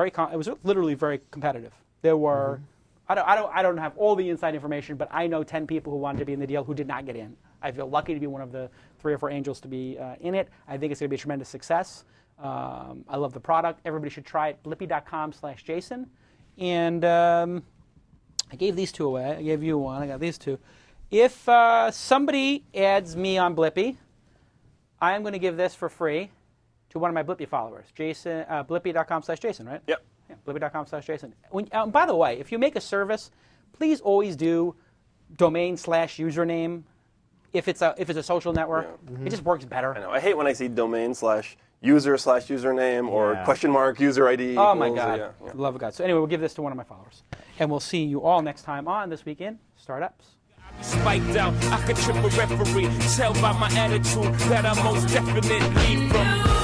literally very competitive. There were, I don't have all the inside information, but I know 10 people who wanted to be in the deal who did not get in. I feel lucky to be one of the 3 or 4 angels to be in it. I think it's going to be a tremendous success. I love the product. Everybody should try it. Blippy.com/Jason. And I gave these 2 away. I gave you 1. I got these 2. If somebody adds me on Blippy, I am going to give this for free to one of my Blippy followers. Jason, Blippy.com/Jason, right? Yep. Yeah, Blippy.com/Jason. By the way, if you make a service, please always do domain/username. If it's a social network, it just works better. I know. I hate when I see domain/user/username or !user ID. Oh my equals, God, love of God. So anyway, we'll give this to one of my followers, and we'll see you all next time on This Week in Startups. Spiked out, I could trip a referee. Tell by my attitude that I most definitely from.